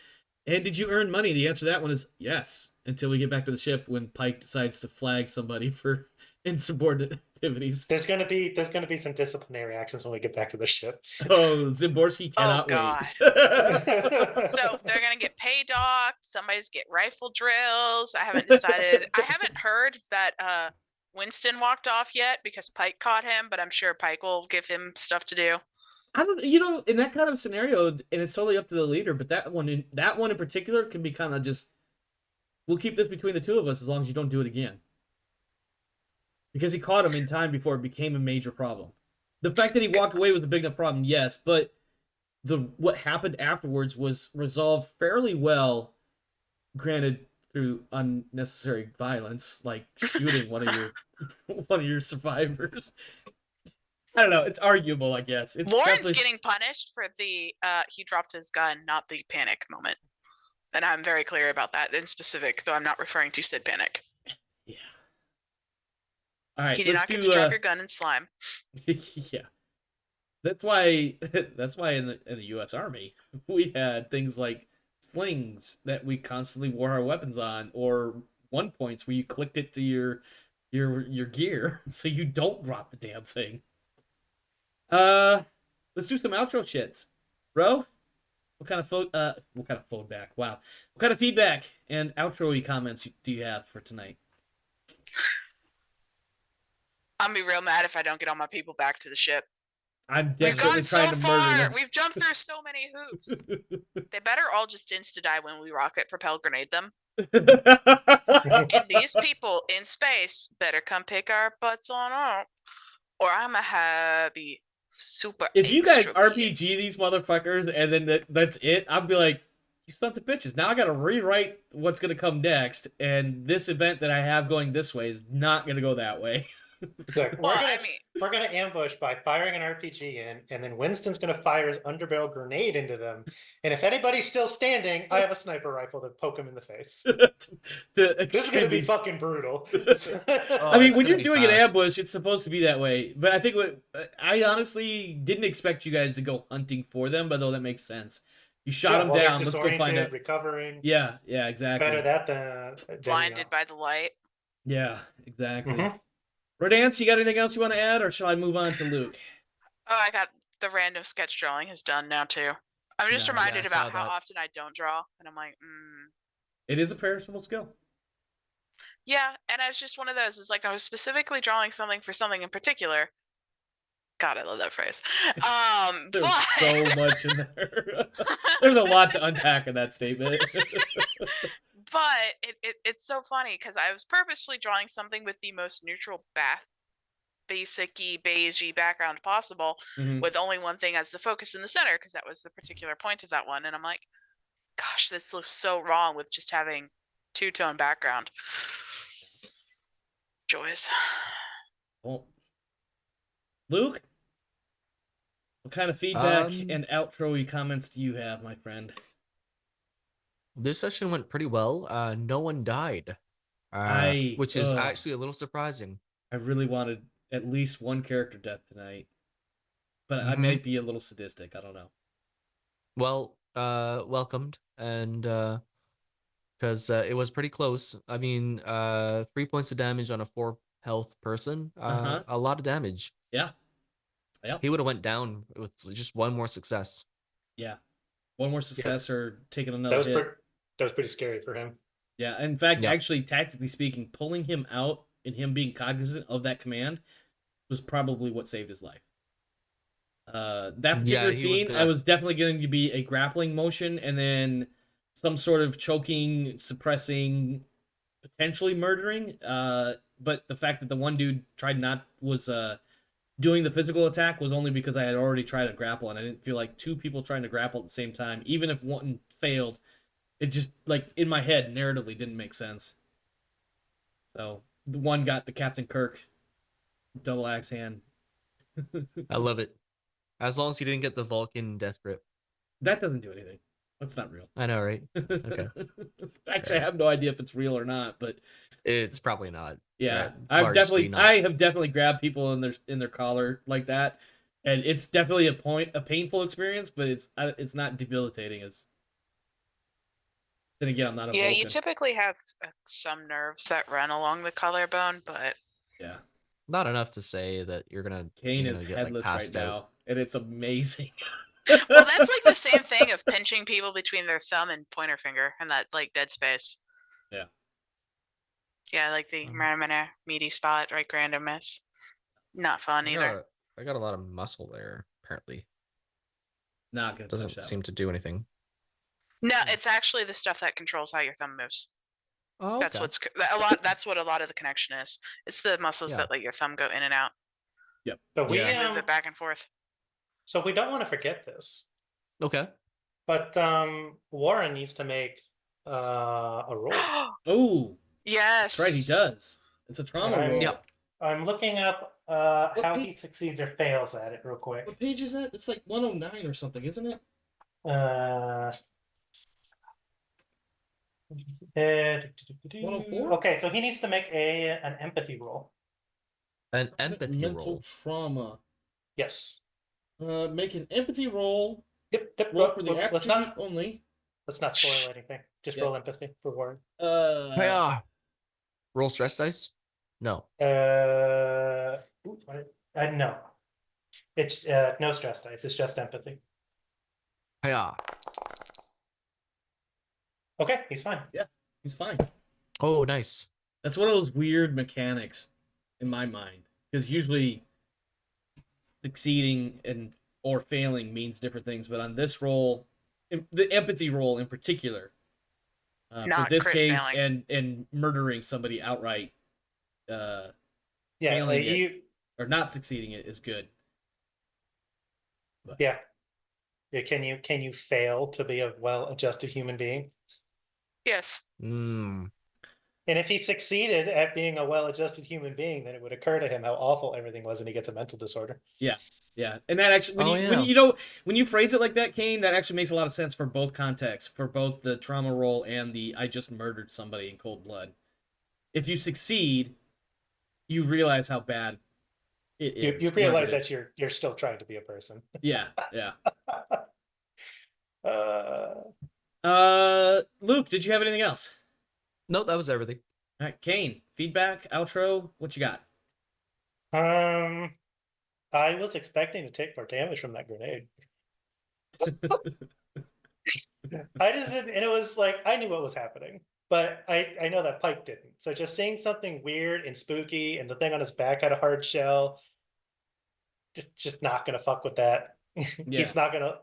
Speaker 1: And did you earn money? The answer to that one is yes, until we get back to the ship when Pike decides to flag somebody for insubordinate activities.
Speaker 3: There's gonna be some disciplinary actions when we get back to the ship.
Speaker 1: Oh, Zimborski cannot
Speaker 2: God.
Speaker 1: wait.
Speaker 2: So they're gonna get pay docked. Somebody's get rifle drills. I haven't decided. I haven't heard that Winston walked off yet because Pike caught him, but I'm sure Pike will give him stuff to do.
Speaker 1: I don't, in that kind of scenario, and it's totally up to the leader, but that one in particular can be kind of just, we'll keep this between the two of us as long as you don't do it again. Because he caught him in time before it became a major problem. The fact that he walked away was a big enough problem, yes, but what happened afterwards was resolved fairly well, granted through unnecessary violence, like shooting one of your survivors. I don't know. It's arguable, I guess. It's
Speaker 2: Lauren's
Speaker 1: definitely...
Speaker 2: getting punished for the he dropped his gun, not the panic moment. And I'm very clear about that in specific, though I'm not referring to Sid Panic.
Speaker 1: Yeah. All right,
Speaker 2: He did
Speaker 1: let's
Speaker 2: not get
Speaker 1: do...
Speaker 2: to drop your gun in slime.
Speaker 1: Yeah. That's why in the U.S. Army we had things like slings that we constantly wore our weapons on, or one points where you clicked it to your gear so you don't drop the damn thing. Let's do some outro shits, bro. What kind of feedback? Wow, what kind of feedback and outro comments do you have for tonight?
Speaker 2: I'm gonna be real mad if I don't get all my people back to the ship.
Speaker 1: I'm
Speaker 2: We've
Speaker 1: desperately
Speaker 2: gone
Speaker 1: trying
Speaker 2: so
Speaker 1: to murder
Speaker 2: far.
Speaker 1: them.
Speaker 2: We've jumped through so many hoops. They better all just insta die when we rocket propel grenade them. And these people in space better come pick our butts on up, or I'm a be super.
Speaker 1: If you guys
Speaker 2: extra
Speaker 1: RPG
Speaker 2: pissed.
Speaker 1: these motherfuckers and then that's it, I'll be like, you sons of bitches. Now I got to rewrite what's going to come next, and this event that I have going this way is not going to go that way.
Speaker 3: Look,
Speaker 2: Well,
Speaker 3: we're gonna ambush by firing an RPG in, and then Winston's gonna fire his underbarrel grenade into them. And if anybody's still standing, I have a sniper rifle to poke him in the face. This is gonna be fucking brutal.
Speaker 1: I mean,
Speaker 4: it's
Speaker 1: when
Speaker 4: gonna
Speaker 1: you're
Speaker 4: be
Speaker 1: doing an
Speaker 4: fast.
Speaker 1: ambush, it's supposed to be that way. But I think I honestly didn't expect you guys to go hunting for them, but though that makes sense. You shot them
Speaker 3: they're
Speaker 1: down. Let's go find out.
Speaker 3: recovering.
Speaker 1: Yeah, exactly.
Speaker 3: Better that than
Speaker 2: blinded by the light.
Speaker 1: Yeah, exactly.
Speaker 3: Mhm.
Speaker 1: Rodance, you got anything else you want to add, or shall I move on to Luke?
Speaker 2: Oh, I got the random sketch drawing is done now too. I'm just
Speaker 1: Nice.
Speaker 2: reminded
Speaker 4: Yeah, I saw
Speaker 2: about how
Speaker 4: that.
Speaker 2: often I don't draw, and I'm like,
Speaker 1: It is a perishable skill.
Speaker 2: yeah. And it's just one of those. It's like I was specifically drawing something for something in particular. God, I love that phrase.
Speaker 1: There's
Speaker 2: but
Speaker 1: so much in there. There's a lot to unpack in that statement.
Speaker 2: but it's so funny because I was purposely drawing something with the most neutral basic-y, beigey background possible,
Speaker 1: Mhm.
Speaker 2: with only one thing as the focus in the center, because that was the particular point of that one. And I'm like, gosh, this looks so wrong with just having two-tone background. Joys.
Speaker 1: Well, Luke, what kind of feedback and outro comments do you have, my friend?
Speaker 4: This session went pretty well. No one died, which is actually a little surprising.
Speaker 1: I really wanted at least one character death tonight, but I might be a little sadistic. I don't know.
Speaker 4: Well, welcomed, and because it was pretty close. I mean, 3 points of damage on a 4 health person. A lot of damage.
Speaker 1: Yeah.
Speaker 4: He would have went down with just one more success.
Speaker 1: Yeah. One more success or taking another hit.
Speaker 3: That was pretty scary for him.
Speaker 1: Yeah. In fact, actually, tactically speaking, pulling him out and him being cognizant of that command was probably what saved his life. That particular scene, I was definitely going to be a grappling motion and then some sort of choking, suppressing, potentially murdering. But the fact that the one dude was doing the physical attack was only because I had already tried to grapple, and I didn't feel like two people trying to grapple at the same time, even if one failed, it just, like, in my head, narratively didn't make sense. So, the one got the Captain Kirk double axe hand.
Speaker 4: I love it. As long as you didn't get the Vulcan death grip.
Speaker 1: That doesn't do anything. That's not real.
Speaker 4: I know, right? Okay.
Speaker 1: Actually, I have no idea if it's real or not, but
Speaker 4: it's probably not.
Speaker 1: Yeah,
Speaker 4: I have
Speaker 1: definitely grabbed people in their collar like that, and it's definitely a painful experience, but it's not debilitating as. Then again, I'm not a Vulcan.
Speaker 2: You typically have some nerves that run along the collarbone, but
Speaker 1: yeah,
Speaker 4: not enough to say that you're gonna.
Speaker 1: Kane is headless right now, and it's amazing.
Speaker 2: Well, that's like the same thing of pinching people between their thumb and pointer finger in that like dead space.
Speaker 1: Yeah.
Speaker 2: Yeah, like the meaty spot, right? Random miss. Not fun either.
Speaker 4: I got a lot of muscle there, apparently.
Speaker 1: Not good.
Speaker 4: Doesn't seem to do anything.
Speaker 2: No, it's actually the stuff that controls how your thumb moves.
Speaker 4: Oh,
Speaker 2: that's that's what a lot of the connection is. It's the muscles that let your thumb go in and out.
Speaker 1: Yep.
Speaker 3: So we
Speaker 2: move it back and forth.
Speaker 3: So we don't want to forget this.
Speaker 4: Okay.
Speaker 3: But Warren needs to make a roll.
Speaker 1: Oh.
Speaker 2: Yes.
Speaker 1: That's right, he does. It's a trauma roll.
Speaker 4: Yep.
Speaker 3: I'm looking up how
Speaker 1: pa-
Speaker 3: he succeeds or fails at it real quick.
Speaker 1: What page is that? It's like 109 or something, isn't it?
Speaker 3: Uh,
Speaker 1: 104?
Speaker 3: okay, so he needs to make an empathy roll.
Speaker 4: An empathy
Speaker 1: Mental
Speaker 4: roll.
Speaker 1: trauma.
Speaker 3: Yes.
Speaker 1: Make an empathy roll.
Speaker 3: Yep.
Speaker 1: Roll for the
Speaker 3: Let's
Speaker 1: attribute
Speaker 3: not
Speaker 1: only.
Speaker 3: spoil anything. Just
Speaker 1: Yeah.
Speaker 3: roll empathy for Warren.
Speaker 4: Roll stress dice? No.
Speaker 3: No. It's no stress dice. It's just empathy.
Speaker 4: Hiya.
Speaker 3: Okay, he's fine.
Speaker 1: He's fine.
Speaker 4: Oh, nice.
Speaker 1: That's one of those weird mechanics in my mind, because usually succeeding and or failing means different things, but on this roll, the empathy roll in particular, for
Speaker 2: Not
Speaker 1: this
Speaker 2: crit
Speaker 1: case,
Speaker 2: failing.
Speaker 1: and murdering somebody outright,
Speaker 3: Yeah,
Speaker 1: failing it
Speaker 3: you.
Speaker 1: or not succeeding it is good. But
Speaker 3: Yeah. Can you fail to be a well-adjusted human being?
Speaker 2: Yes.
Speaker 4: Mm.
Speaker 3: And if he succeeded at being a well-adjusted human being, then it would occur to him how awful everything was, and he gets a mental disorder.
Speaker 1: yeah, and that actually, when you phrase it like that, Kane, that actually makes a lot of sense for both contexts, for both the trauma roll and the I just murdered somebody in cold blood. If you succeed, you realize how bad it is.
Speaker 3: You
Speaker 1: what
Speaker 3: realize
Speaker 1: it is.
Speaker 3: that you're still trying to be a person.
Speaker 1: Yeah.
Speaker 3: Uh,
Speaker 1: Luke, did you have anything else?
Speaker 4: No, that was everything.
Speaker 1: All right, Kane, feedback, outro, what you got?
Speaker 3: I was expecting to take more damage from that grenade. I just didn't, and it was like I knew what was happening, but I know that Pike didn't. So just seeing something weird and spooky, and the thing on his back had a hard shell, just not gonna fuck with that.
Speaker 1: Yeah.
Speaker 3: He's not gonna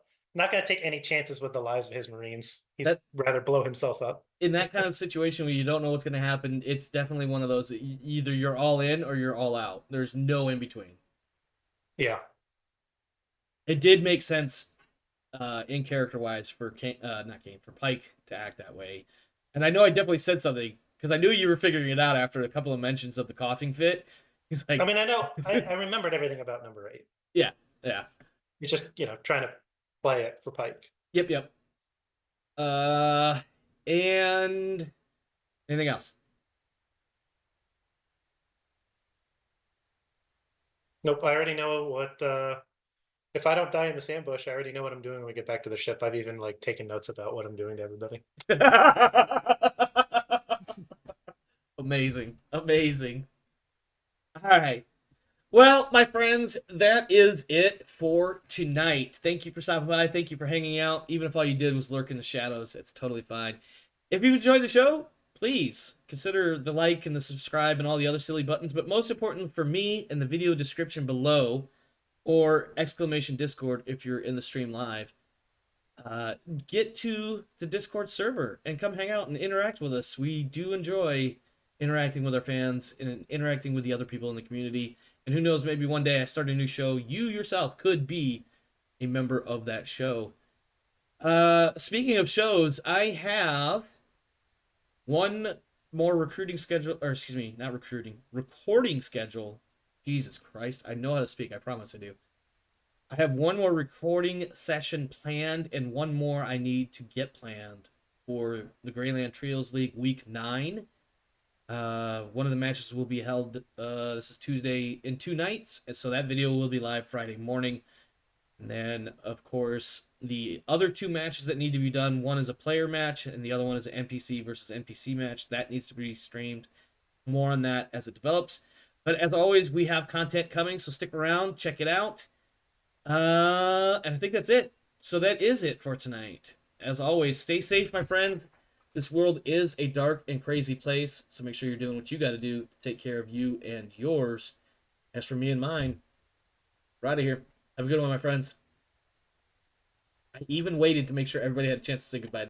Speaker 3: take any chances with the lives of his Marines. He's rather blow himself up.
Speaker 1: In that kind of situation where you don't know what's going to happen, it's definitely one of those that either you're all in or you're all out. There's no in between.
Speaker 3: Yeah.
Speaker 1: It did make sense in character wise for for Pike to act that way. And I know I definitely said something because I knew you were figuring it out after a couple of mentions of the coughing fit. He's like,
Speaker 3: I mean, I know I remembered everything about number 8.
Speaker 1: Yeah.
Speaker 3: It's just, trying to play it for Pike.
Speaker 1: Yep. And anything else?
Speaker 3: Nope, I already know what if I don't die in this ambush, I already know what I'm doing when we get back to the ship. I've even taken notes about what I'm doing to everybody.
Speaker 1: Amazing. All right. Well, my friends, that is it for tonight. Thank you for stopping by. Thank you for hanging out. Even if all you did was lurk in the shadows, it's totally fine. If you enjoyed the show, please consider the like and the subscribe and all the other silly buttons. But most important for me, in the video description below, or exclamation Discord if you're in the stream live, get to the Discord server and come hang out and interact with us. We do enjoy interacting with our fans and interacting with the other people in the community. And who knows, maybe one day I start a new show, you yourself could be a member of that show. Speaking of shows, I have one more recording schedule. Jesus Christ, I know how to speak, I promise I do. I have one more recording session planned and one more I need to get planned for the Greyland Trios League Week 9. One of the matches will be held, this is Tuesday, in 2 nights, and so that video will be live Friday morning. And then, of course, the other 2 matches that need to be done, one is a player match, and the other one is an NPC versus NPC match. That needs to be streamed. More on that as it develops. But as always, we have content coming, so stick around, check it out. And I think that's it. So that is it for tonight. As always, stay safe, my friend. This world is a dark and crazy place, so make sure you're doing what you got to do to take care of you and yours. As for me and mine, we're out of here. Have a good one, my friends. I even waited to make sure everybody had a chance to say goodbye.